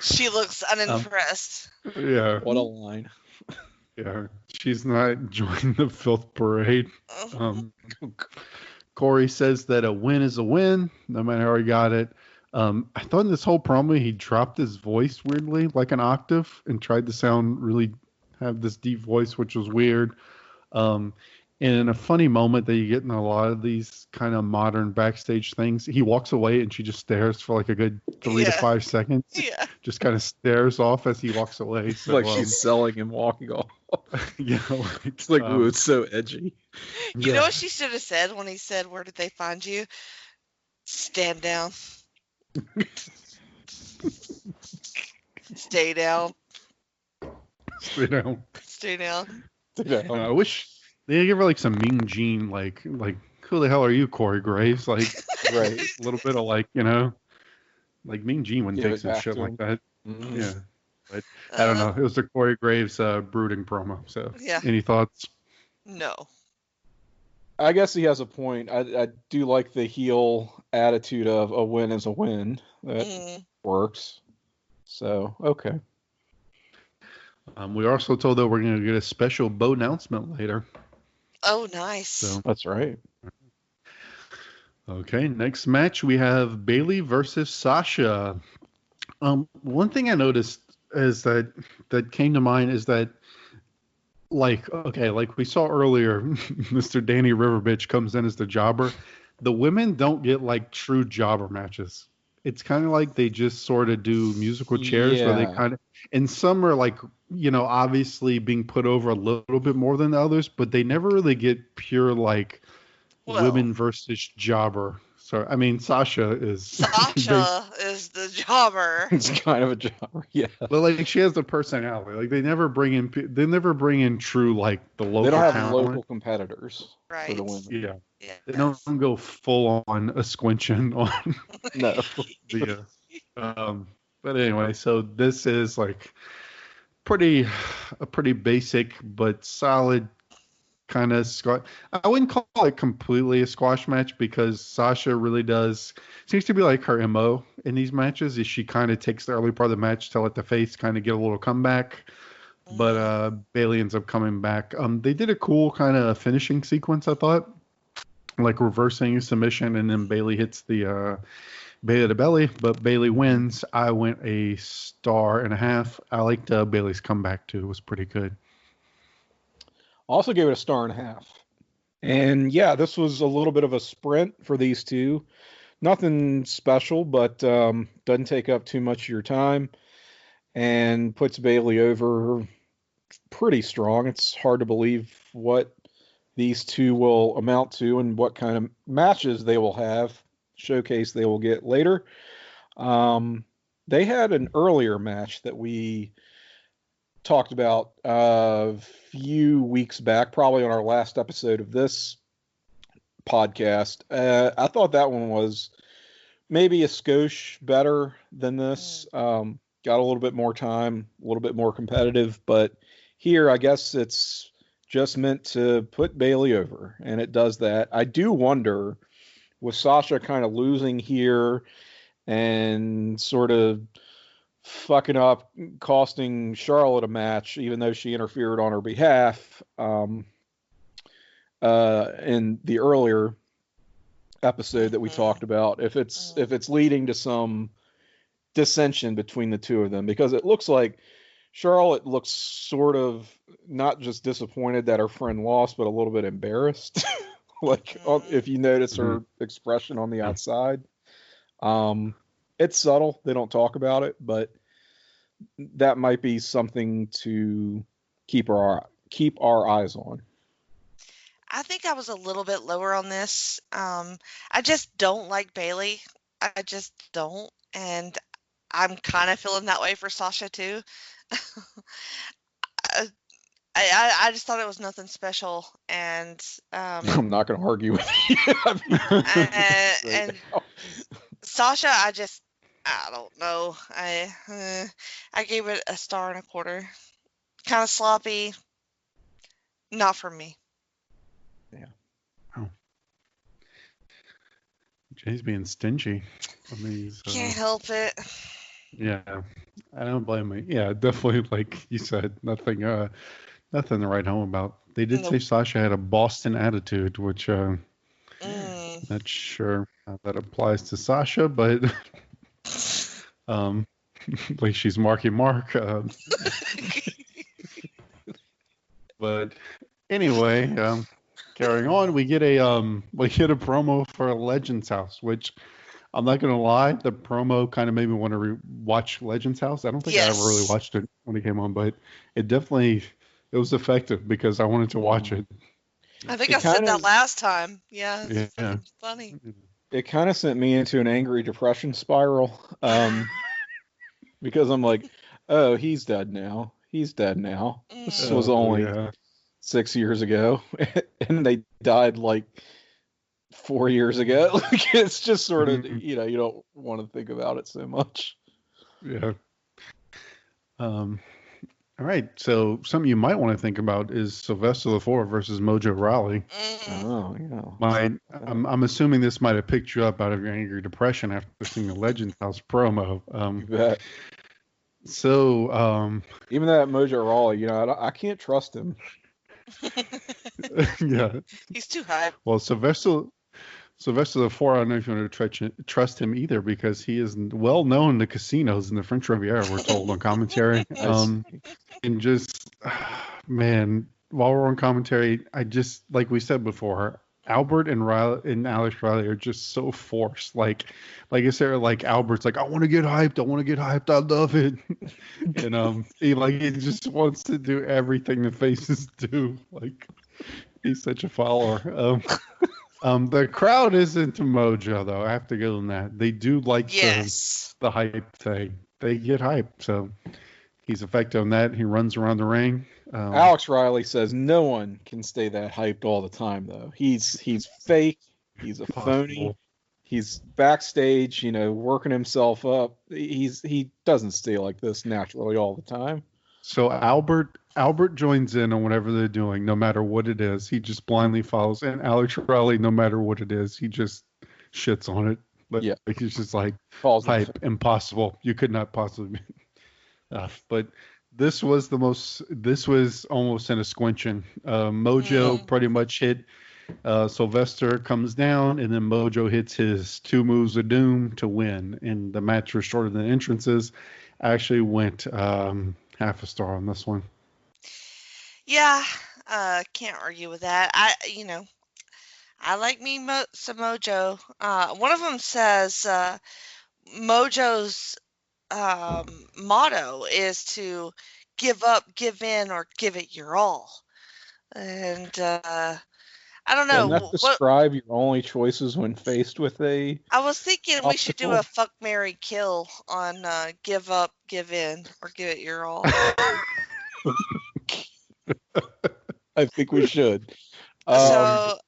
Speaker 2: She looks unimpressed.
Speaker 1: Yeah.
Speaker 3: What a line.
Speaker 1: Yeah. She's not joining the filth parade. Corey says that a win is a win, no matter how he got it. I thought in this whole promo he dropped his voice weirdly, like an octave, and tried to have this deep voice, which was weird. And in a funny moment that you get in a lot of these kind of modern backstage things, he walks away and she just stares for like a good 3 to 5 seconds.
Speaker 2: Yeah.
Speaker 1: Just kind of stares off as he walks away. So,
Speaker 3: like she's selling him walking off.
Speaker 1: Yeah.
Speaker 3: It's like, ooh, it's so edgy.
Speaker 2: You know what she should have said when he said, "Where did they find you?" Stand down. Stay down.
Speaker 1: Stay down.
Speaker 2: Stay down.
Speaker 1: I wish they give her like some Mean Gene, like who the hell are you, Corey Graves? Like,
Speaker 3: right,
Speaker 1: a little bit of like like Mean Gene wouldn't take some shit like that.
Speaker 3: Mm-hmm.
Speaker 1: Yeah, but I don't know. It was the Corey Graves brooding promo. So,
Speaker 2: yeah.
Speaker 1: Any thoughts?
Speaker 2: No.
Speaker 3: I guess he has a point. I do like the heel attitude of a win is a win. That works. So, okay.
Speaker 1: We are also told that we're going to get a special Bo announcement later.
Speaker 2: Oh, nice.
Speaker 1: So,
Speaker 3: that's right.
Speaker 1: Okay, next match we have Bayley versus Sasha. One thing I noticed is that came to mind is that like we saw earlier, Mr. Danny Riverbitch comes in as the jobber. The women don't get like true jobber matches. It's kind of like they just sort of do musical chairs where they kind of, and some are like, obviously being put over a little bit more than the others, but they never really get pure like women versus jobber. So, I mean, Sasha is
Speaker 2: the jobber.
Speaker 3: It's kind of a jobber, yeah.
Speaker 1: But like, she has the personality. Like, they never bring in true like the local.
Speaker 3: They don't have
Speaker 1: talent.
Speaker 3: local competitors for the women.
Speaker 1: Yeah. They don't go full on a squinchin on.
Speaker 3: No.
Speaker 1: But anyway, so this is like a pretty basic but solid kind of squash. I wouldn't call it completely a squash match because Sasha really seems to be like her MO in these matches is she kind of takes the early part of the match to let the face kind of get a little comeback. But Bayley ends up coming back. They did a cool kind of finishing sequence, I thought, like reversing a submission, and then Bayley hits the Bayley to belly, but Bayley wins. I went a 1.5. I liked Bayley's comeback too. It was pretty good.
Speaker 3: Also gave it a 1.5. And yeah, this was a little bit of a sprint for these two. Nothing special, but doesn't take up too much of your time and puts Bayley over pretty strong. It's hard to believe what these two will amount to and what kind of matches they will have, showcase they will get later. They had an earlier match that we talked about a few weeks back, probably on our last episode of this podcast. I thought that one was maybe a skosh better than this. Got a little bit more time, a little bit more competitive, but here I guess it's just meant to put Bayley over, and it does that. I do wonder, with Sasha kind of losing here and sort of fucking up, costing Charlotte a match, even though she interfered on her behalf in the earlier episode that we talked about, if it's leading to some dissension between the two of them, because it looks like Charlotte looks sort of not just disappointed that her friend lost, but a little bit embarrassed. Like if you notice her expression on the outside, it's subtle. They don't talk about it, but that might be something to keep our eyes on.
Speaker 2: I think I was a little bit lower on this. I just don't like Bailey. I just don't, and I'm kind of feeling that way for Sasha too. I just thought it was nothing special, and
Speaker 3: I'm not going to argue with you.
Speaker 2: and Sasha, I don't know. I gave it a 1.25 stars. Kind of sloppy. Not for me.
Speaker 3: Yeah.
Speaker 1: Oh. Jay's being stingy on these.
Speaker 2: Can't help it.
Speaker 1: Yeah, I don't blame me. Yeah, definitely, like you said, nothing to write home about. They did say Sasha had a Boston attitude, which not sure how that applies to Sasha, but like she's Marky Mark. But anyway, carrying on, we get a promo for Legends House, which I'm not gonna lie, the promo kind of made me want to watch Legends House. I don't think I ever really watched it when it came on, but it was effective because I wanted to watch it.
Speaker 2: I think I said that last time. Yeah, it's funny.
Speaker 3: It kind of sent me into an angry depression spiral because I'm like, oh, he's dead now. He's dead now. This was only 6 years ago, and they died like 4 years ago. Like, it's just sort of, you don't want to think about it so much.
Speaker 1: Yeah. All right. So something you might want to think about is Sylvester the4 versus Mojo Rawley.
Speaker 3: Oh, yeah.
Speaker 1: I'm assuming this might have picked you up out of your angry depression after seeing the Legends House promo. So
Speaker 3: even that Mojo Rawley, I can't trust him.
Speaker 1: Yeah.
Speaker 2: He's too high.
Speaker 1: Well, Sylvester the4, I don't know if you want to trust him either, because he is well known in the casinos in the French Riviera, we're told on commentary. And just, man, while we're on commentary, I just, like we said before, Albert and Alex Riley are just so forced. Like I said, like Albert's like, I want to get hyped. I love it. And he just wants to do everything the faces do. Like, he's such a follower. The crowd is into Mojo, though. I have to give them that. They do like the hype thing. They get hyped, so he's effective on that. He runs around the ring.
Speaker 3: Alex Riley says no one can stay that hyped all the time, though. He's fake. He's a phony. He's backstage, working himself up. He doesn't stay like this naturally all the time.
Speaker 1: So Albert joins in on whatever they're doing, no matter what it is. He just blindly follows. And Alex Riley, no matter what it is, he just shits on it. But he's just like, hype, impossible. You could not possibly be. But this was almost in a squinching. Mojo pretty much hit. Sylvester comes down, and then Mojo hits his 2 moves of doom to win. And the match was shorter than entrances. I actually went half a star on this one.
Speaker 2: Yeah, can't argue with that. I like me some Mojo. One of them says Mojo's motto is to give up, give in, or give it your all. And I don't know.
Speaker 3: Doesn't that describe your only choices when faced with a...
Speaker 2: I was thinking we should do a fuck, marry, kill on give up, give in, or give it your all.
Speaker 3: I think we should.
Speaker 2: So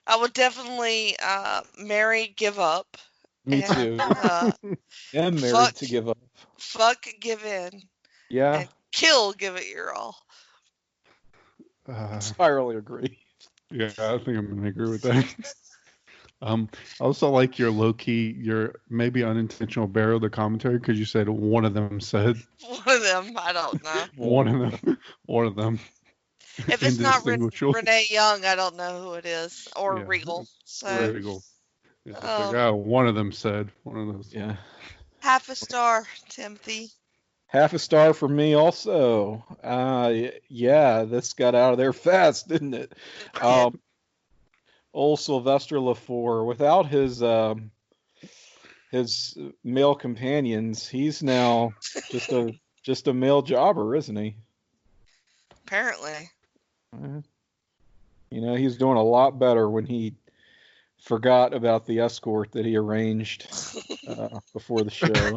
Speaker 2: I would definitely marry, give up.
Speaker 3: Me too. And married to give up.
Speaker 2: Fuck, give in.
Speaker 3: Yeah.
Speaker 2: And kill, give it your all.
Speaker 3: Entirely agree.
Speaker 1: Yeah, I think I'm gonna agree with that. I also like your low-key, your maybe unintentional barrel the commentary, because you said one of them said.
Speaker 2: One of them, I don't know.
Speaker 1: One of them.
Speaker 2: If it's not Renee Young, I don't know who it is, or Regal. So.
Speaker 1: Regal. Yeah, one of them said. One of those.
Speaker 3: Yeah.
Speaker 2: Half a star, Timothy.
Speaker 3: Half a star for me also. Yeah, this got out of there fast, didn't it? old Sylvester LaFour, without his male companions, he's now just a male jobber, isn't he?
Speaker 2: Apparently.
Speaker 3: You know, he's doing a lot better when he forgot about the escort that he arranged before the show.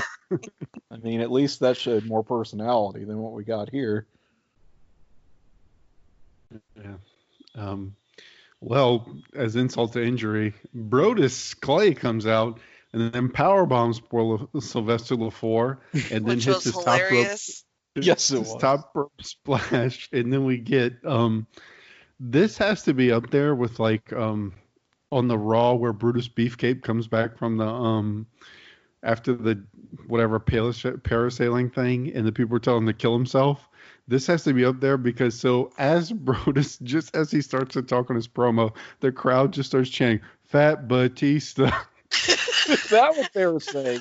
Speaker 3: I mean, at least that showed more personality than what we got here.
Speaker 1: Yeah. Well, as insult to injury, Brodus Clay comes out and then power bombs poor Sylvester LaFour, and then hits his
Speaker 2: hilarious.
Speaker 1: Top rope.
Speaker 3: Yes, it was.
Speaker 1: Top rope splash, and then we get this has to be up there with like on the Raw where Brutus Beefcake comes back from the after the whatever parasailing thing, and the people were telling him to kill himself. This has to be up there because as Brodus, just as he starts to talk on his promo, the crowd just starts chanting, "Fat Batista."
Speaker 3: Is that what they were saying?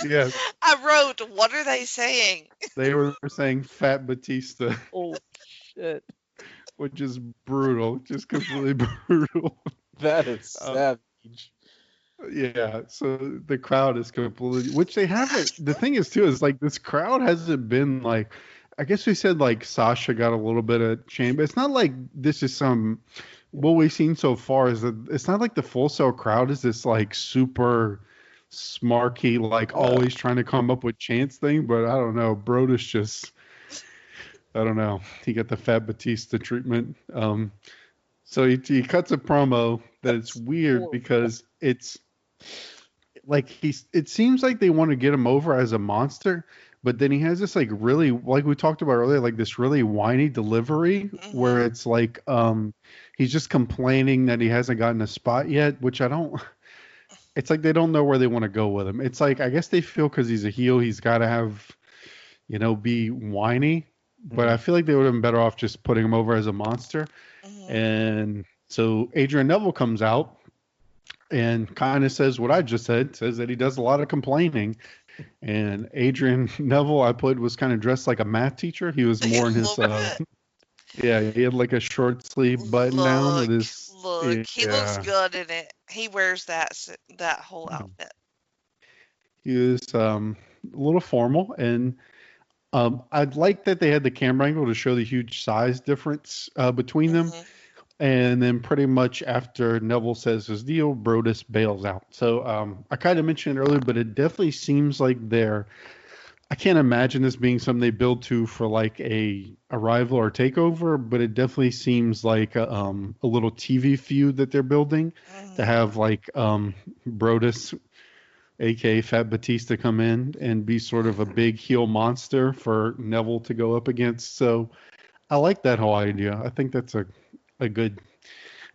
Speaker 1: Yes.
Speaker 2: I wrote, what are they saying?
Speaker 1: They were saying Fat Batista.
Speaker 3: Oh, shit.
Speaker 1: Which is brutal. Just completely brutal.
Speaker 3: That is savage.
Speaker 1: Yeah, so the crowd is completely, which they haven't. The thing is, too, is like this crowd hasn't been like, I guess we said like Sasha got a little bit of change, but it's not like this is what we've seen so far is that it's not like the Full Sail crowd is this like super smarky, like always trying to come up with chants thing, but I don't know. Brodus just, I don't know. He got the Fat Batista treatment. So he cuts a promo that it's weird because it's like it seems like they want to get him over as a monster, but then he has this like really, like we talked about earlier, like this really whiny delivery where it's like he's just complaining that he hasn't gotten a spot yet, which I don't. It's like they don't know where they want to go with him. It's like I guess they feel because he's a heel, he's got to have, be whiny. But I feel like they would have been better off just putting him over as a monster. And so Adrian Neville comes out and kind of says what I just says that he does a lot of complaining. And Adrian Neville, I put, was kind of dressed like a math teacher. He was more in his, yeah, he had like a short sleeve button down with his.
Speaker 2: He looks good in it. He wears that whole outfit.
Speaker 1: He was a little formal, and I'd like that they had the camera angle to show the huge size difference between them. And then pretty much after Neville says his deal, Brodus bails out. So I kind of mentioned it earlier, but it definitely seems like I can't imagine this being something they build to for like a rival or takeover, but it definitely seems like a little TV feud that they're building to have like Brodus, aka Fat Batista, come in and be sort of a big heel monster for Neville to go up against. So I like that whole idea. I think that's a good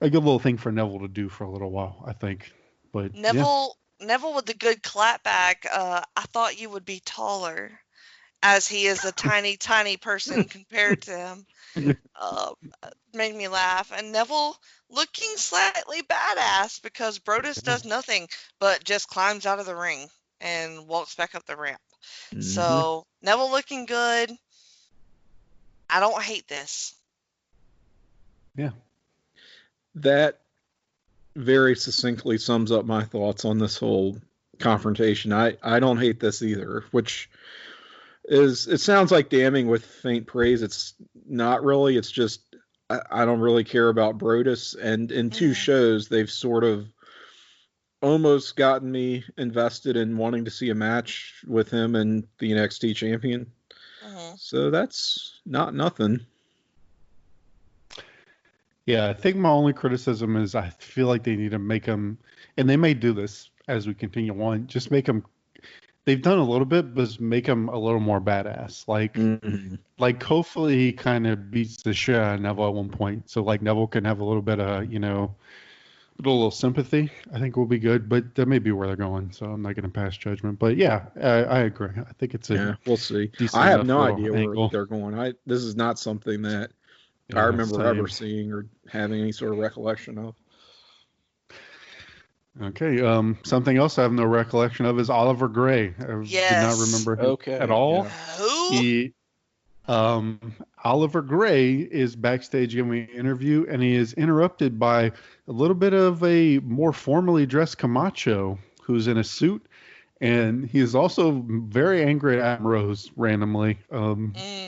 Speaker 1: little thing for Neville to do for a little while, I think. But
Speaker 2: Neville with the good clapback, I thought you would be taller, as he is a tiny person compared to him. Made me laugh. And Neville looking slightly badass because Brodus does nothing but just climbs out of the ring and walks back up the ramp. So Neville looking good. I don't hate this.
Speaker 3: Yeah. That very succinctly sums up my thoughts on this whole confrontation. I don't hate this either, which it sounds like damning with faint praise. It's not really. It's just I don't really care about Brodus, and in two shows they've sort of almost gotten me invested in wanting to see a match with him and the NXT champion. So that's not nothing.
Speaker 1: Yeah, I think my only criticism is I feel like they need to make him, and they may do this as we continue on, just make him, they've done a little bit, but make him a little more badass. Like hopefully he kind of beats the shit out of Neville at one point. So like Neville can have a little bit of, a little sympathy. I think will be good, but that may be where they're going. So I'm not going to pass judgment. But yeah, I agree. I think it's
Speaker 3: we'll see. I have no idea where they're going. This is not something that I remember ever seeing or having any sort of recollection of.
Speaker 1: Okay. Something else I have no recollection of is Oliver Gray. I did not remember him at all.
Speaker 2: Who?
Speaker 1: Oliver Gray is backstage giving an interview, and he is interrupted by a little bit of a more formally dressed Camacho, who's in a suit, and he is also very angry at Adam Rose randomly,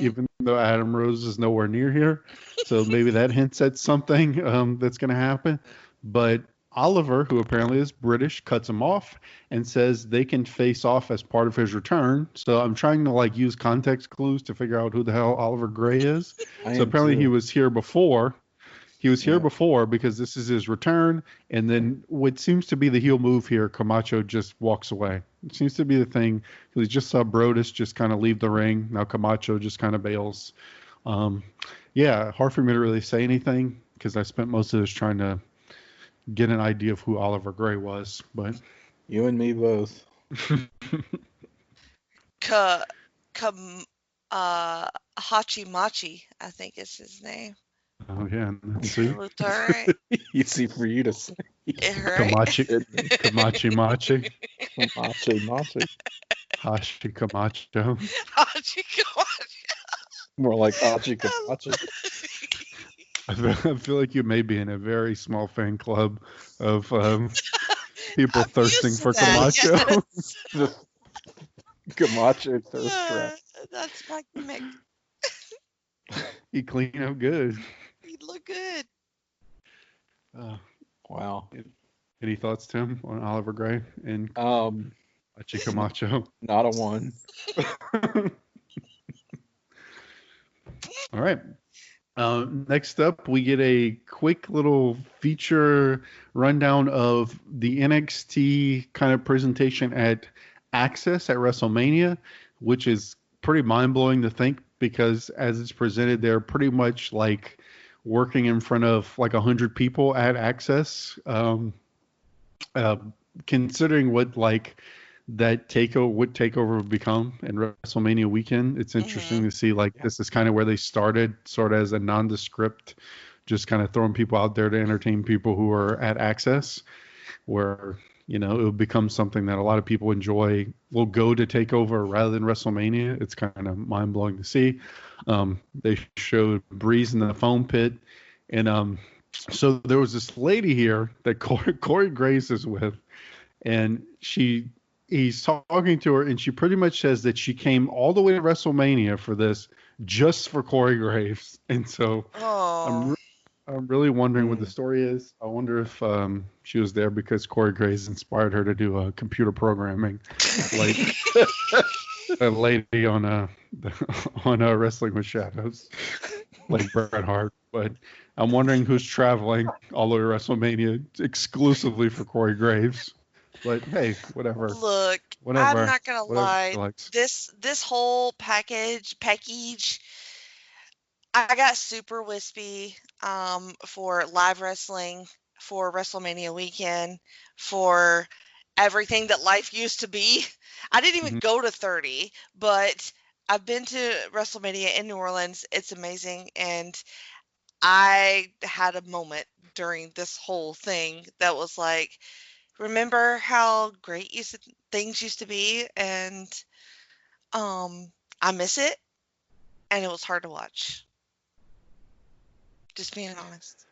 Speaker 1: even though Adam Rose is nowhere near here. So maybe that hints at something that's going to happen. But Oliver, who apparently is British, cuts him off and says they can face off as part of his return. So I'm trying to like use context clues to figure out who the hell Oliver Gray is. So apparently he was here before. He was here before because this is his return. And then what seems to be the heel move here, Camacho just walks away. It seems to be the thing. We just saw Brodus just kind of leave the ring. Now Camacho just kind of bails. Hard for me to really say anything because I spent most of this trying to get an idea of who Oliver Gray was. But
Speaker 3: you and me both.
Speaker 2: Hache Machi, I think is his name.
Speaker 1: Oh yeah, that's it.
Speaker 2: All right.
Speaker 3: Easy for you to say.
Speaker 2: Right.
Speaker 1: Camachi Machi.
Speaker 3: Camacho Machi.
Speaker 1: Hache Camacho.
Speaker 2: Hache Camacho.
Speaker 3: More like Hache Camacho.
Speaker 1: I feel like you may be in a very small fan club of people thirsting for Camacho.
Speaker 2: Yes.
Speaker 3: The Camacho thirst trap.
Speaker 2: That's my gimmick.
Speaker 1: He clean up good.
Speaker 2: He look good.
Speaker 3: Wow.
Speaker 1: Any thoughts, Tim, on Oliver Gray and Hache Camacho?
Speaker 3: Not a one.
Speaker 1: All right. Next up, we get a quick little feature rundown of the NXT kind of presentation at Access at WrestleMania, which is pretty mind-blowing to think because as it's presented, they're pretty much like working in front of like 100 people at Access. Considering what like that takeover would become in WrestleMania weekend, it's interesting to see like this is kind of where they started, sort of as a nondescript, just kind of throwing people out there to entertain people who are at Access, where it would become something that a lot of people enjoy, will go to takeover rather than WrestleMania. It's kind of mind blowing to see. They showed Breeze in the foam pit, and so there was this lady here that Corey Graves is with, and he's talking to her, and she pretty much says that she came all the way to WrestleMania for this, just for Corey Graves. And so I'm really wondering what the story is. I wonder if she was there because Corey Graves inspired her to do computer programming, like a lady on Wrestling with Shadows, like Bret Hart. But I'm wondering who's traveling all the way to WrestleMania exclusively for Corey Graves. But hey, whatever.
Speaker 2: Look, I'm not gonna lie. This whole package, I got super wispy for live wrestling, for WrestleMania weekend, for everything that life used to be. I didn't even go to 30, but I've been to WrestleMania in New Orleans. It's amazing, and I had a moment during this whole thing that was like, remember how great things used to be, and I miss it, and it was hard to watch. Just being honest.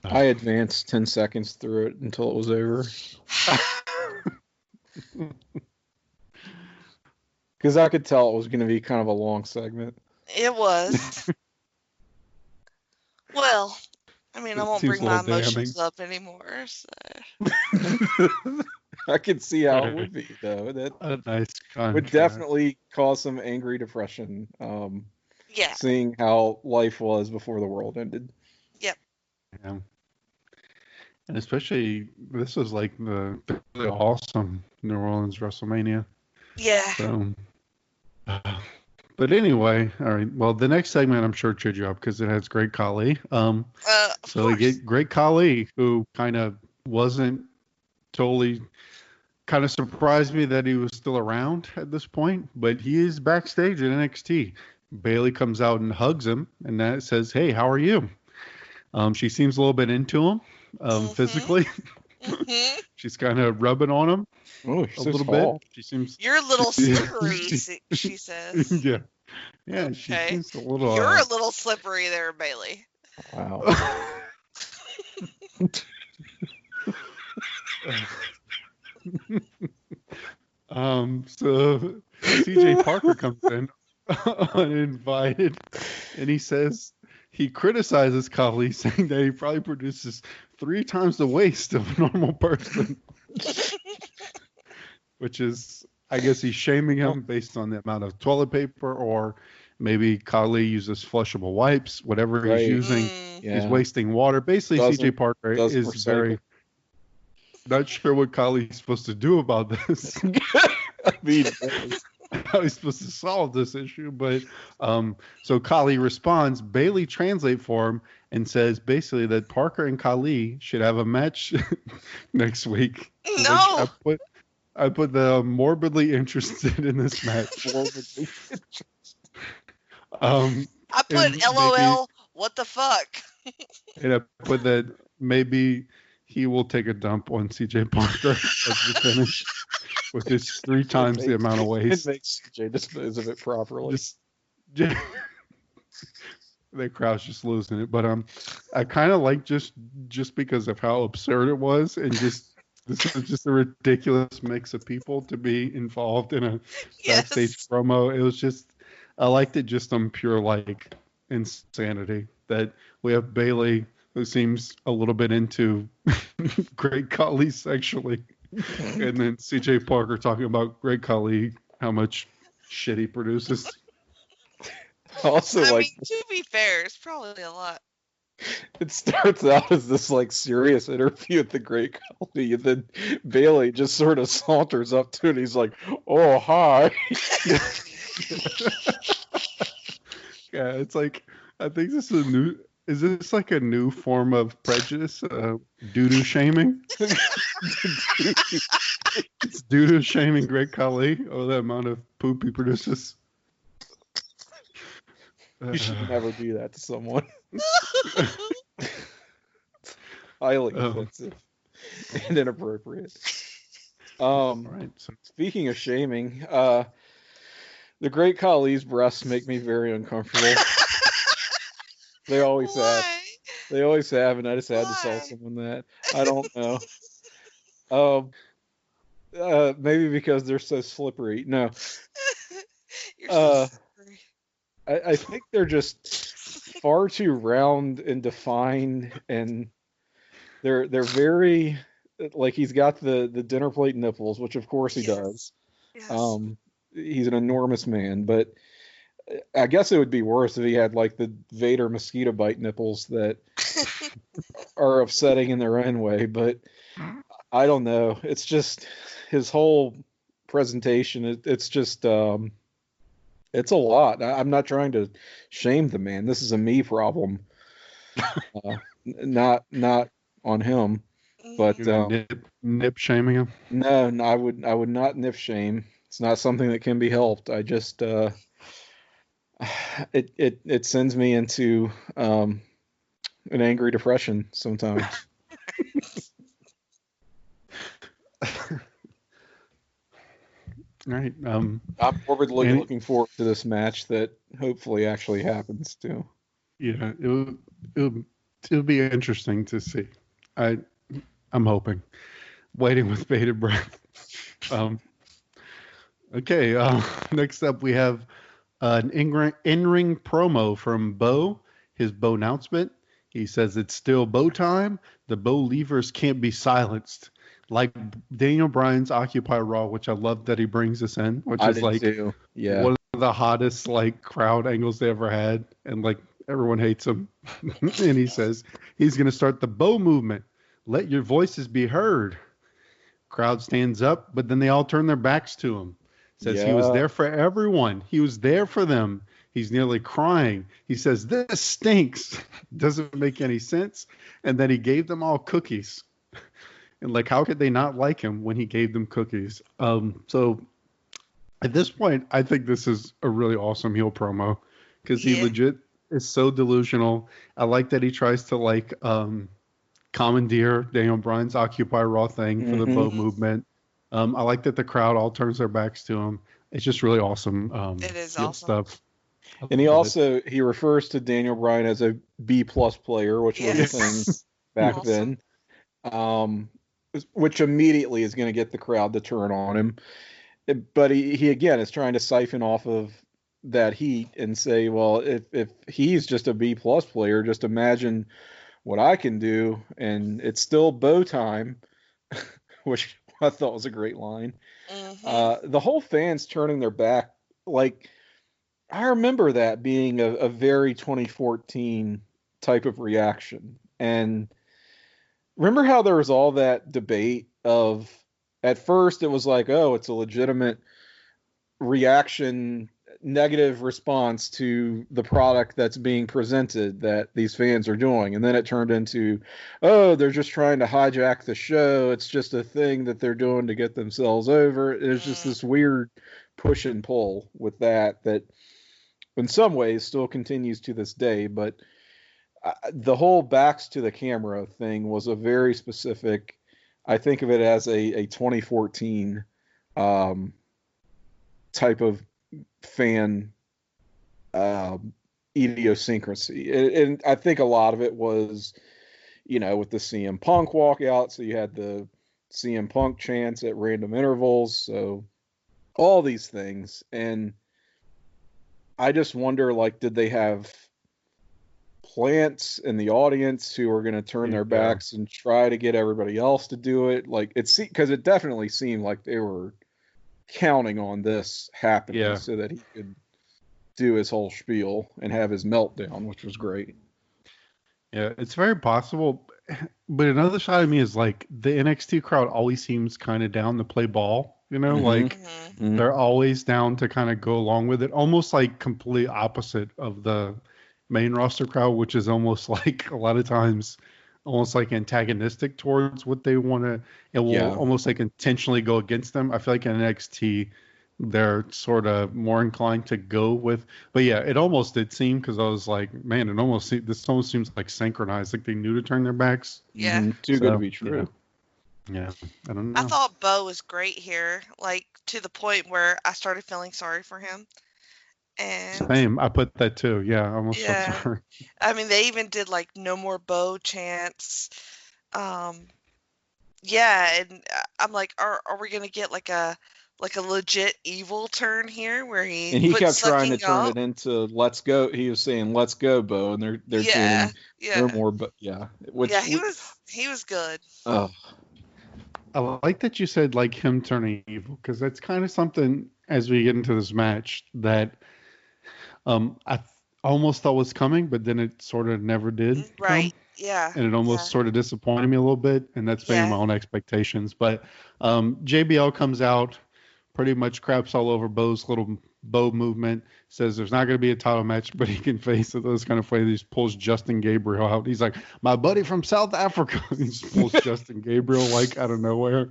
Speaker 3: I advanced 10 seconds through it until it was over. Because I could tell it was going to be kind of a long segment.
Speaker 2: It was. Well, I mean, I won't bring my emotions up anymore. So.
Speaker 3: I could see how it would be, though. That
Speaker 1: a nice contrast.
Speaker 3: Would definitely cause some angry depression.
Speaker 2: Yeah.
Speaker 3: Seeing how life was before the world ended.
Speaker 2: Yep.
Speaker 1: Yeah. And especially, this was like the really awesome New Orleans WrestleMania.
Speaker 2: Yeah.
Speaker 1: So, but anyway, all right. Well, the next segment I'm sure cheered you up because it has Great Khali. So we get Great Khali, who kind of wasn't totally, kind of surprised me that he was still around at this point, but he is backstage at NXT. Bayley comes out and hugs him, and that says, "Hey, how are you?" She seems a little bit into him, physically. She's kind of rubbing on him a little bit. She seems
Speaker 2: you're a little slippery, she says.
Speaker 1: Yeah, Yeah, she
Speaker 2: Okay.
Speaker 1: seems a little.
Speaker 2: You're a little slippery there, Bailey.
Speaker 3: Wow.
Speaker 1: So CJ Parker comes in uninvited, and he says he criticizes Khali, saying that he probably produces 3 times the waste of a normal person, which is, I guess, he's shaming him based on the amount of toilet paper, or maybe Khali uses flushable wipes, whatever he's using. He's wasting water. Basically, CJ Parker is very not sure what Khali's supposed to do about this.
Speaker 3: I mean,
Speaker 1: how he's supposed to solve this issue, but so Khali responds. Bailey translate for him and says basically that Parker and Khali should have a match next week.
Speaker 2: No,
Speaker 1: I put the morbidly interested in this match.
Speaker 2: I put LOL. What the fuck?
Speaker 1: And I put that maybe he will take a dump on CJ Parker as the finish. With his 3 times the amount of waste.
Speaker 3: It makes CJ dispose of it properly.
Speaker 1: The crowd's just losing it. But I kind of like just because of how absurd it was, and this is just a ridiculous mix of people to be involved in a backstage promo. It was just, I liked it just on pure like insanity that we have Bailey, who seems a little bit into Great Khali sexually. And then CJ Parker talking about Great Khali, how much shit he produces.
Speaker 3: Also,
Speaker 2: I mean, to be fair, it's probably a lot.
Speaker 3: It starts out as this like serious interview at the Great Khali, and then Bailey just sort of saunters up to it. And he's like, "Oh, hi."
Speaker 1: Yeah, it's like, I think this is a new. Is this like a new form of prejudice? Doo-doo shaming? It's doo-doo shaming Great Khali over the amount of poop he produces.
Speaker 3: You should never do that to someone. Highly offensive and inappropriate.
Speaker 1: Right, so.
Speaker 3: Speaking of shaming, the Great Khali's breasts make me very uncomfortable. They always have. They always have, and I just had to tell someone that. I don't know. Maybe because they're so slippery. No.
Speaker 2: You're so slippery.
Speaker 3: I think they're just far too round and defined, and they're very, like, he's got the dinner plate nipples, which of course he does. Yes. He's an enormous man, but I guess it would be worse if he had like the Vader mosquito bite nipples that are upsetting in their own way. But I don't know. It's just his whole presentation. It's just it's a lot. I'm not trying to shame the man. This is a me problem, not on him. But
Speaker 1: nip shaming him.
Speaker 3: No, I would not nip shame. It's not something that can be helped. I just it sends me into an angry depression sometimes.
Speaker 1: Right.
Speaker 3: I'm morbidly looking forward to this match that hopefully actually happens too.
Speaker 1: Yeah, it'll be interesting to see. I'm hoping. Waiting with bated breath. Okay. Next up, we have an in-ring promo from Bo. His Bo announcement. He says it's still Bo time. The Bo levers can't be silenced. Like Daniel Bryan's Occupy Raw, which I love that he brings us in, which is like one of the hottest like crowd angles they ever had, and like everyone hates him. And he says he's going to start the Bo movement. Let your voices be heard. Crowd stands up, but then they all turn their backs to him. Says he was there for everyone. He was there for them. He's nearly crying. He says, this stinks. Doesn't make any sense. And then he gave them all cookies. And like, how could they not like him when he gave them cookies? So at this point, I think this is a really awesome heel promo because he legit is so delusional. I like that he tries to like commandeer Daniel Bryan's Occupy Raw thing for the Bo movement. I like that the crowd all turns their backs to him. It's just really awesome.
Speaker 2: It is
Speaker 1: heel
Speaker 2: awesome
Speaker 1: stuff.
Speaker 3: And he refers to Daniel Bryan as a B+ player, which was a thing back then. Which immediately is going to get the crowd to turn on him. But he again is trying to siphon off of that heat and say, well, if he's just a B+ player, just imagine what I can do. And it's still bow time, which I thought was a great line. The whole fans turning their back, like, I remember that being a very 2014 type of reaction. And remember how there was all that debate of, at first it was like, oh, it's a legitimate reaction, negative response to the product that's being presented that these fans are doing. And then it turned into, oh, they're just trying to hijack the show. It's just a thing that they're doing to get themselves over. There's just this weird push and pull with that in some ways still continues to this day. But the whole backs to the camera thing was a very specific, I think of it as a 2014 type of fan idiosyncrasy. And I think a lot of it was, with the CM Punk walkout. So you had the CM Punk chants at random intervals. So all these things. And I just wonder, like, did they have plants in the audience who are going to turn their backs and try to get everybody else to do it? Like, because it definitely seemed like they were counting on this happening so that he could do his whole spiel and have his meltdown, which was great.
Speaker 1: Yeah, it's very possible. But another side of me is like the NXT crowd always seems kind of down to play ball. They're always down to kind of go along with it, almost like complete opposite of the main roster crowd, which is almost like a lot of times almost like antagonistic towards what they want to. It will almost like intentionally go against them. I feel like in NXT they're sort of more inclined to go with. But yeah, it almost did seem, because I was like, man, this almost seems like synchronized, like they knew to turn their backs.
Speaker 2: Yeah.
Speaker 3: Too good to be true.
Speaker 1: Yeah, I don't know.
Speaker 2: I thought Bo was great here, like to the point where I started feeling sorry for him. And
Speaker 1: same, I put that too. Yeah, I almost felt sorry.
Speaker 2: I mean, they even did like no more Bo chants. And I'm like, are we gonna get like a legit evil turn here where he
Speaker 3: kept trying to turn it into let's go. He was saying let's go, Bo, and they're chanting no more. But he
Speaker 2: was good.
Speaker 3: Oh.
Speaker 1: I like that you said like him turning evil, because that's kind of something as we get into this match that I almost thought was coming, but then it sort of never did.
Speaker 2: Right. Yeah.
Speaker 1: And it almost sort of disappointed me a little bit, and that's maybe my own expectations. But JBL comes out, pretty much craps all over Bo's little Bo movement, says there's not going to be a title match, but he can face it. Those kind of way. He pulls Justin Gabriel out. He's like, my buddy from South Africa. He just pulls Justin Gabriel like out of nowhere.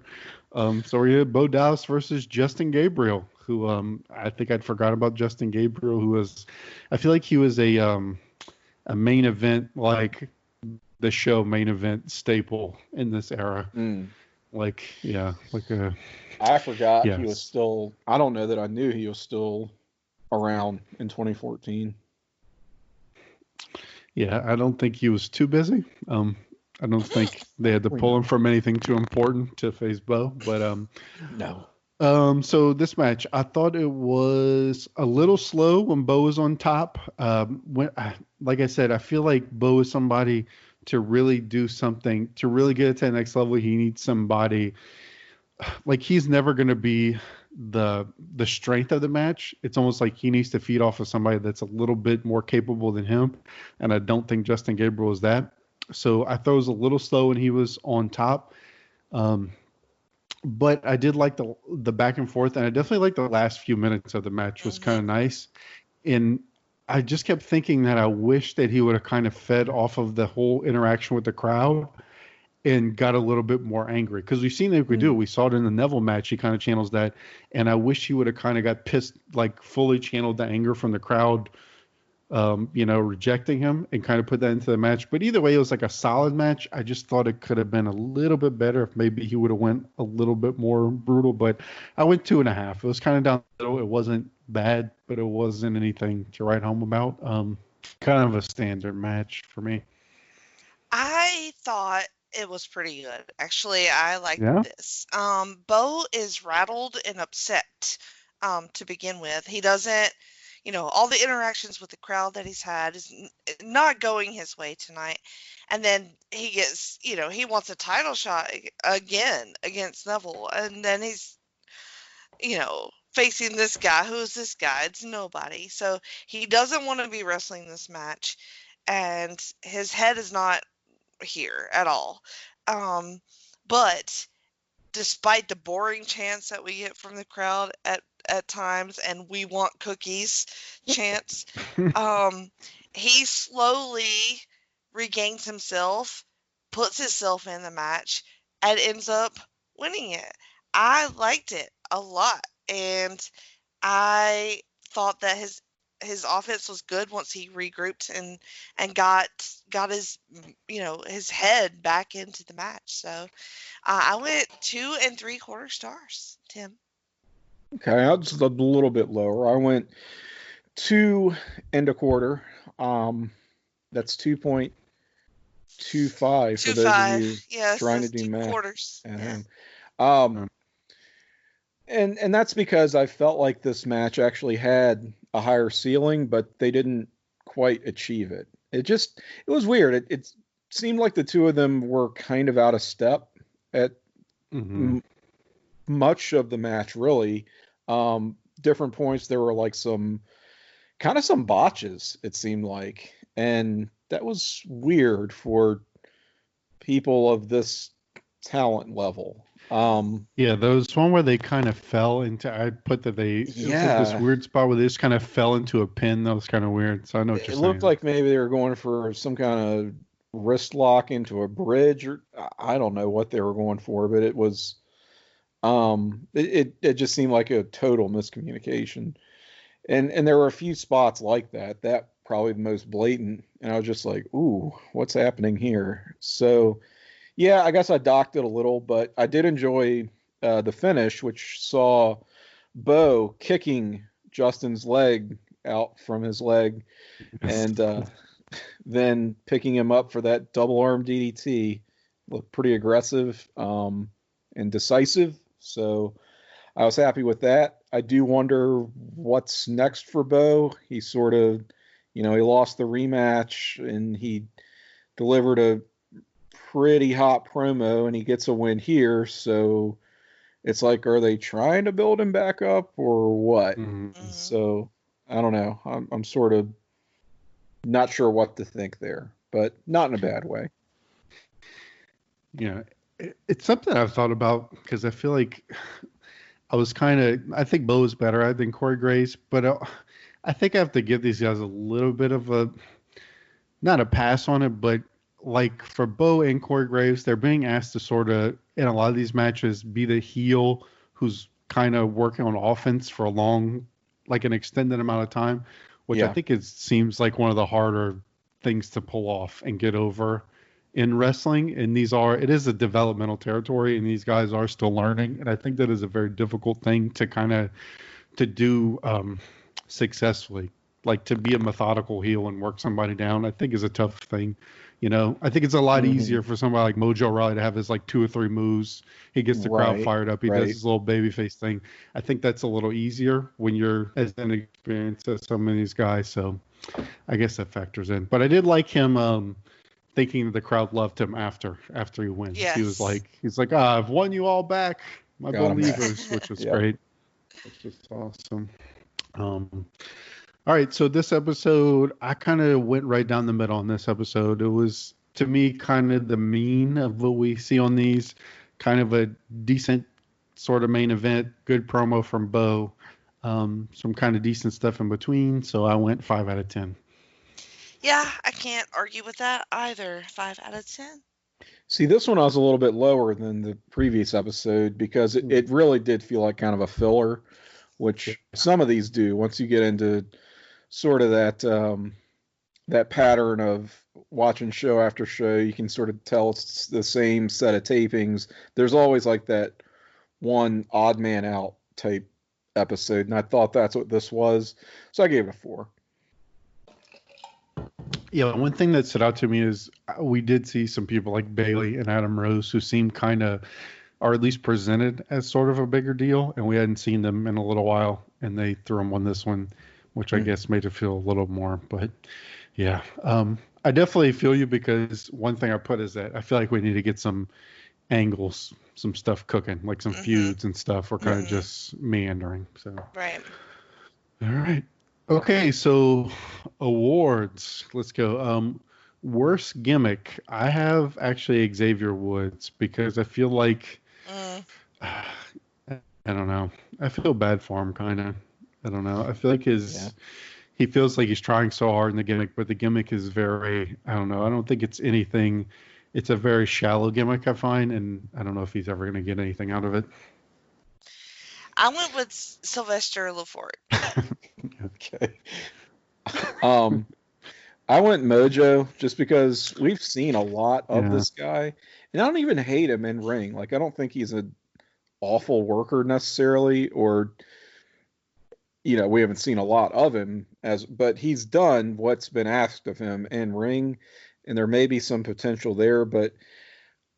Speaker 1: So we had Bo Dallas versus Justin Gabriel, who I think I'd forgot about Justin Gabriel, who was, I feel like he was a main event, like the show main event staple in this era.
Speaker 3: I forgot he was still. I don't know that I knew he was still around in 2014.
Speaker 1: Yeah, I don't think he was too busy. I don't think they had to pull him from anything too important to face Bo. But
Speaker 3: no.
Speaker 1: So this match, I thought it was a little slow when Bo was on top. Like I said, I feel like Bo is somebody to really do something, to really get it to the next level. He needs somebody. Like, he's never going to be the strength of the match. It's almost like he needs to feed off of somebody that's a little bit more capable than him. And I don't think Justin Gabriel is that. So I thought it was a little slow when he was on top. But I did like the back and forth. And I definitely liked the last few minutes of the match was kind of nice. And I just kept thinking that I wish that he would have kind of fed off of the whole interaction with the crowd and got a little bit more angry, because we've seen that we do. We saw it in the Neville match. He kind of channels that, and I wish he would have kind of got pissed, like fully channeled the anger from the crowd rejecting him and kind of put that into the match. But either way, it was like a solid match. I just thought it could have been a little bit better if maybe he would have went a little bit more brutal. But I went 2.5. It was kind of down the middle. It wasn't bad, but it wasn't anything to write home about. Kind of a standard match for me.
Speaker 2: I thought it was pretty good. Actually, I liked this. Bo is rattled and upset to begin with. He doesn't, all the interactions with the crowd that he's had is not going his way tonight. And then he gets, he wants a title shot again against Neville. And then he's, facing this guy. Who's this guy? It's nobody. So he doesn't want to be wrestling this match. And his head is not here at all. But despite the boring chants that we get from the crowd at times, and we want cookies chants, he slowly regains himself, puts himself in the match, and ends up winning it. I liked it a lot, and I thought that his offense was good once he regrouped and got his his head back into the match. So I went 2 3/4 stars. Tim.
Speaker 3: Okay, I was a little bit lower. I went 2 1/4. That's 2.25 for those of you trying to do math.
Speaker 2: Quarters.
Speaker 3: And that's because I felt like this match actually had a higher ceiling, but they didn't quite achieve it. It was weird. It seemed like the two of them were kind of out of step at much of the match, really. Different points, there were like some botches, it seemed like. And that was weird for people of this talent level.
Speaker 1: There was one where they kind of fell into. I put that it was like this weird spot where they just kind of fell into a pin. That was kind of weird. So I know what you're saying. It looked
Speaker 3: like maybe they were going for some kind of wrist lock into a bridge, or I don't know what they were going for, but it was. It just seemed like a total miscommunication, and there were a few spots like that. That probably the most blatant, and I was just like, "Ooh, what's happening here?" So. Yeah, I guess I docked it a little, but I did enjoy the finish, which saw Bo kicking Justin's leg out from his leg and then picking him up for that double arm DDT. Looked pretty aggressive and decisive, so I was happy with that. I do wonder what's next for Bo. He sort of, he lost the rematch and he delivered a pretty hot promo and he gets a win here, so it's like, are they trying to build him back up or what? So I don't know. I'm sort of not sure what to think there, but not in a bad way.
Speaker 1: It's something I've thought about because I feel like I think Bo is better than Corey Graves, but I think I have to give these guys a little bit of not a pass on it, but like for Bo and Corey Graves, they're being asked to sort of, in a lot of these matches, be the heel who's kind of working on offense for an extended amount of time, which I think seems like one of the harder things to pull off and get over in wrestling. And it is a developmental territory, and these guys are still learning. And I think that is a very difficult thing to do successfully. Like to be a methodical heel and work somebody down, I think is a tough thing. I think it's a lot easier for somebody like Mojo Rawley to have his like 2 or 3 moves. He gets the crowd fired up. He does his little babyface thing. I think that's a little easier when you're as inexperienced as some of these guys. So I guess that factors in. But I did like him thinking the crowd loved him after he wins. Yes. He's like, I've won you all back, my believers, which was great. Which was awesome. All right, so this episode, I kind of went right down the middle on this episode. It was, to me, kind of the mean of what we see on these, kind of a decent sort of main event, good promo from Bo, some kind of decent stuff in between, so I went 5 out of 10.
Speaker 2: Yeah, I can't argue with that either, 5 out of 10.
Speaker 3: See, this one I was a little bit lower than the previous episode because it really did feel like kind of a filler, which some of these do once you get into sort of that pattern of watching show after show. You can sort of tell it's the same set of tapings. There's always like that one odd man out type episode, and I thought that's what this was, so I gave it a 4.
Speaker 1: Yeah, one thing that stood out to me is we did see some people like Bailey and Adam Rose who seemed kind of, or at least presented as sort of a bigger deal, and we hadn't seen them in a little while, and they threw them on this one, which I guess made it feel a little more. But yeah, I definitely feel you, because one thing I put is that I feel like we need to get some angles, some stuff cooking, like some feuds and stuff. We're kind of just meandering. So
Speaker 2: Right.
Speaker 1: all right. Okay, so awards. Let's go. Worst gimmick. I have actually Xavier Woods, because I feel like I don't know. I feel bad for him, kind of. I don't know. I feel like he feels like he's trying so hard in the gimmick, but the gimmick is very, I don't know. I don't think it's anything. It's a very shallow gimmick, I find, and I don't know if he's ever going to get anything out of it.
Speaker 2: I went with Sylvester Lefort.
Speaker 3: Okay. I went Mojo, just because we've seen a lot of this guy, and I don't even hate him in ring. Like, I don't think he's an awful worker necessarily, or we haven't seen a lot of him but he's done what's been asked of him in ring, and there may be some potential there, but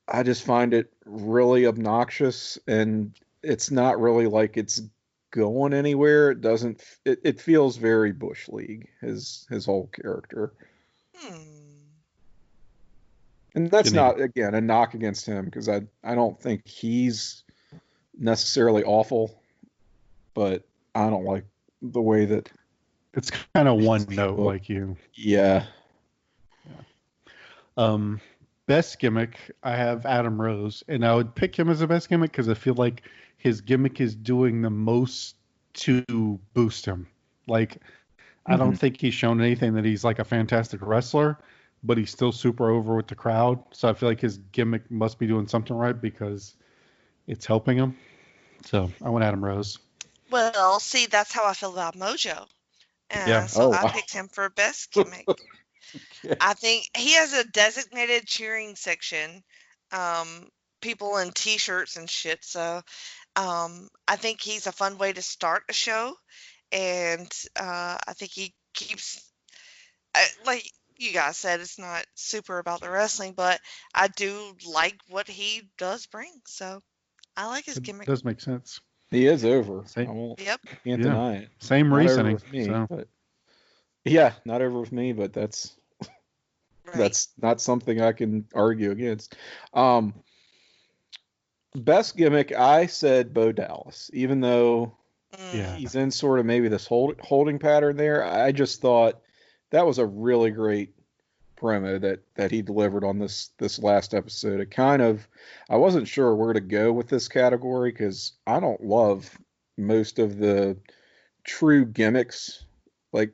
Speaker 3: I just find it really obnoxious, and it's not really like it's going anywhere. It doesn't. It feels very Bush League, his whole character. And that's not, again, a knock against him, because I don't think he's necessarily awful, but I don't like the way that
Speaker 1: it's kind of one note like you.
Speaker 3: Yeah.
Speaker 1: Best gimmick, I have Adam Rose, and I would pick him as the best gimmick because I feel like his gimmick is doing the most to boost him. Like, I don't think he's shown anything that he's like a fantastic wrestler, but he's still super over with the crowd. So I feel like his gimmick must be doing something right, because it's helping him. So I went Adam Rose.
Speaker 2: Well, see, that's how I feel about Mojo. So I picked him for best gimmick. I think he has a designated cheering section, people in t-shirts and shit. So I think he's a fun way to start a show, and I think he keeps, like you guys said, it's not super about the wrestling, but I do like what he does bring. So I like his gimmick.
Speaker 1: It does make sense.
Speaker 3: He is over.
Speaker 1: Same.
Speaker 3: I can't deny it.
Speaker 1: Same
Speaker 3: Not
Speaker 1: reasoning.
Speaker 3: Over with me,
Speaker 1: So.
Speaker 3: but, yeah, not over with me, but that's not something I can argue against. Best gimmick, I said Bo Dallas, even though he's in sort of maybe this holding pattern there. I just thought that was a really great promo that he delivered on this last episode. It kind of, I wasn't sure where to go with this category, because I don't love most of the true gimmicks. Like,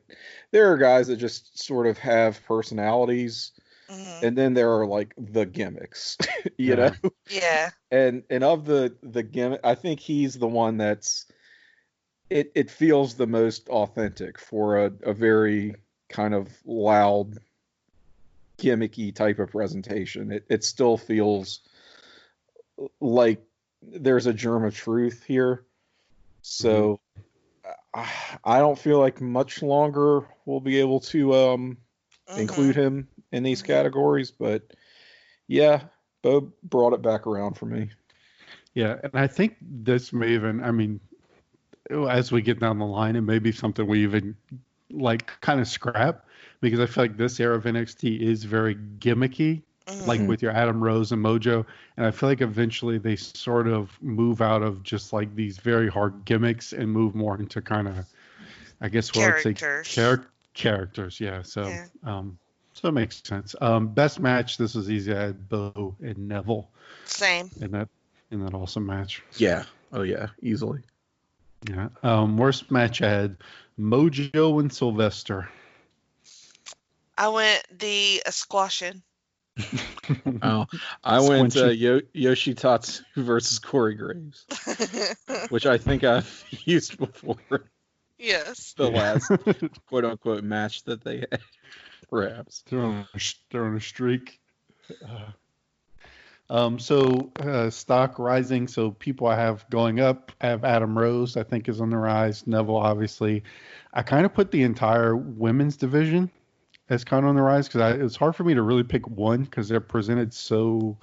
Speaker 3: there are guys that just sort of have personalities, and then there are like the gimmicks, you know?
Speaker 2: Yeah.
Speaker 3: And of the gimmick, I think he's the one that's, it feels the most authentic for a very kind of loud, gimmicky type of presentation. It still feels like there's a germ of truth here. So I don't feel like much longer we'll be able to include him in these categories, but yeah, Bo brought it back around for me.
Speaker 1: Yeah, and I think this may even, I mean, as we get down the line, it may be something we even like kind of scrap, because I feel like this era of NXT is very gimmicky, like with your Adam Rose and Mojo, and I feel like eventually they sort of move out of just like these very hard gimmicks and move more into kind of, I guess what I'd say characters. Yeah. So so it makes sense. Best match, this was easy. I had Bo and Neville.
Speaker 2: Same.
Speaker 1: In that awesome match.
Speaker 3: Yeah. Oh yeah, easily.
Speaker 1: Yeah. Worst match, I had Mojo and Sylvester.
Speaker 2: I went the squashing.
Speaker 3: Oh, I went Yoshitatsu versus Corey Graves, which I think I've used before.
Speaker 2: Yes.
Speaker 3: The last quote unquote match that they had, perhaps.
Speaker 1: They're on a streak. So stock rising. So people I have going up, I have Adam Rose, I think is on the rise. Neville, obviously. I kind of put the entire women's division as kind of on the rise because it's hard for me to really pick one because they're presented so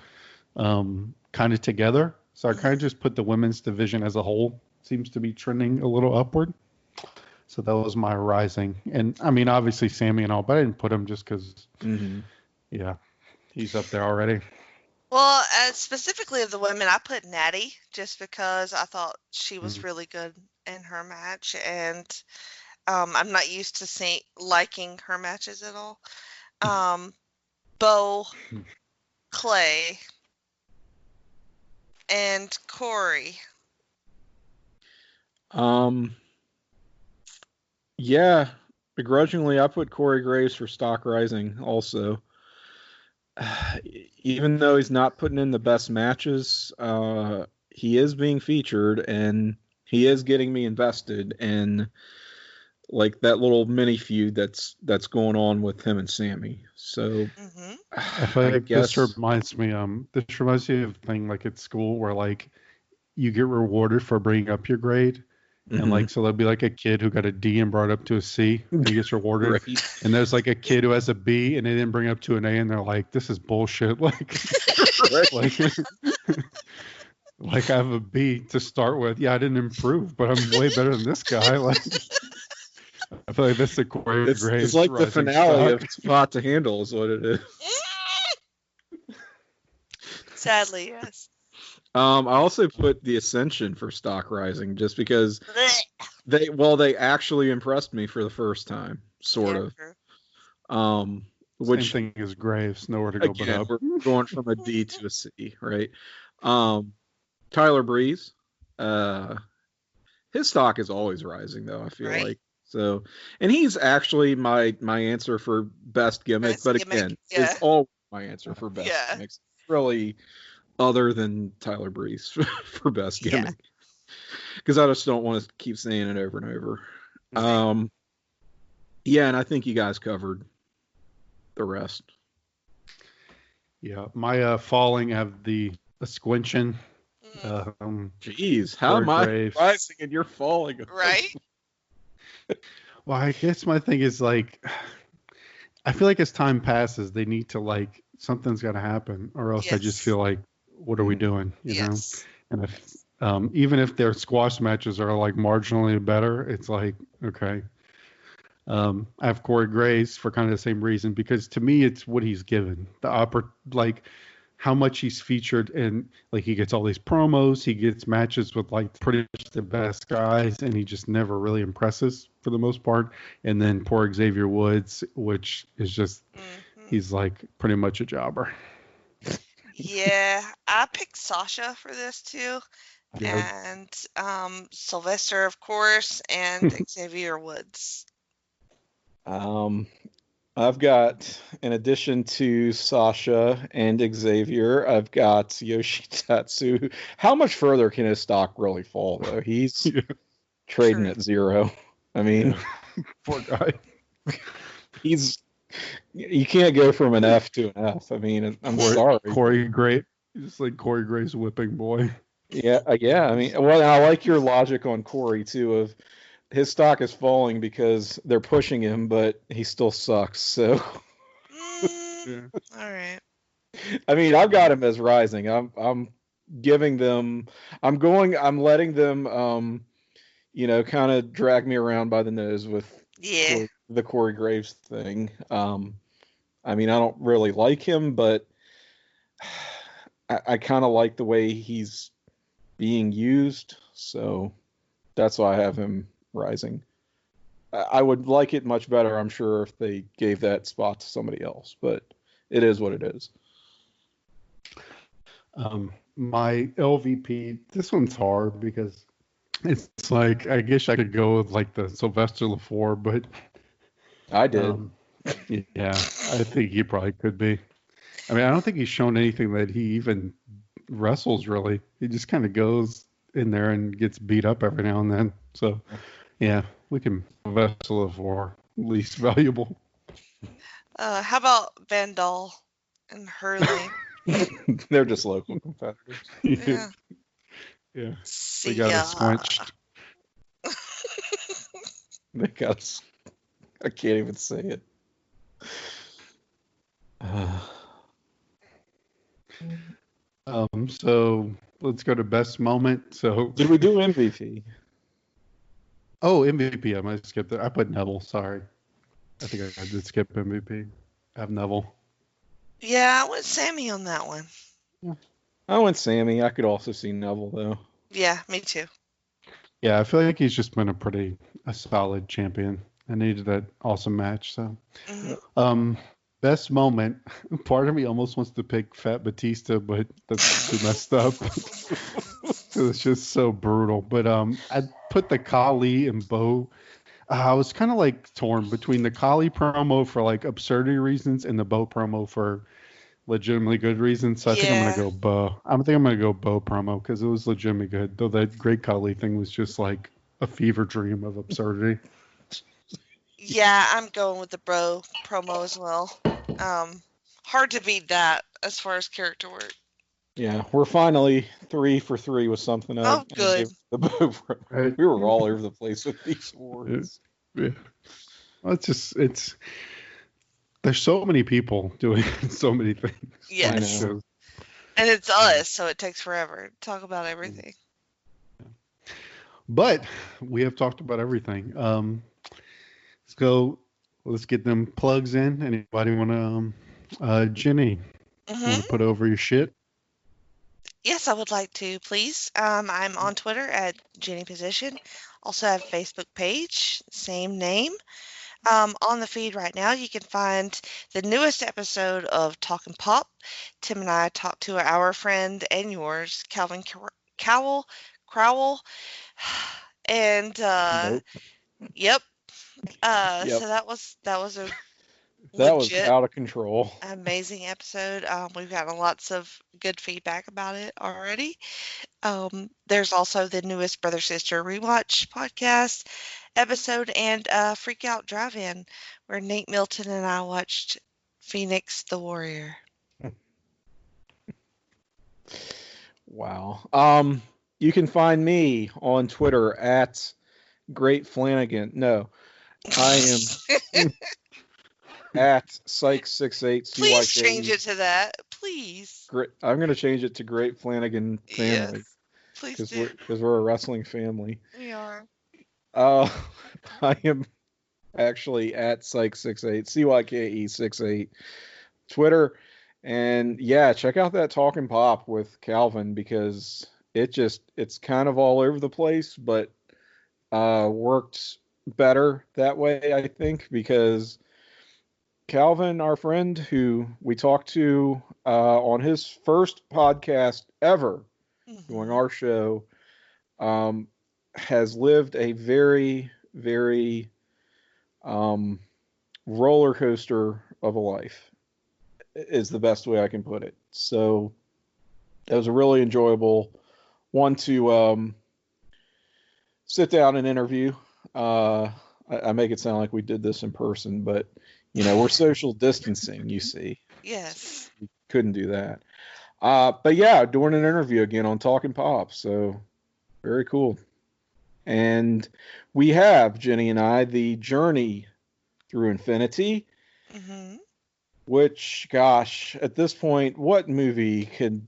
Speaker 1: kind of together. So I kind of just put the women's division as a whole. Seems to be trending a little upward. So that was my rising. And I mean, obviously Sami and all, but I didn't put him just because, yeah, he's up there already.
Speaker 2: Well, specifically of the women, I put Natty just because I thought she was really good in her match, and I'm not used to liking her matches at all. Bo, Clay, and Corey.
Speaker 3: Yeah, begrudgingly, I put Corey Graves for stock rising also. Even though he's not putting in the best matches, he is being featured and he is getting me invested in like that little mini feud that's going on with him and Sami. So
Speaker 1: I feel like this reminds me of a thing like at school where like you get rewarded for bringing up your grade. And like, so there'll be like a kid who got a D and brought up to a C and he gets rewarded. Right. And there's like a kid who has a B and they didn't bring up to an A and they're like, this is bullshit. Like, like I have a B to start with. Yeah, I didn't improve, but I'm way better than this guy. Like, I feel like this is a great grade.
Speaker 3: It's like the finale of Spot to Handle is what it is.
Speaker 2: Sadly, yes.
Speaker 3: I also put the Ascension for stock rising just because they actually impressed me for the first time, sort of.
Speaker 1: Sure.
Speaker 3: Which
Speaker 1: same thing as Graves, nowhere to go but up.
Speaker 3: We're going from a D to a C, right? Tyler Breeze, his stock is always rising though, I feel like. So, and he's actually my answer for best gimmick, again, it's all my answer for best gimmicks. Really, other than Tyler Breeze for best gimmick, because I just don't want to keep saying it over and over. And I think you guys covered the rest.
Speaker 1: Yeah, my falling have the Ascension.
Speaker 3: Jeez, how am I rising and you're falling?
Speaker 2: Right.
Speaker 1: Well, I guess my thing is like, I feel like as time passes, they need to like something's got to happen, or else I just feel like, what are we doing? You know? And if even if their squash matches are like marginally better, it's like okay. I have Corey Graves for kind of the same reason because to me it's what he's given like how much he's featured and like he gets all these promos, he gets matches with like pretty much the best guys, and he just never really impresses for the most part. And then poor Xavier Woods, which is just he's like pretty much a jobber.
Speaker 2: Yeah, I picked Sasha for this too, and Sylvester, of course, and Xavier Woods.
Speaker 3: I've got, in addition to Sasha and Xavier, I've got Yoshitatsu. How much further can his stock really fall, though? He's trading at 0. I mean,
Speaker 1: poor guy.
Speaker 3: You can't go from an F to an F. I mean, I'm sorry.
Speaker 1: Corey Gray, just like Corey Gray's whipping boy.
Speaker 3: Yeah. I mean, well, I like your logic on Corey too. Of his stock is falling because they're pushing him, but he still sucks. So.
Speaker 2: All right.
Speaker 3: I mean, I've got him as rising. I'm giving them. I'm letting them. Kind of drag me around by the nose with.
Speaker 2: Yeah.
Speaker 3: The Corey Graves thing. I mean, I don't really like him, but I kind of like the way he's being used. So that's why I have him rising. I would like it much better, I'm sure, if they gave that spot to somebody else, but it is what it is.
Speaker 1: My LVP, this one's hard because it's like, I guess I could go with like the Sylvester LaFour, but
Speaker 3: I did.
Speaker 1: Yeah, I think he probably could be. I mean, I don't think he's shown anything that he even wrestles really. He just kind of goes in there and gets beat up every now and then. So, Yeah, we can vessel of war, least valuable.
Speaker 2: How about Vandal and Hurley?
Speaker 3: They're just local competitors.
Speaker 2: Yeah.
Speaker 1: Yeah.
Speaker 2: See
Speaker 1: We got
Speaker 2: ya.
Speaker 1: us squenched.
Speaker 3: They got us. I can't even say it.
Speaker 1: So let's go to best moment. So
Speaker 3: Did we do MVP?
Speaker 1: Oh, MVP. I might skip that. I put Neville. Sorry. I think I did skip MVP. I have Neville.
Speaker 2: Yeah, I went Sami on that one.
Speaker 3: I went Sami. I could also see Neville though.
Speaker 2: Yeah, me too.
Speaker 1: Yeah, I feel like he's just been a solid champion. I needed that awesome match. So, best moment. Part of me almost wants to pick Fat Batista, but that's too messed up. It's just so brutal. But I put the Khali and Bo. I was kind of like torn between the Khali promo for like absurdity reasons and the Bo promo for legitimately good reasons. So I think I'm gonna go Bo. I think I'm gonna go Bo promo because it was legitimately good. Though that Great Khali thing was just like a fever dream of absurdity.
Speaker 2: Yeah, I'm going with the Bro promo as well. Hard to beat that as far as character work.
Speaker 3: Yeah, we're finally 3 for 3 with something.
Speaker 2: Oh, good.
Speaker 3: We were all over the place with these awards.
Speaker 1: Yeah. Well, it's there's so many people doing so many things.
Speaker 2: Yes. And it's us, so it takes forever to talk about everything.
Speaker 1: But we have talked about everything. Let's get them plugs in. Anybody want to, Jenny, want to put over your shit?
Speaker 2: Yes, I would like to, please. I'm on Twitter at Jenny Position. Also have a Facebook page, same name. On the feed right now, you can find the newest episode of Talkin' Pop. Tim and I talked to our friend and yours, Calvin Crowell. And yep. So that was a
Speaker 3: that was out of control.
Speaker 2: Amazing episode. We've gotten lots of good feedback about it already. There's also the newest Brother Sister Rewatch podcast episode and Freak Out Drive-In, where Nate Milton and I watched Phoenix the Warrior.
Speaker 3: Wow. You can find me on Twitter at Great Flanagan. No, I am at Psych68.
Speaker 2: Please change it to that, please.
Speaker 3: I'm going to change it to Great Flanagan Family.
Speaker 2: Yes, please do.
Speaker 3: Because we're a wrestling family.
Speaker 2: We are.
Speaker 3: I am actually at Psych68, CYKE68, Twitter. And yeah, check out that Talkin' Pop with Calvin because it's kind of all over the place, but worked better that way, I think, because Calvin, our friend who we talked to on his first podcast ever doing our show, has lived a very, very roller coaster of a life, is the best way I can put it. So it was a really enjoyable one to sit down and interview. I make it sound like we did this in person, but we're social distancing, you see.
Speaker 2: Yes.
Speaker 3: We couldn't do that. But yeah, doing an interview again on Talkin' Pop. So very cool. And we have, Jenny and I, the Journey Through Infinity, which, gosh, at this point, what movie could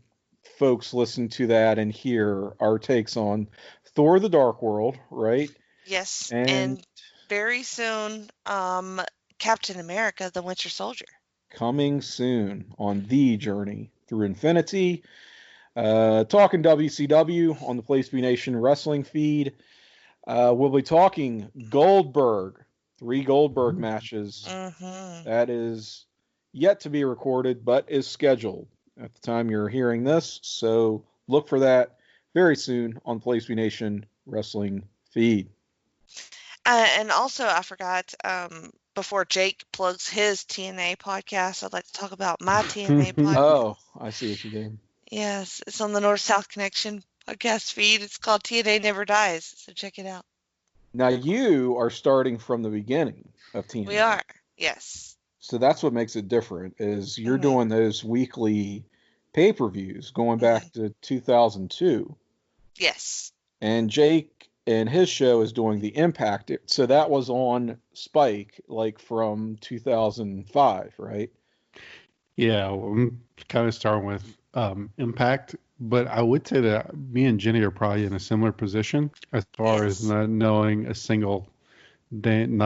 Speaker 3: folks listen to that and hear our takes on Thor the Dark World, right?
Speaker 2: Yes. And very soon, Captain America, the Winter Soldier.
Speaker 3: Coming soon on The Journey Through Infinity. Talking WCW on the PTB Nation Wrestling feed. We'll be talking Goldberg. 3 Goldberg matches. That is yet to be recorded, but is scheduled at the time you're hearing this. So look for that very soon on PTB Nation Wrestling feed.
Speaker 2: And also, I forgot, before Jake plugs his TNA podcast, I'd like to talk about my TNA podcast.
Speaker 3: Oh, I see what you did.
Speaker 2: Yes, it's on the North-South Connection podcast feed. It's called TNA Never Dies, so check it out.
Speaker 3: Now you are starting from the beginning of TNA.
Speaker 2: We are, yes.
Speaker 3: So that's what makes it different. Is you're
Speaker 2: Mhm.
Speaker 3: doing those weekly pay-per-views going back to 2002,
Speaker 2: Yes.
Speaker 3: and Jake and his show is doing the Impact. So that was on Spike, like from 2005, right?
Speaker 1: Yeah, I'm kind of starting with Impact, but I would say that me and Jenny are probably in a similar position as far as
Speaker 2: Yes.
Speaker 1: not knowing a single thing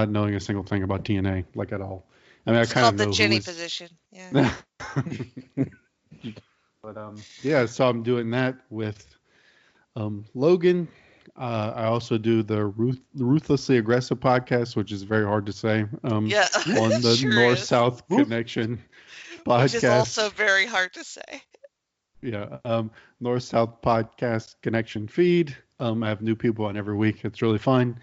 Speaker 1: about TNA, like at all. I mean,
Speaker 2: It's
Speaker 1: I kind
Speaker 2: called
Speaker 1: of
Speaker 2: the
Speaker 1: know
Speaker 2: Jenny
Speaker 1: who is.
Speaker 2: position. Yeah.
Speaker 1: But yeah, so I'm doing that with Logan. I also do the Ruthlessly Aggressive podcast, which is very hard to say.
Speaker 2: Yeah.
Speaker 1: On
Speaker 2: It
Speaker 1: the
Speaker 2: sure
Speaker 1: North
Speaker 2: is.
Speaker 1: South Connection podcast.
Speaker 2: Which is also very hard to say.
Speaker 1: Yeah, North South Podcast Connection feed. I have new people on every week. It's really fun.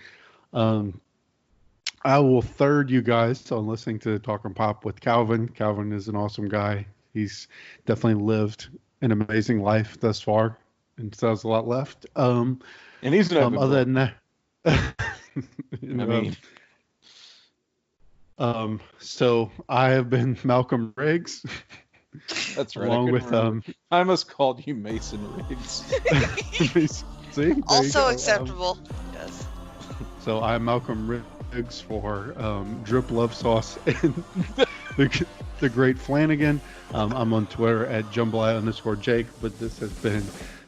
Speaker 1: I will third you guys on listening to Talking Pop with Calvin. Calvin is an awesome guy. He's definitely lived an amazing life thus far, and still has a lot left.
Speaker 3: And he's never
Speaker 1: Other than that, so I have been Malcolm Riggs.
Speaker 3: That's right.
Speaker 1: Along with
Speaker 3: I almost called you Mason Riggs.
Speaker 1: See,
Speaker 2: Also acceptable. Yes.
Speaker 1: So I'm Malcolm Riggs for Drip Love Sauce and the Great Flanagan. I'm on Twitter at Jambalaya_Jake, but this has been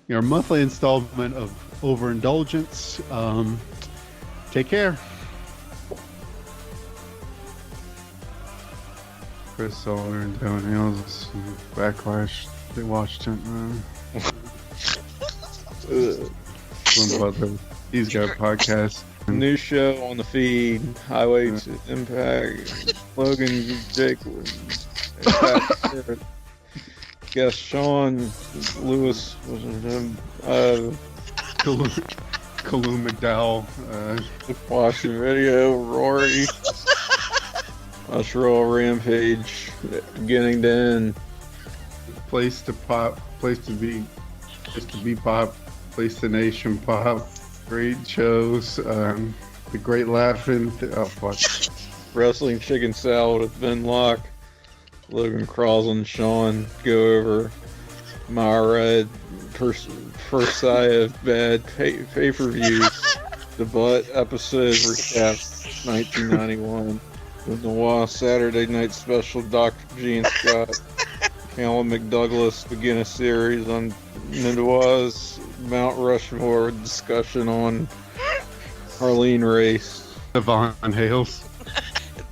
Speaker 1: your monthly installment of Overindulgence. Take care. Chris Solar and Devin Hills, Backlash. They watched it. These guys podcast.
Speaker 3: New show on the feed. Highway to Impact. Logan, Jake, Impact. Guest Sean Lewis,
Speaker 1: Kalou McDowell,
Speaker 3: watching video. Rory. Raw Rampage, beginning to end.
Speaker 1: Place to pop, place to be pop, place to nation pop. Great shows, the Great Laughing. Fuck.
Speaker 3: Wrestling Chicken Salad with Ben Locke. Logan Crawls and Sean go over Myra first eye of bad pay-per-views. The Butt episode recap 1991. The Noir Saturday Night Special, Dr. G and Scott. Callum McDouglas begin a series on Noir's Mount Rushmore discussion on Harleen Race.
Speaker 1: Devon Hales.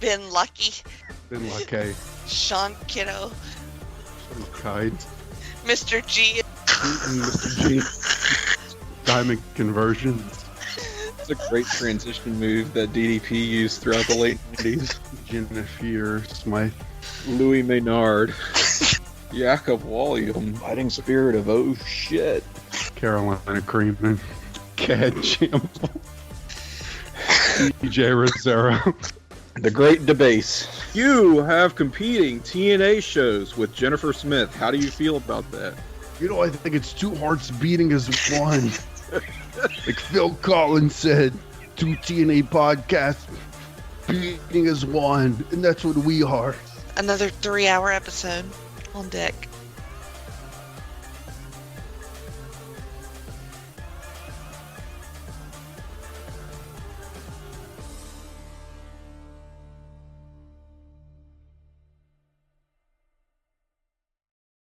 Speaker 2: Ben Lucky.
Speaker 1: Ben Lucky.
Speaker 2: Sean Kiddo.
Speaker 1: Kite.
Speaker 2: Mr. G.
Speaker 1: Mr. G. Diamond conversion.
Speaker 3: It's a great transition move that DDP used throughout the late 90s.
Speaker 1: Jennifer Smythe.
Speaker 3: Louis Maynard. Jakob Walliam. Fighting spirit of oh shit.
Speaker 1: Carolina Creeman. Cad Chample. DJ Rosero.
Speaker 3: The Great Debase. You have competing TNA shows with Jennifer Smith. How do you feel about that?
Speaker 1: You know, I think it's two hearts beating as one. Like Phil Collins said, two TNA podcasts beating as one, and that's what we are.
Speaker 2: Another 3-hour episode on deck.